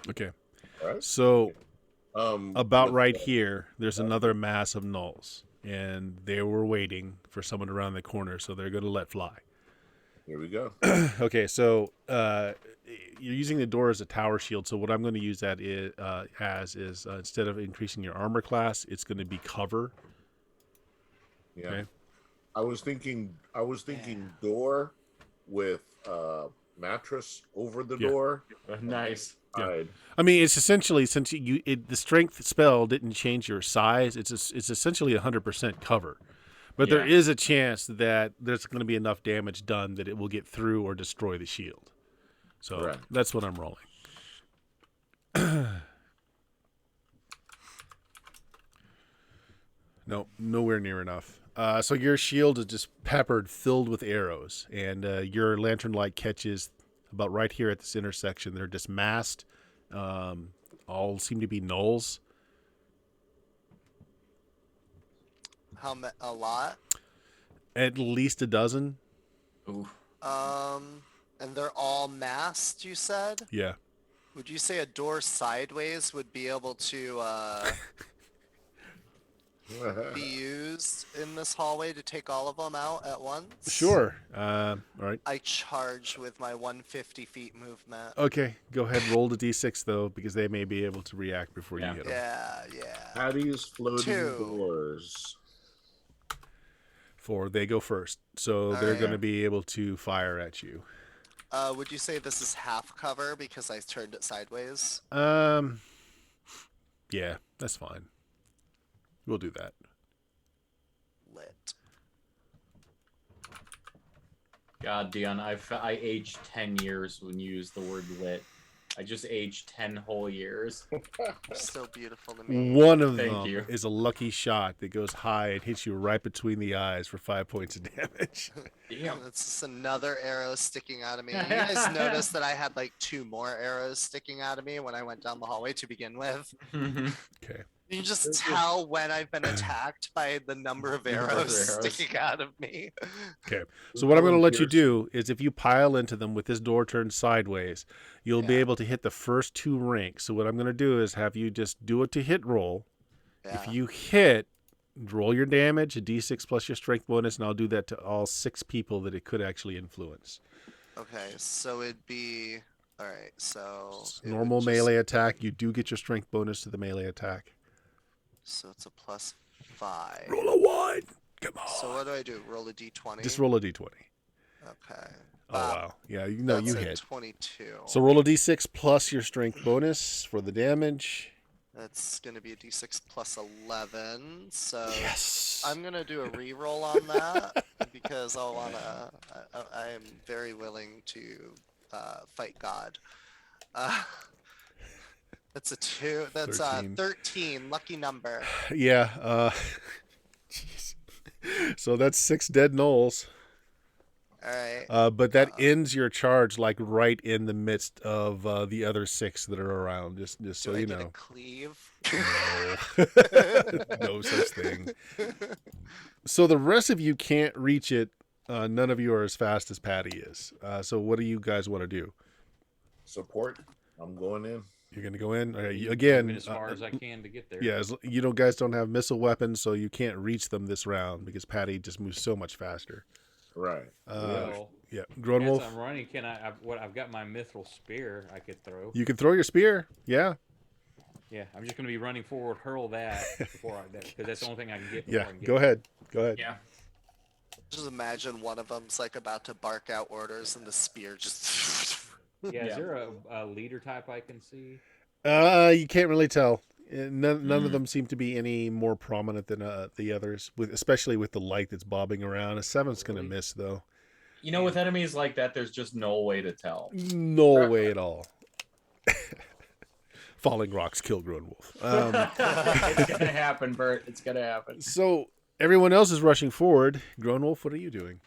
Speaker 1: Okay.
Speaker 3: Right?
Speaker 1: So, about right here, there's another mass of gnolls, and they were waiting for someone around the corner, so they're going to let fly.
Speaker 3: Here we go.
Speaker 1: Okay, so you're using the door as a tower shield. So what I'm going to use that is instead of increasing your armor class, it's going to be cover.
Speaker 3: Yeah.
Speaker 1: Okay.
Speaker 3: I was thinking door with mattress over the door.
Speaker 4: Nice.
Speaker 1: Yeah. I mean, it's essentially, since the strength spell didn't change your size, it's essentially 100% cover. But there is a chance that there's going to be enough damage done that it will get through or destroy the shield. So that's what I'm rolling. No, nowhere near enough. So your shield is just peppered, filled with arrows, and your lantern light catches about right here at this intersection. They're just massed. All seem to be nulls.
Speaker 5: A lot?
Speaker 1: At least a dozen.
Speaker 4: Ooh.
Speaker 5: And they're all masked, you said?
Speaker 1: Yeah.
Speaker 5: Would you say a door sideways would be able to be used in this hallway to take all of them out at once?
Speaker 1: Sure. All right.
Speaker 5: I charge with my 150 feet movement.
Speaker 1: Okay. Go ahead. Roll the d6 though, because they may be able to react before you hit them.
Speaker 5: Yeah.
Speaker 3: Patty's floating
Speaker 5: 2.
Speaker 3: doors.
Speaker 1: 4. They go first, so they're going to be able to fire at you.
Speaker 5: Would you say this is half cover because I turned it sideways?
Speaker 1: Yeah, that's fine. We'll do that.
Speaker 5: Lit.
Speaker 4: God, Dion, I aged 10 years when you used the word lit. I just aged 10 whole years.
Speaker 5: You're so beautiful to me.
Speaker 1: One of
Speaker 4: Thank
Speaker 1: them
Speaker 4: you.
Speaker 1: is a lucky shot that goes high and hits you right between the eyes for 5 points of damage.
Speaker 4: Damn.
Speaker 5: That's just another arrow sticking out of me. You guys noticed that I had like 2 more arrows sticking out of me when I went down the hallway to begin with.
Speaker 1: Okay.
Speaker 5: You can just tell when I've been attacked by the number of arrows sticking out of me.
Speaker 1: Okay. So what I'm going to let you do is if you pile into them with this door turned sideways, you'll be able to hit the first 2 ranks. So what I'm going to do is have you just do a to hit roll.
Speaker 5: Yeah.
Speaker 1: If you hit, roll your damage, a d6 plus your strength bonus, and I'll do that to all 6 people that it could actually influence.
Speaker 5: Okay, so it'd be... Alright, so...
Speaker 1: Normal melee attack, you do get your strength bonus to the melee attack.
Speaker 5: So it's a +5.
Speaker 1: Roll a 1. Come on.
Speaker 5: So what do I do? Roll a d20?
Speaker 1: Just roll a d20.
Speaker 5: Okay.
Speaker 1: Oh, wow. Yeah, you know
Speaker 5: That's
Speaker 1: you
Speaker 5: a
Speaker 1: hit.
Speaker 5: 22.
Speaker 1: So roll a d6 plus your strength bonus for the damage.
Speaker 5: That's going to be a d6 plus 11. So
Speaker 1: Yes.
Speaker 5: I'm going to do a re-roll on that because I am very willing to fight God. That's a 2. That's 13. Lucky number.
Speaker 1: Yeah. Jeez. So that's 6 dead gnolls.
Speaker 5: All right.
Speaker 1: But that ends your charge like right in the midst of the other 6 that are around. Just so
Speaker 5: Do I
Speaker 1: you
Speaker 5: get
Speaker 1: know.
Speaker 5: a cleave?
Speaker 1: No. No such thing. So the rest of you can't reach it. None of you are as fast as Patty is. So what do you guys want to do?
Speaker 3: Support. I'm going in.
Speaker 1: You're going to go in?
Speaker 2: Moving as far as I can to get there.
Speaker 1: Yeah, you guys don't have missile weapons, so you can't reach them this round because Patty just moves so much faster.
Speaker 3: Right.
Speaker 2: Well,
Speaker 1: Yeah,
Speaker 2: as
Speaker 1: Grunwolf.
Speaker 2: I'm running, can I've got my mithril spear I could throw.
Speaker 1: You can throw your spear. Yeah.
Speaker 2: Yeah, I'm just going to be running forward, hurl that because that's the only thing I can get.
Speaker 1: Yeah.
Speaker 2: I can get.
Speaker 1: Go ahead. Go ahead.
Speaker 4: Yeah.
Speaker 5: Just imagine one of them's like about to bark out orders and the spear just...
Speaker 2: Yeah, is there a leader type I can see?
Speaker 1: You can't really tell. None of them seem to be any more prominent than the others, especially with the light that's bobbing around. A 7's going to miss, though.
Speaker 4: You know, with enemies like that, there's just no way to tell.
Speaker 1: No way at all. Falling rocks kill Grunwolf.
Speaker 4: It's going to happen, Bert. It's going to happen.
Speaker 1: So everyone else is rushing forward. Grunwolf, what are you doing?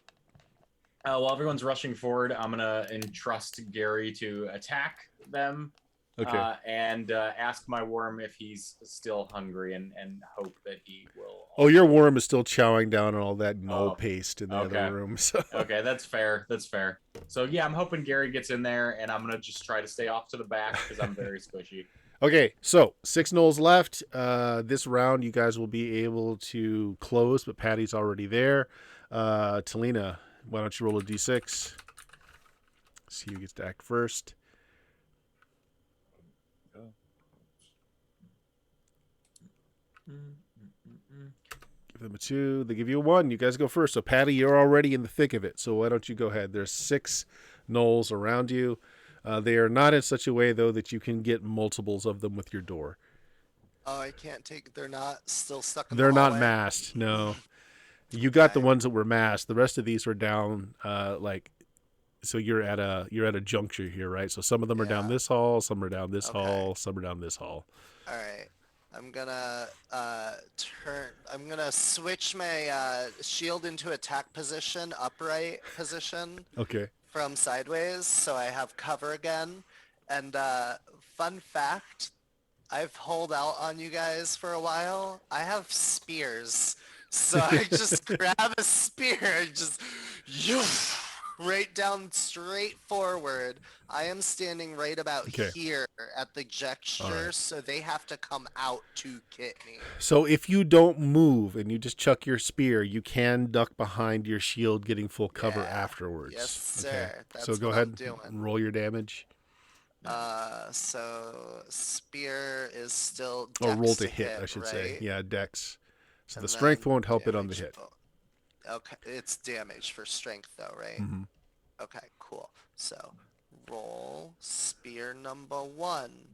Speaker 4: While everyone's rushing forward, I'm going to entrust Gary to attack them.
Speaker 1: Okay.
Speaker 4: And ask my worm if he's still hungry and hope that he will.
Speaker 1: Oh, your worm is still chowing down on all that null paste in the other room. So.
Speaker 4: Okay, that's fair. That's fair. So yeah, I'm hoping Gary gets in there, and I'm gonna just try to stay off to the back because I'm very squishy.
Speaker 1: Okay, so 6 gnolls left. This round, you guys will be able to close, but Patty's already there. Talina, why don't you roll a d6? See who gets to act first. Give them a 2. They give you a 1. You guys go first. So, Patty, you're already in the thick of it. So, why don't you go ahead? There's 6 gnolls around you. They are not in such a way, though, that you can get multiples of them with your door.
Speaker 5: Oh, I can't take... They're not still stuck in
Speaker 1: They're
Speaker 5: the
Speaker 1: not
Speaker 5: hallway?
Speaker 1: masked, no. You got the ones that were masked. The rest of these are down, so you're at a juncture here, right? So some of them are down this hall, some are down this hall, some are down this hall.
Speaker 5: All right. I'm gonna I'm gonna switch my shield into attack position, upright position
Speaker 1: Okay.
Speaker 5: from sideways, so I have cover again. And fun fact, I've holed out on you guys for a while. I have spears, so I just grab a spear and just right down straight forward. I am standing right about
Speaker 1: Okay.
Speaker 5: here at the gesture,
Speaker 1: right.
Speaker 5: so they have to come out to get me.
Speaker 1: So if you don't move and you just chuck your spear, you can duck behind your shield, getting full cover
Speaker 5: Yeah.
Speaker 1: afterwards.
Speaker 5: Yes, sir. That's
Speaker 1: So go
Speaker 5: what
Speaker 1: ahead
Speaker 5: I'm doing.
Speaker 1: and roll your damage.
Speaker 5: So spear is still
Speaker 1: Or roll
Speaker 5: dex
Speaker 1: to hit, I should
Speaker 5: right?
Speaker 1: say. Yeah, dex. So
Speaker 5: And
Speaker 1: the strength
Speaker 5: then
Speaker 1: won't help it on the
Speaker 5: damage
Speaker 1: hit.
Speaker 5: Okay, it's damage for strength though, right?
Speaker 1: Mhm.
Speaker 5: Okay, cool. So roll spear number 1.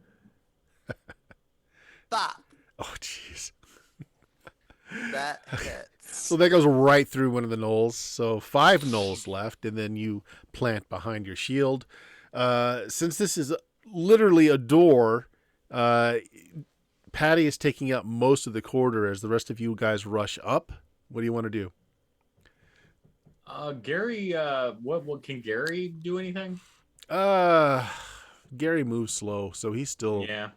Speaker 5: Bop.
Speaker 1: Oh, jeez.
Speaker 5: That hits.
Speaker 1: So that goes right through one of the knolls. So 5 knolls left, and then you plant behind your shield. Since this is literally a door, Patty is taking up most of the corridor as the rest of you guys rush up. What do you want to do?
Speaker 4: Gary, what can Gary do anything?
Speaker 1: Gary moves slow, so he's still
Speaker 4: Yeah.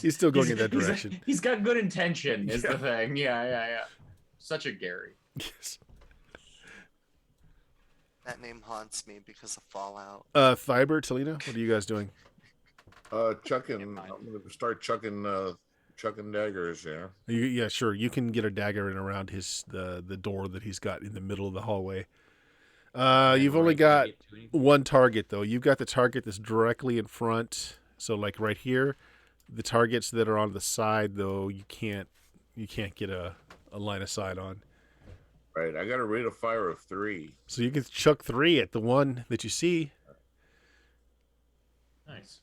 Speaker 1: he's still going in that direction.
Speaker 4: He's got good intention, is
Speaker 1: Yeah.
Speaker 4: the thing. Yeah. Such a Gary.
Speaker 1: Yes.
Speaker 5: That name haunts me because of Fallout.
Speaker 1: Fiber, Talina, what are you guys doing?
Speaker 3: Chucking. I'm gonna start chucking daggers. Yeah.
Speaker 1: Yeah, sure. You can get a dagger in around the door that he's got in the middle of the hallway. You've only got one target though. You've got the target that's directly in front. So like right here, the targets that are on the side though, you can't get a line of sight on.
Speaker 3: Right. I got a rate of fire of 3.
Speaker 1: So you can chuck 3 at the one that you see.
Speaker 4: Nice.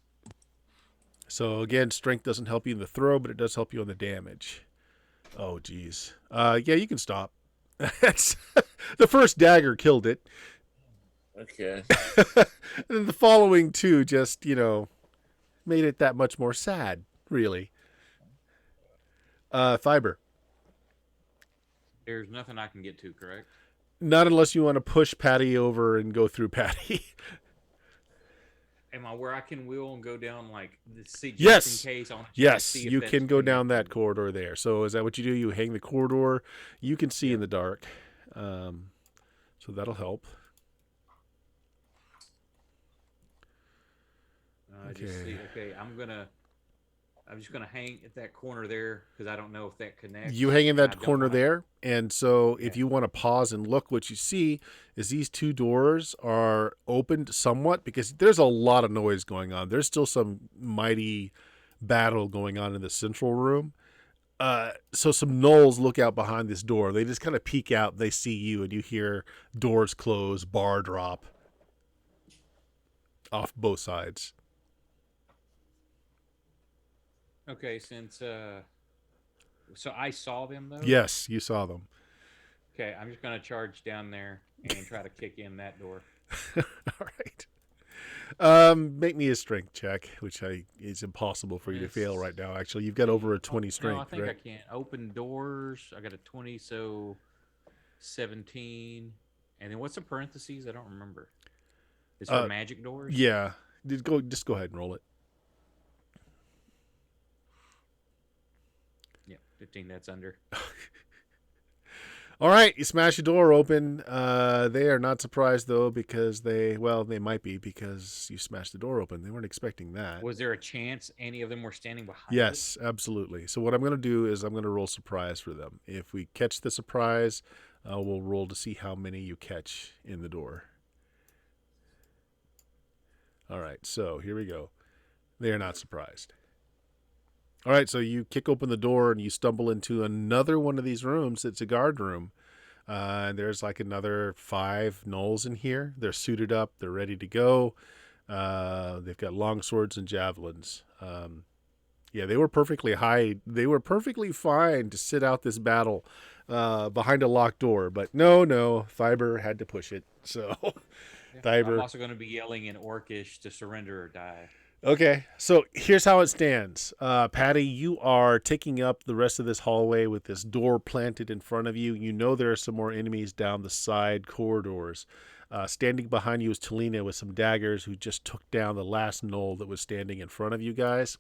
Speaker 1: So again, strength doesn't help you in the throw, but it does help you on the damage. Oh geez. Yeah, you can stop. That's the first dagger killed it.
Speaker 3: Okay.
Speaker 1: And then the following 2 just, made it that much more sad, really. Fiber.
Speaker 2: There's nothing I can get to, correct?
Speaker 1: Not unless you want to push Patty over and go through Patty.
Speaker 2: Am I where I can wheel and go down like the seat just
Speaker 1: Yes.
Speaker 2: in case? I want to
Speaker 1: Yes,
Speaker 2: see if
Speaker 1: you
Speaker 2: that's
Speaker 1: can go down
Speaker 2: connected.
Speaker 1: that corridor there. So is that what you do? You hang the corridor. You can see in the dark. So that'll help.
Speaker 2: Okay, I'm just gonna hang at that corner there because I don't know if that connects.
Speaker 1: You hang in
Speaker 2: I
Speaker 1: that
Speaker 2: don't
Speaker 1: corner
Speaker 2: wanna-
Speaker 1: there, and so if
Speaker 2: Yeah.
Speaker 1: you want to pause and look, what you see is these 2 doors are opened somewhat because there's a lot of noise going on. There's still some mighty battle going on in the central room. So some gnolls look out behind this door. They just kind of peek out. They see you, and you hear doors close, bar drop off both sides.
Speaker 2: Okay, since so I saw them though.
Speaker 1: Yes, you saw them.
Speaker 2: Okay, I'm just gonna charge down there and try to kick in that door.
Speaker 1: All right. Make me a strength check, which is impossible for you to fail right now. Actually, you've got over a 20 strength,
Speaker 2: No, I think
Speaker 1: right?
Speaker 2: I can open doors. I got a 20, so 17. And then what's the parentheses? I don't remember. It's for magic doors.
Speaker 1: Yeah. Just go ahead and roll it.
Speaker 2: Yeah, 15. That's under.
Speaker 1: All right, you smash the door open. They are not surprised though because they might be because you smashed the door open. They weren't expecting that.
Speaker 2: Was there a chance any of them were standing behind?
Speaker 1: Yes, absolutely. So what I'm going to do is I'm going to roll surprise for them. If we catch the surprise, we'll roll to see how many you catch in the door. All right, so here we go. They are not surprised. All right, so you kick open the door and you stumble into another one of these rooms. It's a guard room. There's like another 5 gnolls in here. They're suited up. They're ready to go. They've got long swords and javelins. Yeah, they were perfectly high. They were perfectly fine to sit out this battle behind a locked door. But no, Fiber had to push it. So,
Speaker 2: Yeah.
Speaker 1: Fiber.
Speaker 2: I'm also going to be yelling in Orcish to surrender or die.
Speaker 1: Okay, so here's how it stands. Patty, you are taking up the rest of this hallway with this door planted in front of you. You know there are some more enemies down the side corridors. Standing behind you is Talina with some daggers, who just took down the last gnoll that was standing in front of you guys.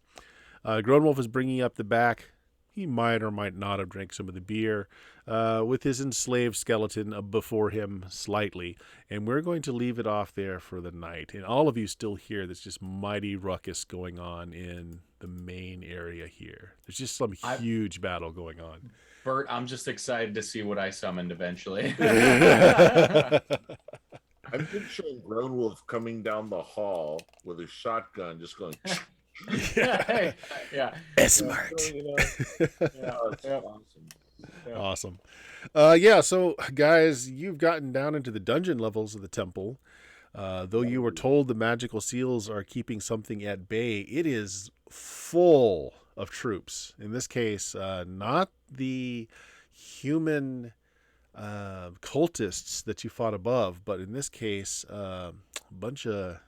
Speaker 1: Grownwolf is bringing up the back. He might or might not have drank some of the beer, with his enslaved skeleton before him slightly. And we're going to leave it off there for the night. And all of you still hear this just mighty ruckus going on in the main area here. There's just some huge battle going on.
Speaker 4: Bert, I'm just excited to see what I summoned eventually.
Speaker 3: I'm picturing Grownwolf coming down the hall with a shotgun, just going.
Speaker 4: Yeah.
Speaker 1: Smart.
Speaker 3: Awesome.
Speaker 1: Awesome. So guys, you've gotten down into the dungeon levels of the temple. Though you were told the magical seals are keeping something at bay, it is full of troops. In this case, not the human cultists that you fought above, but in this case, a bunch of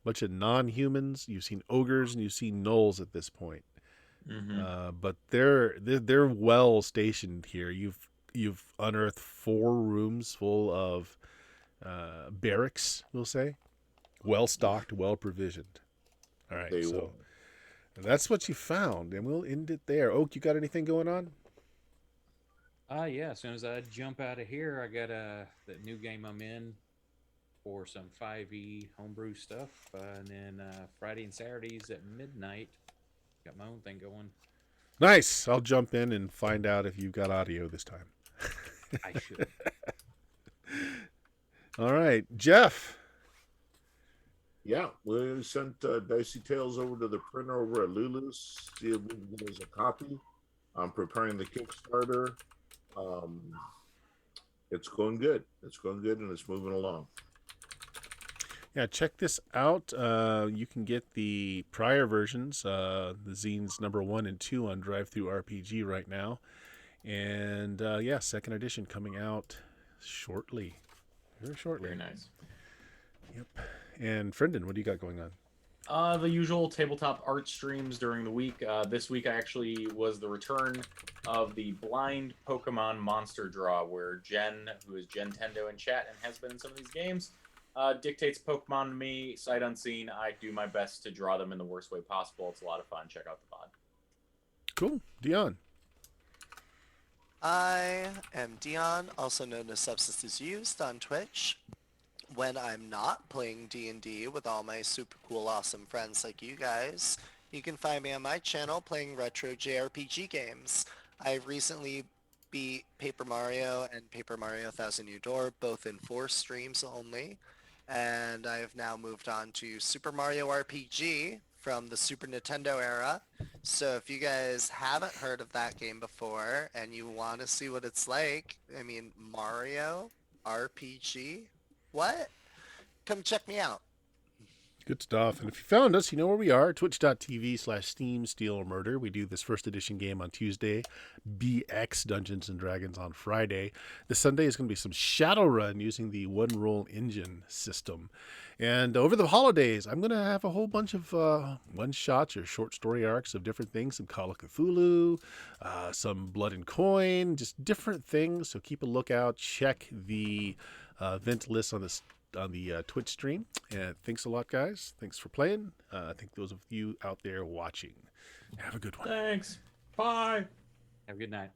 Speaker 1: non-humans. You've seen ogres and you've seen gnolls at this point.
Speaker 4: Mm-hmm.
Speaker 1: But they're well stationed here. You've unearthed 4 rooms full of barracks, we'll say, well stocked, well provisioned. All right, so that's what you found, and we'll end it there. Oak, you got anything going on?
Speaker 2: Yeah. As soon as I jump out of here, I got that new game I'm in for some 5e homebrew stuff, and then Friday and Saturdays at midnight, got my own thing going.
Speaker 1: Nice. I'll jump in and find out if you've got audio this time.
Speaker 2: I should.
Speaker 1: All right, Jeff.
Speaker 3: Yeah, we sent Dicey Tales over to the printer over at Lulu's. See if we can get us a copy. I'm preparing the Kickstarter. It's going good. It's going good, and it's moving along.
Speaker 1: Yeah, check this out. You can get the prior versions, the zines number 1 and 2 on Drive-Thru RPG right now. And second edition coming out shortly. Very shortly.
Speaker 4: Very nice.
Speaker 1: Yep. And Friendon, what do you got going on?
Speaker 4: The usual tabletop art streams during the week. This week actually was the return of the blind Pokemon monster draw, where Jen, who is Jen Tendo in chat and has been in some of these games, dictates Pokemon to me, sight unseen. I do my best to draw them in the worst way possible. It's a lot of fun. Check out the pod.
Speaker 1: Cool. Dion.
Speaker 5: I am Dion, also known as Substances Used on Twitch. When I'm not playing D&D with all my super cool, awesome friends like you guys, you can find me on my channel playing retro JRPG games. I recently beat Paper Mario and Paper Mario Thousand Year Door, both in 4 streams only. And I have now moved on to Super Mario RPG from the Super Nintendo era. So if you guys haven't heard of that game before and you want to see what it's like, I mean, Mario RPG? What? Come check me out.
Speaker 1: Good stuff. And if you found us, you know where we are, twitch.tv/Steam Steal Murder. We do this first edition game on Tuesday, BX Dungeons & Dragons on Friday. This Sunday is going to be some Shadowrun using the One Roll Engine system. And over the holidays, I'm going to have a whole bunch of one-shots or short story arcs of different things, some Call of Cthulhu, some Blood and Coin, just different things. So keep a lookout. Check the event list on the Twitch stream. And thanks a lot, guys. Thanks for playing. I think those of you out there watching, have a good one.
Speaker 4: Thanks. Bye.
Speaker 2: Have a good night.